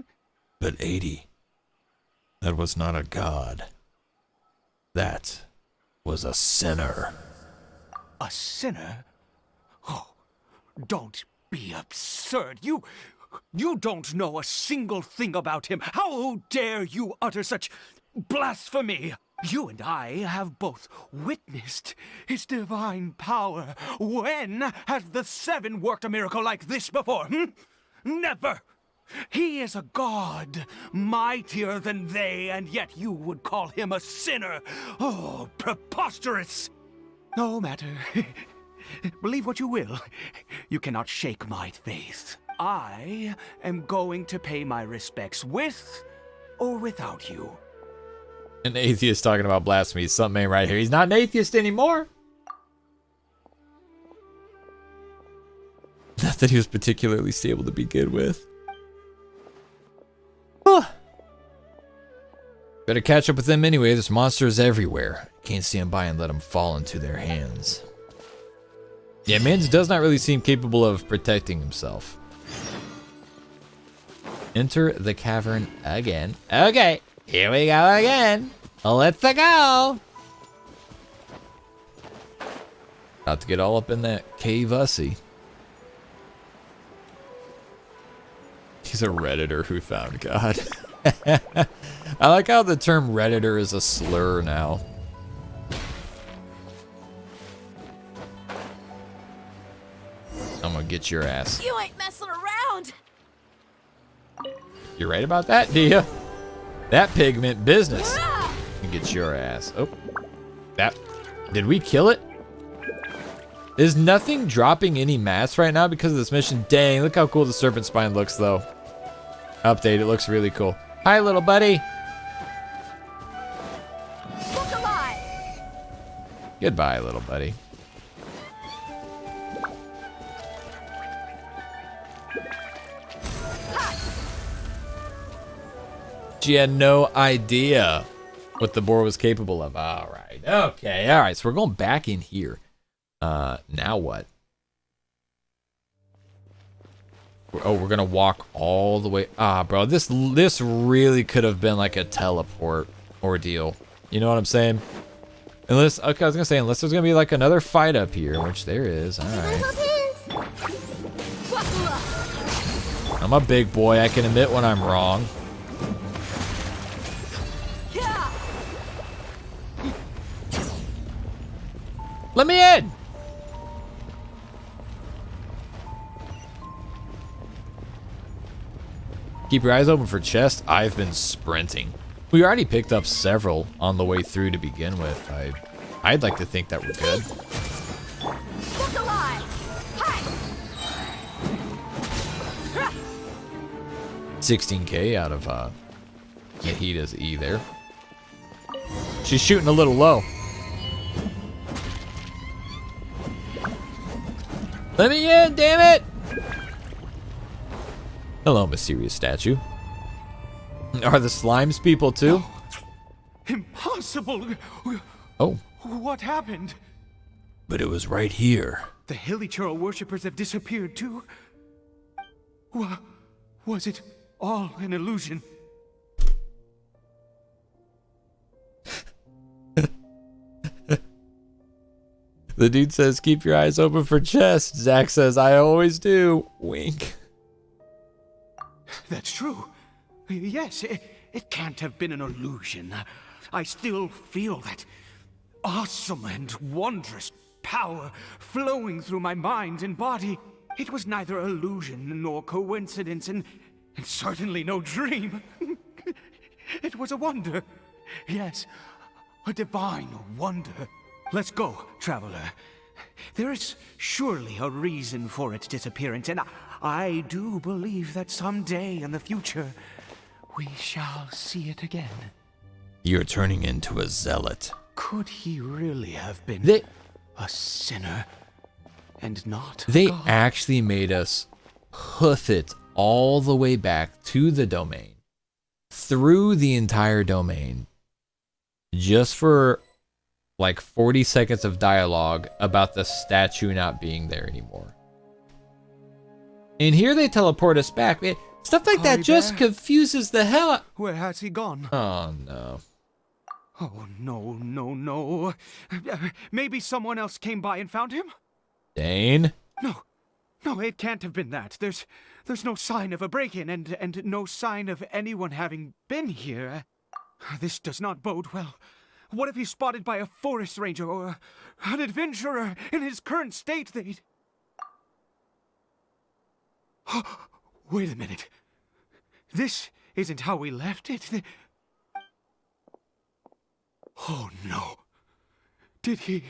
But 80, that was not a god. That was a sinner. A sinner? Oh, don't be absurd. You don't know a single thing about him. How dare you utter such blasphemy? You and I have both witnessed his divine power. When has the Seven worked a miracle like this before? Never! He is a god, mightier than they, and yet you would call him a sinner. Oh, preposterous! No matter. Believe what you will. You cannot shake my faith. I am going to pay my respects with or without you. An atheist talking about blasphemy. Something ain't right here. He's not an atheist anymore. Not that he was particularly stable to begin with. Better catch up with them anyway. There's monsters everywhere. Can't stand by and let them fall into their hands. Yeah, Mans does not really seem capable of protecting himself. Enter the cavern again. Okay, here we go again. Let's go. About to get all up in that cave-ussy. He's a Redditor who found God. I like how the term Redditor is a slur now. I'm gonna get your ass. You ain't messing around. You right about that, do you? That pigment business. Get your ass. Oh, that. Did we kill it? Is nothing dropping any mass right now because of this mission? Dang, look how cool the serpent spine looks, though. Update, it looks really cool. Hi, little buddy. Look alive. Goodbye, little buddy. She had no idea what the boar was capable of. All right. Okay. All right. So we're going back in here. Now what? Oh, we're gonna walk all the way. Ah, bro, this really could have been like a teleport ordeal. You know what I'm saying? Unless, okay, I was gonna say unless there's gonna be like another fight up here, which there is. All right. I'm a big boy. I can admit when I'm wrong. Yeah. Let me in! Keep your eyes open for chests. I've been sprinting. We already picked up several on the way through to begin with. I'd like to think that we're good. Look alive! Hi! 16k out of Nahida's E there. She's shooting a little low. Let me in, damn it! Hello, mysterious statue. Are the slimes people too? No. Impossible! Oh. What happened? But it was right here. The Hilichurl worshippers have disappeared too? Was it all an illusion? The dude says, keep your eyes open for chests. Zach says, I always do. Wink. That's true. Yes, it can't have been an illusion. I still feel that awesome and wondrous power flowing through my mind and body. It was neither illusion nor coincidence, and certainly no dream. It was a wonder. Yes, a divine wonder. Let's go, traveler. There is surely a reason for its disappearance, and I do believe that someday in the future, we shall see it again. You're turning into a zealot. Could he really have been a sinner and not They God? actually made us hoof it all the way back to the domain, through the entire domain, just for like 40 seconds of dialogue about the statue not being there anymore. And here they teleport us back. Man, stuff like that just confuses the hell out. Where has he gone? Oh no. Oh no. Maybe someone else came by and found him? Dane? No, it can't have been that. There's no sign of a break-in and no sign of anyone having been here. This does not bode well. What if he's spotted by a forest ranger or an adventurer in his current state? They'd... Wait a minute. This isn't how we left it. Oh no. Did he...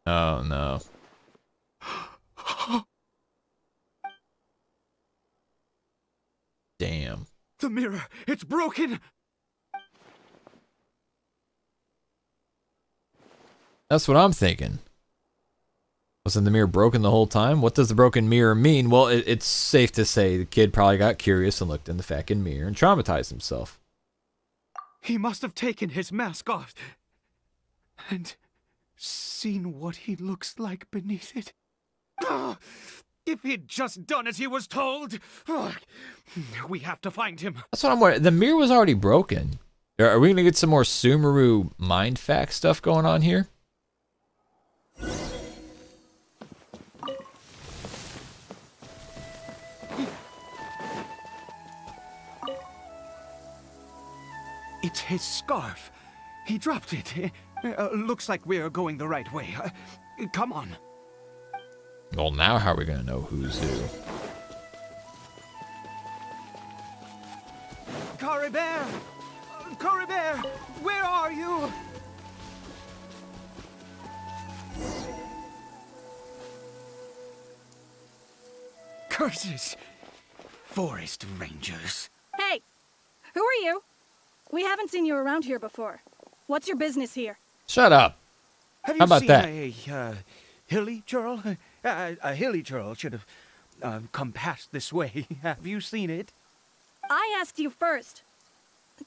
Oh no. Damn. The mirror, it's broken! That's what I'm thinking. Wasn't the mirror broken the whole time? What does the broken mirror mean? Well, it's safe to say the kid probably got curious and looked in the fucking mirror and traumatized himself. He must have taken his mask off and seen what he looks like beneath it. If he'd just done as he was told! We have to find him. That's what I'm worried. The mirror was already broken. Are we going to get some more Sumeru mindfact stuff going on here? It's his scarf. He dropped it. Looks like we're going the right way. Come on. Well, now how are we going to know who's who? Caribert! Caribert! Where are you? Curses! Forest rangers. Hey! Who are you? We haven't seen you around here before. What's your business here? Shut up. Have you How about seen that? A Hilichurl? A Hilichurl should have come past this way. Have you seen it? I asked you first.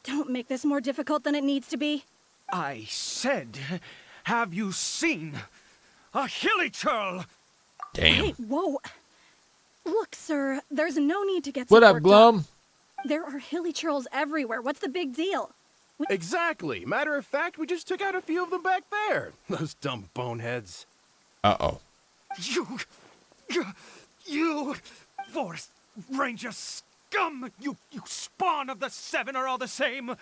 Don't make this more difficult than it needs to be. I said, have you seen a Hilichurl? Damn. Hey, whoa. Look, sir, there's no need to get so What up, worked Glum? There are Hilichurls everywhere. What's the big deal? Exactly. Matter of fact, we just took out a few of them back there. Those dumb boneheads. Uh-oh. You forest ranger scum! You spawn of the Seven are all the same.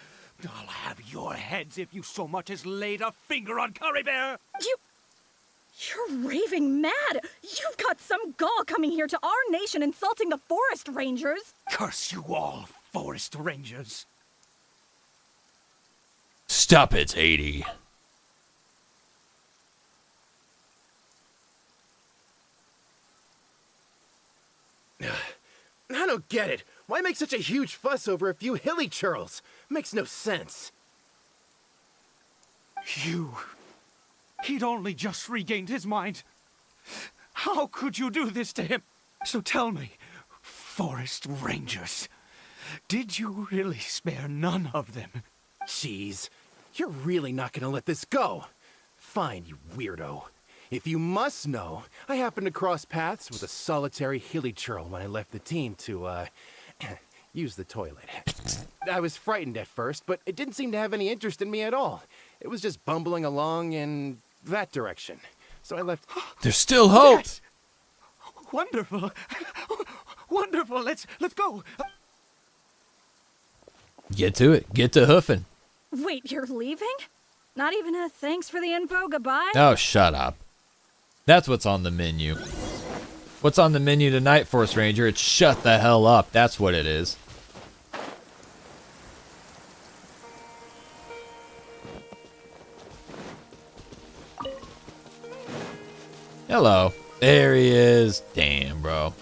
I'll have your heads if you so much as laid a finger on Caribert! You're raving mad! You've got some gall coming here to our nation insulting the forest rangers! Curse you all, forest rangers! Stop it, 80. I don't get it. Why make such a huge fuss over a few hilly churls? Makes no sense. He'd only just regained his mind. How could you do this to him? So tell me, forest rangers, did you really spare none of them? Jeez, you're really not gonna let this go. Fine, you weirdo. If you must know, I happened to cross paths with a solitary hilly churl when I left the team to, use the toilet. I was frightened at first, but it didn't seem to have any interest in me at all. It was just bumbling along in that direction. So I left. There's still hope. Yes. Wonderful. Wonderful. Let's go. Get to it. Get to hoofing. Wait, you're leaving? Not even a thanks for the info, goodbye? Oh, shut up. That's what's on the menu. What's on the menu tonight, Force Ranger? It's shut the hell up. That's what it is. Hello. There he is. Damn, bro.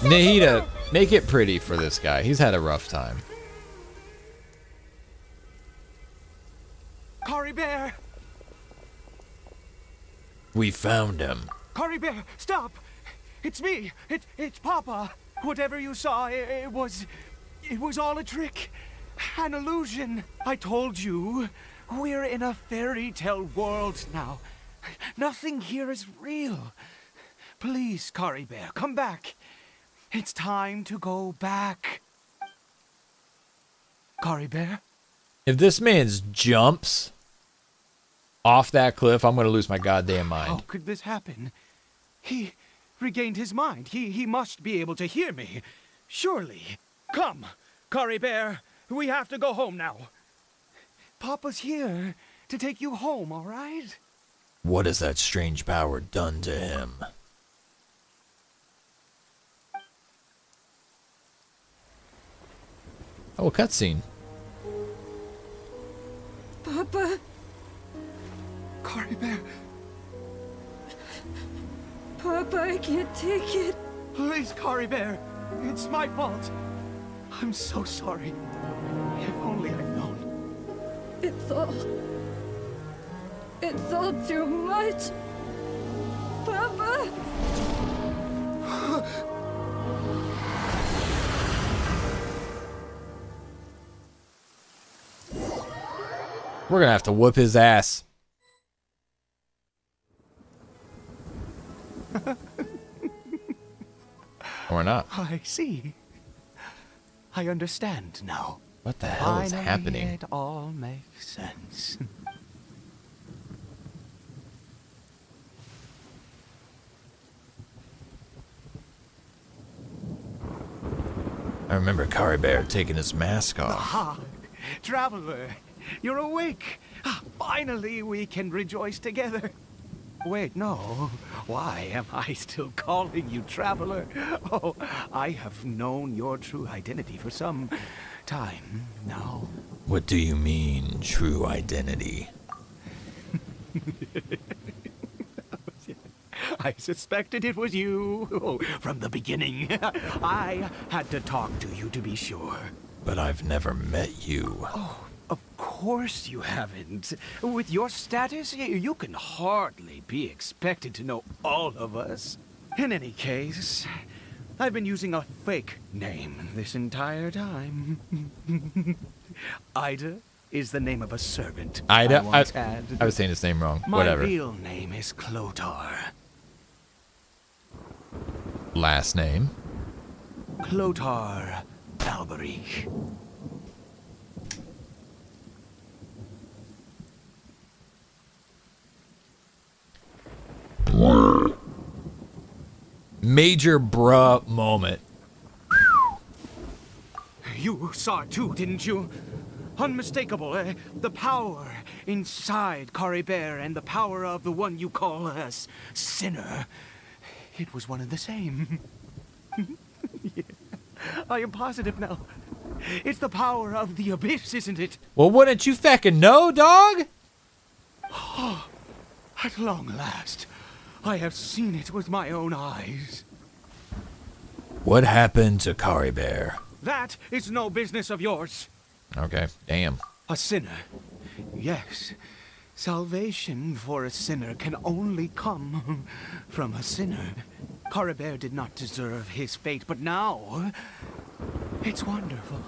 Nahida, make it pretty for this guy. He's had a rough time. Caribert! We found him. Caribert, stop! It's me. It's Papa. Whatever you saw, it was all a trick. An illusion. I told you, we're in a fairy tale world now. Nothing here is real. Please, Caribert, come back. It's time to go back. Caribert? If this man's jumps off that cliff, I'm going to lose my goddamn mind. How could this happen? He regained his mind. He must be able to hear me. Surely. Come, Caribert. We have to go home now. Papa's here to take you home, all right? What has that strange power done to him? Oh, a cutscene. Papa? Caribert. Papa, I can't take it. Please, Caribert. It's my fault. I'm so sorry. If only I'd known. It's all too much. Papa! We're gonna have to whoop his ass. Or not. I see. I understand now. What the hell is Finally, happening? It all makes sense. I remember Caribert taking his mask off. Ah, traveler, you're awake. Finally, we can rejoice together. Wait, no. Why am I still calling you traveler? Oh, I have known your true identity for some time now. What do you mean, true identity? I suspected it was you from the beginning. I had to talk to you to be sure. But I've never met you. Oh, of course you haven't. With your status, you can hardly be expected to know all of us. In any case, I've been using a fake name this entire time. Ida is the name of a servant Ida? I once had. I was saying his name wrong. My Whatever. real name is Clotar. Last name? Clotar Alberich. Major bruh moment. You saw it too, didn't you? Unmistakable, the power inside Caribert and the power of the one you call a sinner. It was one and the same. Yeah. I am positive now. It's the power of the abyss, isn't it? Well, wouldn't you feckin' know, dog? At long last, I have seen it with my own eyes. What happened to Caribert? That is no business of yours. Okay, damn. A sinner. Yes. Salvation for a sinner can only come from a sinner. Caribert did not deserve his fate, but now it's wonderful.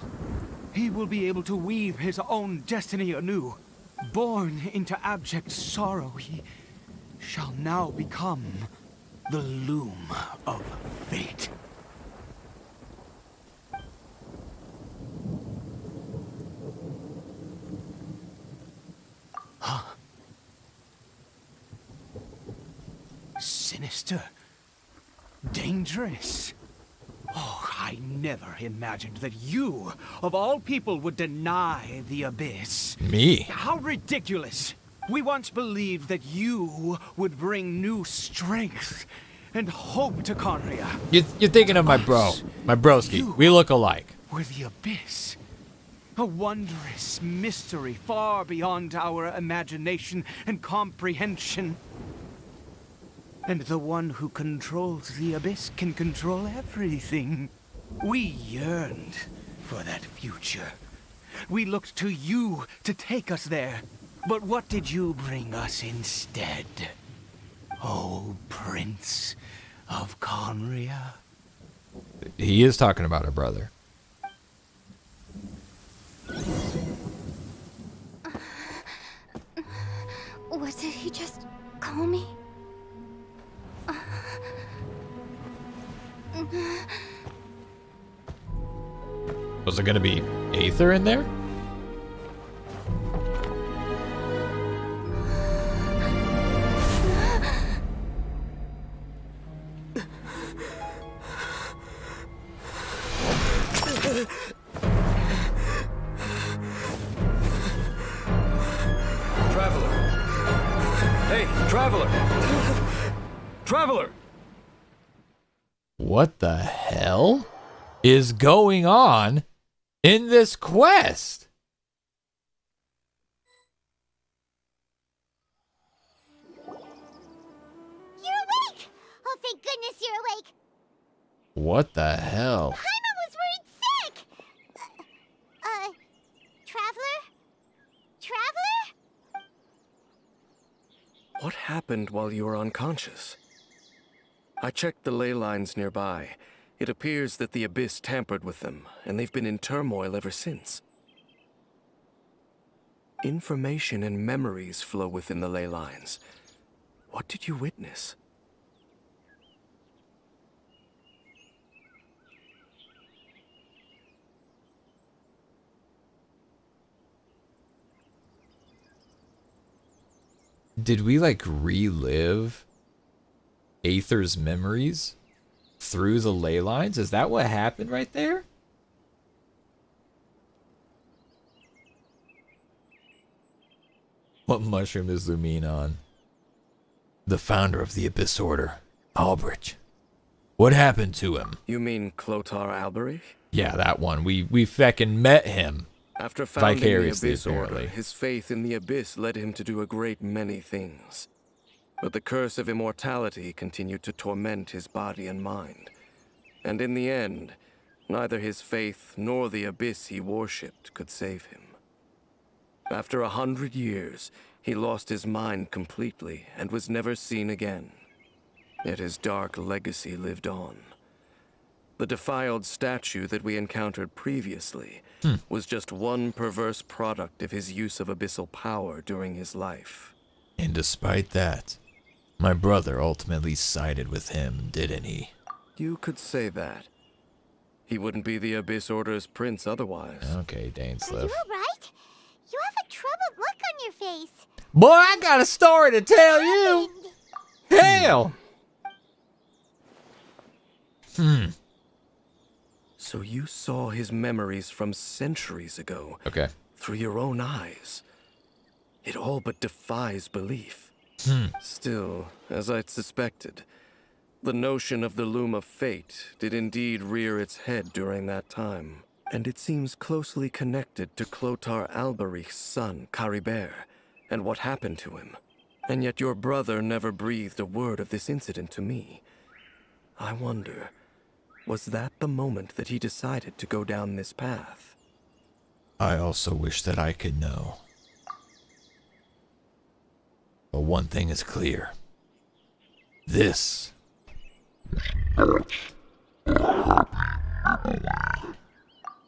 He will be able to weave his own destiny anew. Born into abject sorrow, he shall now become the loom of fate. Huh? Sinister. Dangerous. Oh, I never imagined that you, of all people, would deny the abyss. Me? How ridiculous. We once believed that you would bring new strength and hope to Khaenri'ah. You're thinking of my bro. My broski. We look alike. Were the abyss. A wondrous mystery far beyond our imagination and comprehension. And the one who controls the abyss can control everything. We yearned for that future. We looked to you to take us there. But what did you bring us instead? Oh, Prince of Khaenri'ah. He is talking about her brother. What did he just call me? Was it gonna be Aether in there? Traveler! Hey, Traveler! Traveler! What the hell is going on in this quest? You're awake! Oh, thank goodness you're awake! What the hell? Paimon was worried sick! Traveler? Traveler? What happened while you were unconscious? I checked the ley lines nearby. It appears that the Abyss tampered with them, and they've been in turmoil ever since. Information and memories flow within the ley lines. What did you witness? Did we like relive Aether's memories through the ley lines? Is that what happened right there? What mushroom is Lumine on? The founder of the Abyss Order, Albrecht. What happened to him? You mean Clotar Alberich? Yeah, that one. We feckin' met him. After founding the vicariously, Abyss Order, apparently. his faith in the Abyss led him to do a great many things. But the curse of immortality continued to torment his body and mind. And in the end, neither his faith nor the Abyss he worshipped could save him. After 100 years, he lost his mind completely and was never seen again. Yet his dark legacy lived on. The defiled statue that we encountered previously was just one perverse product of his use of abyssal power during his life. And despite that, my brother ultimately sided with him, didn't he? You could say that. He wouldn't be the Abyss Order's prince otherwise. Okay, Are Dainsleif. you alright? You have a troubled look on your face. Boy, I got a story to tell you. Hell. So you saw his memories from centuries ago. Okay. Through your own eyes. It all but defies belief. Still, as I'd suspected, the notion of the Loom of Fate did indeed rear its head during that time. And it seems closely connected to Clothar Alberich's son, Caribert, and what happened to him. And yet your brother never breathed a word of this incident to me. I wonder, was that the moment that he decided to go down this path? I also wish that I could know. But one thing is clear. This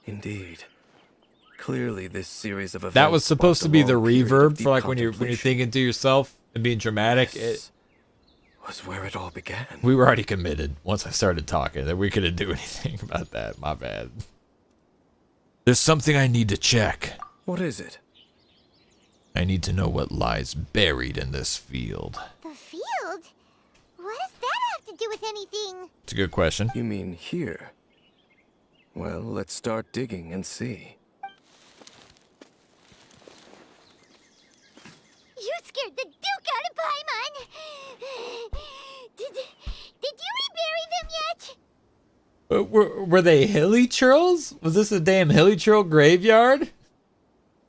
Indeed. Clearly this series of events that was supposed to be the sparked a long period reverb of for like when you're thinking to yourself and being dramatic. This was where it all began. We were already committed once I started talking that we couldn't do anything about that. My bad. There's something I need to check. What is it? I need to know what lies buried in this field. The field? What does that have to do with anything? It's a good question. You mean here? Well, let's start digging and see. You scared the Duke out of Paimon! Did you rebury them yet? Were they hilly churls? Was this a damn hilly churl graveyard?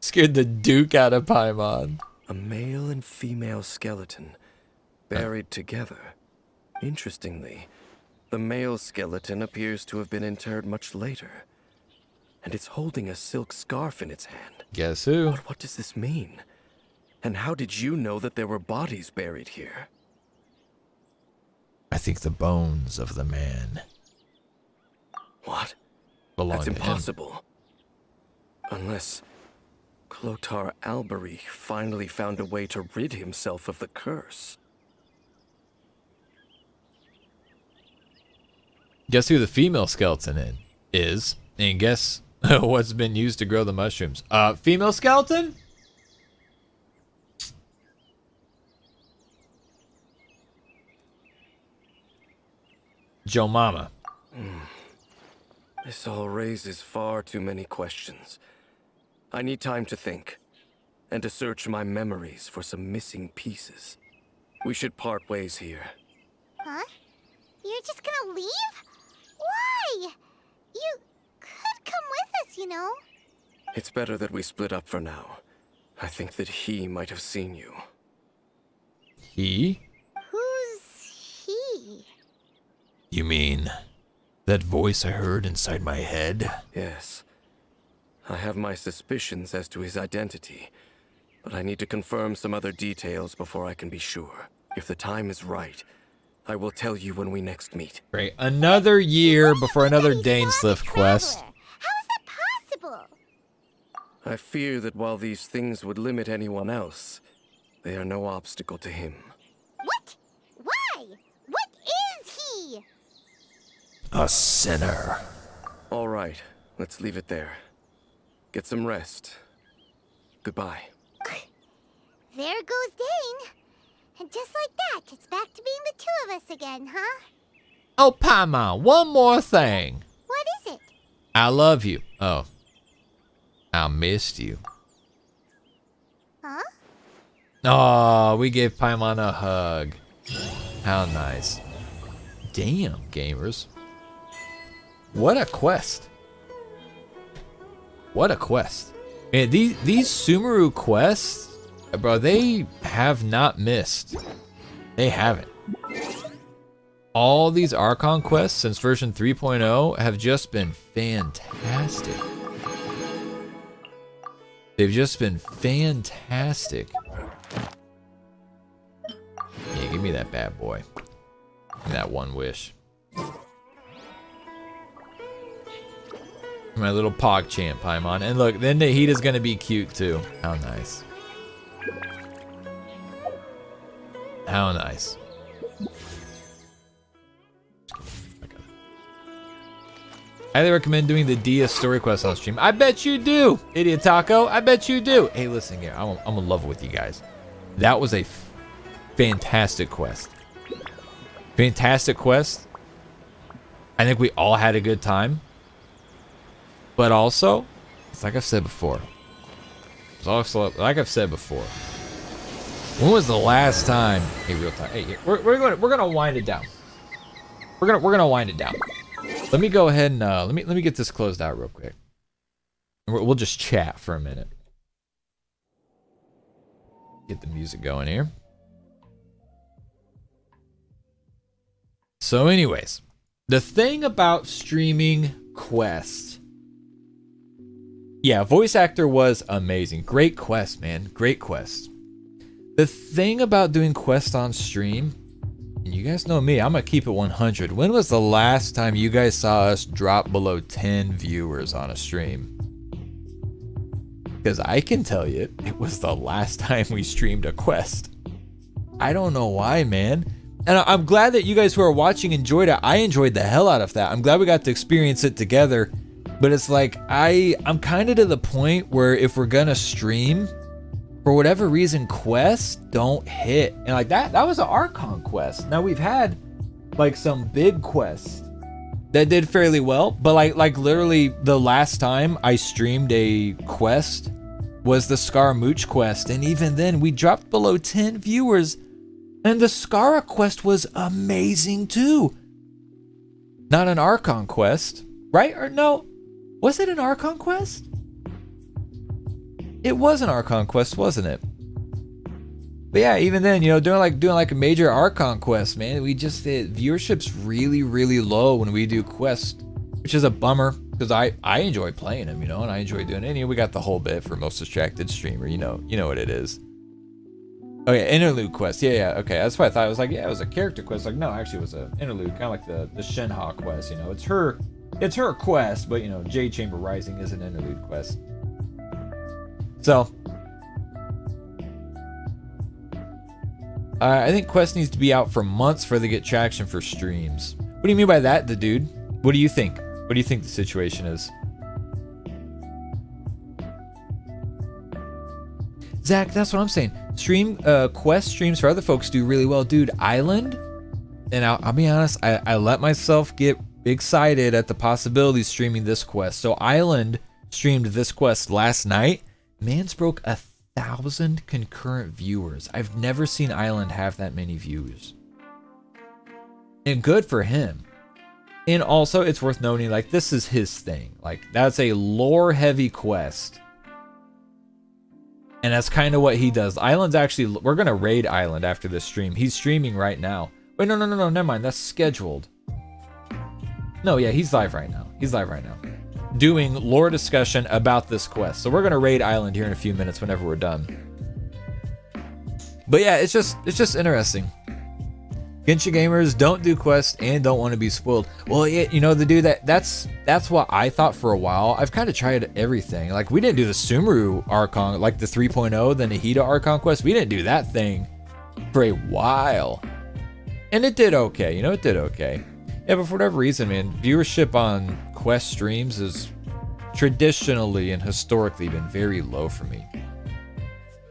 Scared the Duke out of Paimon. A male and female skeleton, buried together. Interestingly, the male skeleton appears to have been interred much later. And it's holding a silk scarf in its hand. Guess who? But what does this mean? And how did you know that there were bodies buried here? I think the bones of the man What? belong That's to him. impossible. Unless Clothar Alberich finally found a way to rid himself of the curse. Guess who the female skeleton is? And guess what's been used to grow the mushrooms? Female skeleton? Joe Mama. This all raises far too many questions. I need time to think, and to search my memories for some missing pieces. We should part ways here. Huh? You're just gonna leave? Why? You could come with us, you know. It's better that we split up for now. I think that he might have seen you. He? Who's he? You mean that voice I heard inside my head? Yes. I have my suspicions as to his identity, but I need to confirm some other details before I can be sure. If the time is right, I will tell you when we next meet. Great. Another year before another Dainsleif quest. How is that possible? I fear that while these things would limit anyone else, they are no obstacle to him. What? Why? What is he? A sinner. All right, let's leave it there. Get some rest. Goodbye. There goes Dane. And just like that, it's back to being the two of us again, huh? Oh, Paimon, one more thing. What is it? I love you. Oh. I missed you. Huh? Oh, we gave Paimon a hug. How nice. Damn, gamers. What a quest. What a quest. Man, these Sumeru quests, bro, they have not missed. They haven't. All these Archon quests since version 3.0 have just been fantastic. They've just been fantastic. Yeah, give me that bad boy. That one wish. My little PogChamp Paimon. And look, then Nahita's gonna be cute too. How nice. How nice. Highly recommend doing the Dia story quest on stream. I bet you do, Idiot Taco. I bet you do. Hey, listen here. I'm gonna love it with you guys. That was a fantastic quest. Fantastic quest. I think we all had a good time. But also, it's like I've said before. It's also like I've said before. When was the last time? Hey, real time. Hey, we're gonna wind it down. We're gonna wind it down. Let me go ahead and let me get this closed out real quick. We'll just chat for a minute. Get the music going here. So, anyways, the thing about streaming quests. Yeah, voice actor was amazing. Great quest, man. Great quest. The thing about doing quests on stream, and you guys know me, I'm gonna keep it 100. When was the last time you guys saw us drop below 10 viewers on a stream? Because I can tell you, it was the last time we streamed a quest. I don't know why, man. And I'm glad that you guys who are watching enjoyed it. I enjoyed the hell out of that. I'm glad we got to experience it together. But it's like, I'm kind of to the point where if we're gonna stream, for whatever reason, quests don't hit. And like that was an Archon quest. Now we've had like some big quests that did fairly well, but like literally the last time I streamed a quest was the Scaramouche quest. And even then we dropped below 10 viewers. And the Skara quest was amazing too. Not an Archon quest, right? Or no, was it an Archon quest? It was an Archon quest, wasn't it? But yeah, even then, you know, doing like a major Archon quest, man, we just viewership's really, really low when we do quests, which is a bummer because I enjoy playing them, you know, and I enjoy doing it. And we got the whole bit for most distracted streamer, you know what it is. Oh yeah, interlude quest. Yeah, okay. That's what I thought. It was like, yeah, it was a character quest. Like, no, actually it was an interlude, kind of like the Shenhe quest, you know. It's her quest, but you know, Jade Chamber Rising is an interlude quest. So I think quest needs to be out for months for they get traction for streams. What do you mean by that, the dude? What do you think? What do you think the situation is? Zach, that's what I'm saying. Quest streams for other folks do really well. Dude, Island, and I'll be honest, I let myself get excited at the possibility of streaming this quest. So Island streamed this quest last night. Man's broke 1,000 concurrent viewers. I've never seen Island have that many views. And good for him. And also, it's worth noting, like, this is his thing. Like, that's a lore-heavy quest. And that's kind of what he does. Island's actually, we're going to raid Island after this stream. He's streaming right now. Wait, no, never mind. That's scheduled. No, yeah, he's live right now. He's live right now. Doing lore discussion about this quest. So we're going to raid Island here in a few minutes whenever we're done. But yeah, it's just interesting. Genshin gamers don't do quests and don't want to be spoiled. Well, yeah, you know, the dude that's what I thought for a while. I've kind of tried everything. Like, we didn't do the Sumeru Archon, like the 3.0, the Nahida Archon quest. We didn't do that thing for a while. And it did okay, you know, it did okay. Yeah, but for whatever reason, man, viewership on quest streams is traditionally and historically been very low for me.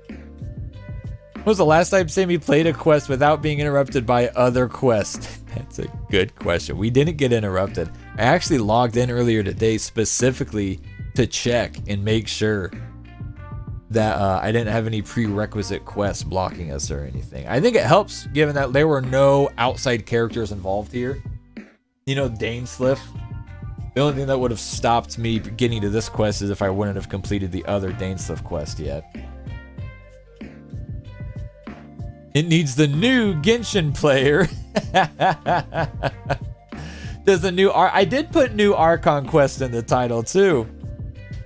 When was the last time Sammy played a quest without being interrupted by other quests? That's a good question. We didn't get interrupted. I actually logged in earlier today specifically to check and make sure that I didn't have any prerequisite quests blocking us or anything. I think it helps given that there were no outside characters involved here. You know, Dainsleif. The only thing that would have stopped me getting to this quest is if I wouldn't have completed the other Dainsleif quest yet. It needs the new Genshin player. There's a new I did put new Archon quest in the title too.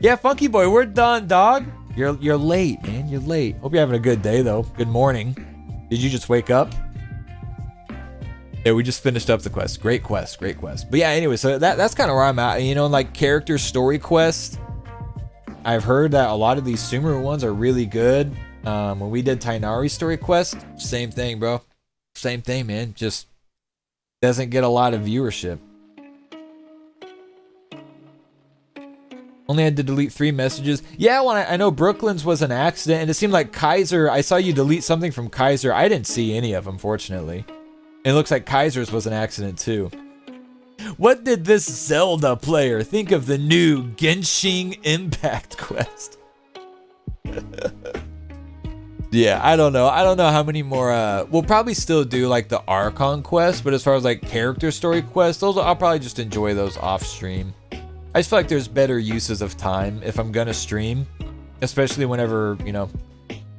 Yeah, Funky Boy, we're done, dog. You're late, man. You're late. Hope you're having a good day though. Good morning. Did you just wake up? Yeah, we just finished up the quest. Great quest, great quest. But yeah, anyway, so that's kind of where I'm at. You know, like character story quests. I've heard that a lot of these Sumeru ones are really good. When we did Tighnari story quest, same thing, bro. Same thing, man. Just doesn't get a lot of viewership. Only had to delete 3 messages. Yeah, well, I know Brooklyn's was an accident, and it seemed like Kaiser, I saw you delete something from Kaiser. I didn't see any of them, fortunately. It looks like Kaiser's was an accident, too. What did this Zelda player think of the new Genshin Impact quest? Yeah, I don't know. I don't know how many more. We'll probably still do like the Archon quest, but as far as like character story quests, those I'll probably just enjoy those off stream. I just feel like there's better uses of time if I'm gonna stream, especially whenever, you know,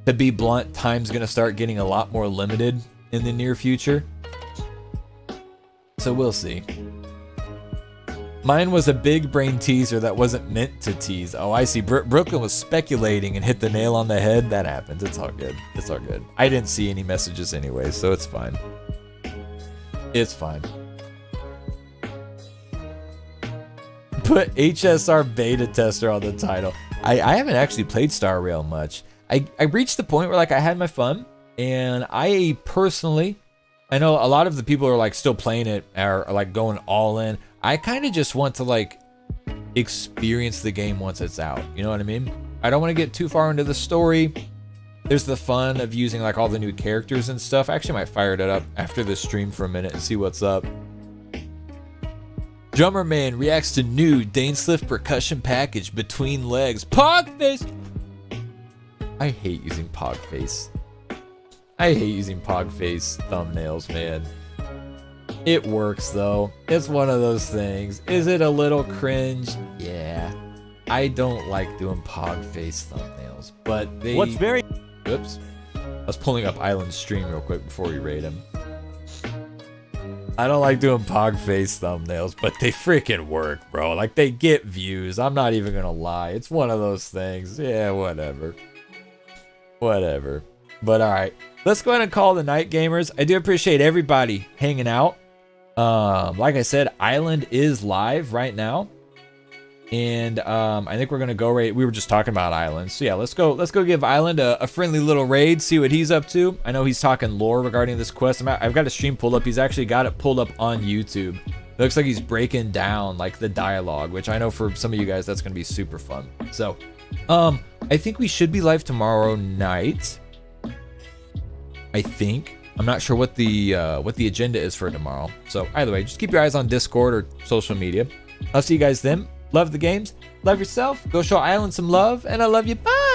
to be blunt, time's gonna start getting a lot more limited in the near future. So we'll see. Mine was a big brain teaser that wasn't meant to tease. Oh, I see. Brooklyn was speculating and hit the nail on the head. That happens. It's all good. It's all good. I didn't see any messages anyway, so it's fine. It's fine. Put HSR beta tester on the title. I haven't actually played Star Rail much. I reached the point where like I had my fun, and I personally, I know a lot of the people who are like still playing it are like going all in. I kind of just want to like experience the game once it's out. You know what I mean? I don't want to get too far into the story. There's the fun of using like all the new characters and stuff. I actually might fire it up after this stream for a minute and see what's up. Drummer Man reacts to new Dainsleif percussion package between legs. Pogface! I hate using Pogface. I hate using Pogface thumbnails, man. It works though. It's one of those things. Is it a little cringe? Yeah. I don't like doing Pogface thumbnails, but they... What's very... Oops. I was pulling up Island's stream real quick before we raid him. I don't like doing Pogface thumbnails, but they freaking work, bro. Like, they get views. I'm not even gonna lie. It's one of those things. Yeah, whatever. Whatever. But alright. Let's go ahead and call the night, gamers. I do appreciate everybody hanging out. Like I said, Island is live right now. And I think we're gonna go raid. We were just talking about Island. So yeah, let's go give Island a friendly little raid, see what he's up to. I know he's talking lore regarding this quest. I've got a stream pulled up. He's actually got it pulled up on YouTube. It looks like he's breaking down like the dialogue, which I know for some of you guys that's gonna be super fun. So I think we should be live tomorrow night. I think. I'm not sure what the agenda is for tomorrow. So either way, just keep your eyes on Discord or social media. I'll see you guys then. Love the games. Love yourself. Go show Island some love. And I love you. Bye.